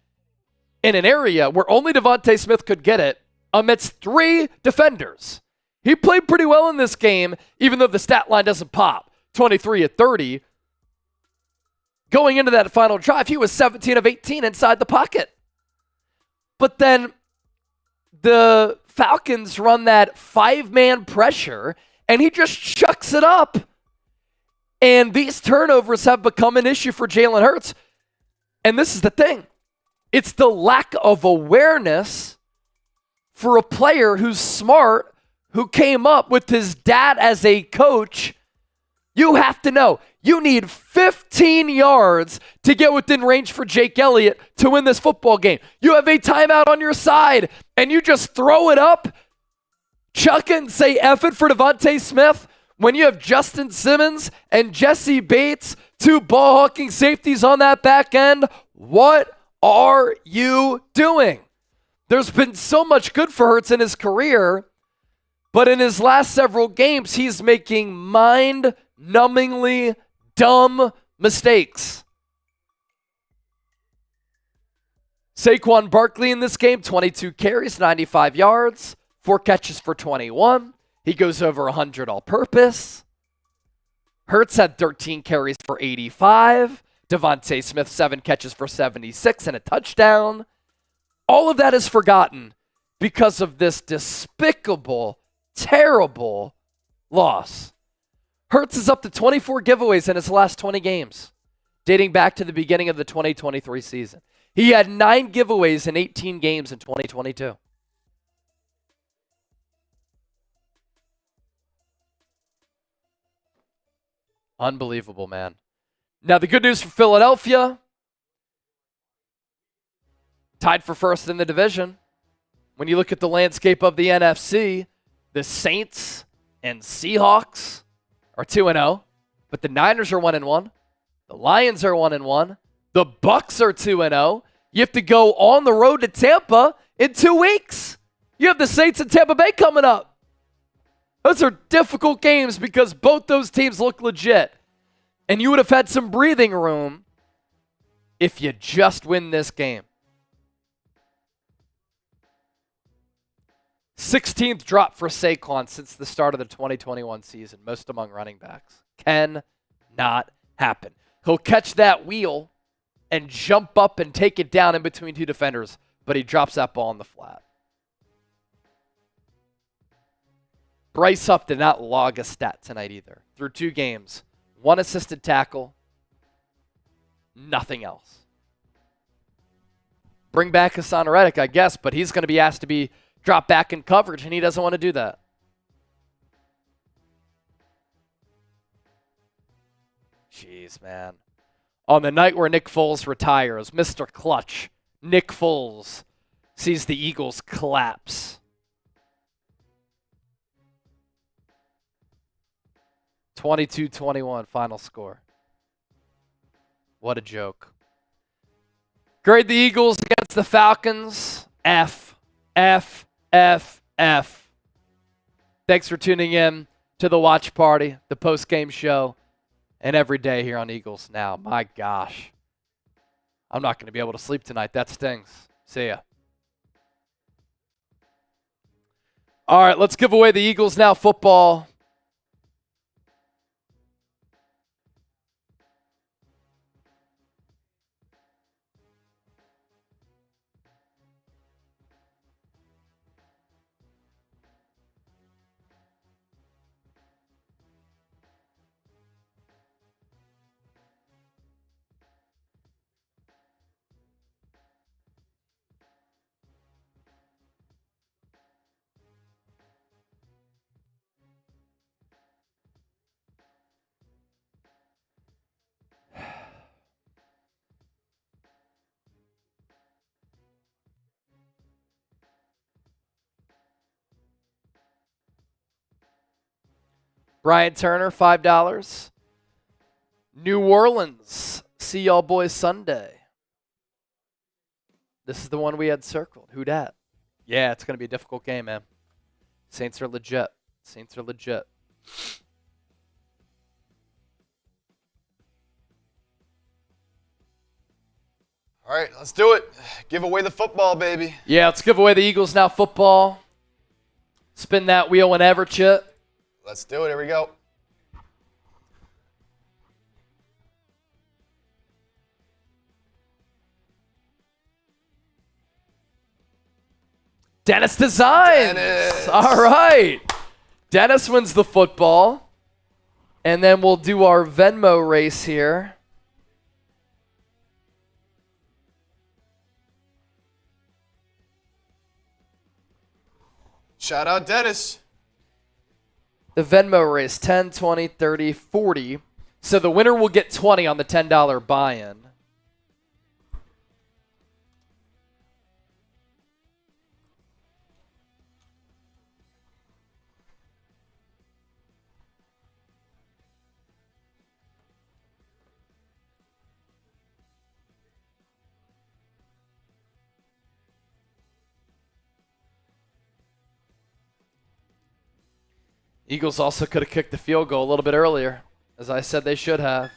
[SPEAKER 1] in an area where only DeVonta Smith could get it amidst 3 defenders. He played pretty well in this game, even though the stat line doesn't pop. 23 of 30. Going into that final drive, he was 17 of 18 inside the pocket. But then the Falcons run that 5-man pressure, and he just chucks it up. And these turnovers have become an issue for Jalen Hurts. And this is the thing. It's the lack of awareness for a player who's smart, who came up with his dad as a coach. You have to know, you need 15 yards to get within range for Jake Elliott to win this football game. You have a timeout on your side, and you just throw it up, chuck it and say F it for DeVonta Smith when you have Justin Simmons and Jessie Bates, 2 ball-hawking safeties on that back end. What are you doing? There's been so much good for Hurts in his career, but in his last several games, he's making mind-numbingly dumb mistakes. Saquon Barkley in this game, 22 carries, 95 yards, 4 catches for 21. He goes over 100 all-purpose. Hurts had 13 carries for 85. DeVonta Smith, 7 catches for 76 and a touchdown. All of that is forgotten because of this despicable, terrible loss. Hurts is up to 24 giveaways in his last 20 games, dating back to the beginning of the 2023 season. He had 9 giveaways in 18 games in 2022. Unbelievable, man. Now, the good news for Philadelphia, tied for first in the division. When you look at the landscape of the NFC, the Saints and Seahawks are 2-0, but the Niners are 1-1. The Lions are 1-1. The Bucks are 2-0. You have to go on the road to Tampa in 2 weeks. You have the Saints and Tampa Bay coming up. Those are difficult games because both those teams look legit. And you would have had some breathing room if you just win this game. 16th drop for Saquon since the start of the 2021 season, most among running backs. Cannot happen. He'll catch that wheel and jump up and take it down in between 2 defenders but he drops that ball in the flat. Bryce Huff did not log a stat tonight either. Through 2 games, 1 assisted tackle, nothing else. Bring back Hassan Reddick, I guess, but he's going to be asked to be dropped back in coverage, and he doesn't want to do that. Jeez, man. On the night where Nick Foles retires, Mr. Clutch, Nick Foles, sees the Eagles collapse. 22-21 final score. What a joke. Grade the Eagles against the Falcons. F, F, F, F. Thanks for tuning in to the watch party, the post-game show, and every day here on Eagles Now. My gosh. I'm not going to be able to sleep tonight. That stings. See ya. All right, let's give away the Eagles Now football. Brian Turner, $5. New Orleans, see y'all boys Sunday. This is the one we had circled. Who dat? Yeah, it's going to be a difficult game, man. Saints are legit. Saints are legit.
[SPEAKER 2] All right, let's do it. Give away the football, baby.
[SPEAKER 1] Yeah, let's give away the Eagles Now football. Spin that wheel whenever, Chip.
[SPEAKER 2] Let's do it. Here we go.
[SPEAKER 1] Dennis Designs.
[SPEAKER 2] Dennis.
[SPEAKER 1] All right. Dennis wins the football. And then we'll do our Venmo race here.
[SPEAKER 2] Shout out Dennis.
[SPEAKER 1] The Venmo race, 10, 20, 30, 40. So the winner will get 20 on the $10 buy-in. Eagles also could have kicked the field goal a little bit earlier, as I said they should have.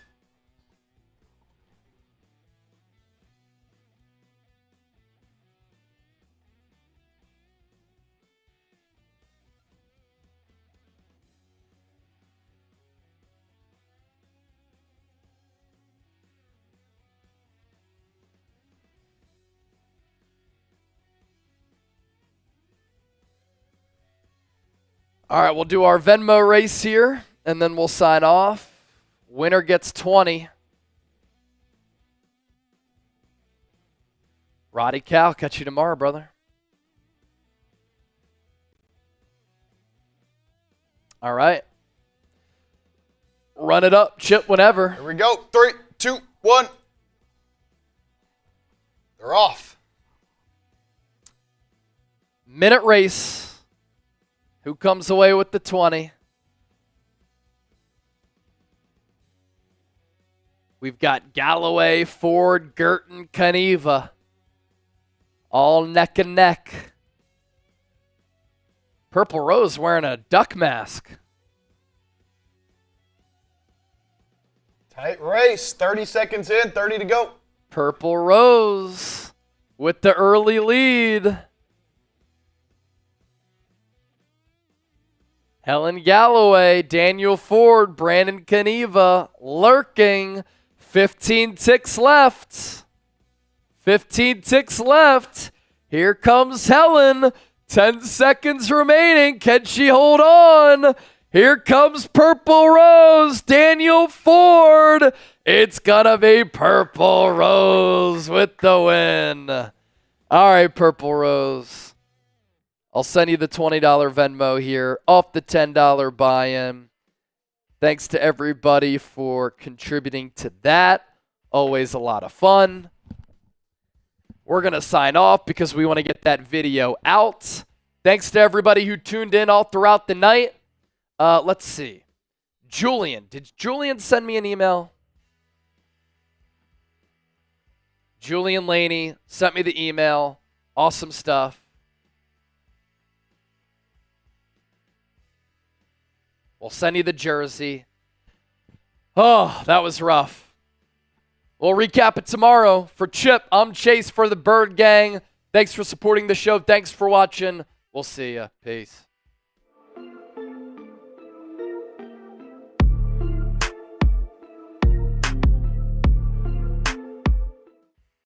[SPEAKER 1] All right, we'll do our Venmo race here, and then we'll sign off. Winner gets 20. Roddy Cal, catch you tomorrow, brother. All right. Run it up, Chip, whenever.
[SPEAKER 2] Here we go. 3, 2, 1. They're off.
[SPEAKER 1] Minute race. Who comes away with the 20? We've got Galloway, Ford, Gerton, Caneva. All neck and neck. Purple Rose wearing a duck mask.
[SPEAKER 2] Tight race. 30 seconds in, 30 to go.
[SPEAKER 1] Purple Rose with the early lead. Helen Galloway, Daniel Ford, Brandon Caneva lurking. 15 ticks left. 15 ticks left. Here comes Helen. 10 seconds remaining. Can she hold on? Here comes Purple Rose. Daniel Ford. It's gonna be Purple Rose with the win. All right, Purple Rose. I'll send you the $20 Venmo here off the $10 buy-in. Thanks to everybody for contributing to that. Always a lot of fun. We're going to sign off because we want to get that video out. Thanks to everybody who tuned in all throughout the night. Let's see. Julian. Did Julian send me an email? Julian Laney sent me the email. Awesome stuff. We'll send you the jersey. Oh, that was rough. We'll recap it tomorrow. For Chip, I'm Chase for the Bird Gang. Thanks for supporting the show. Thanks for watching. We'll see ya. Peace.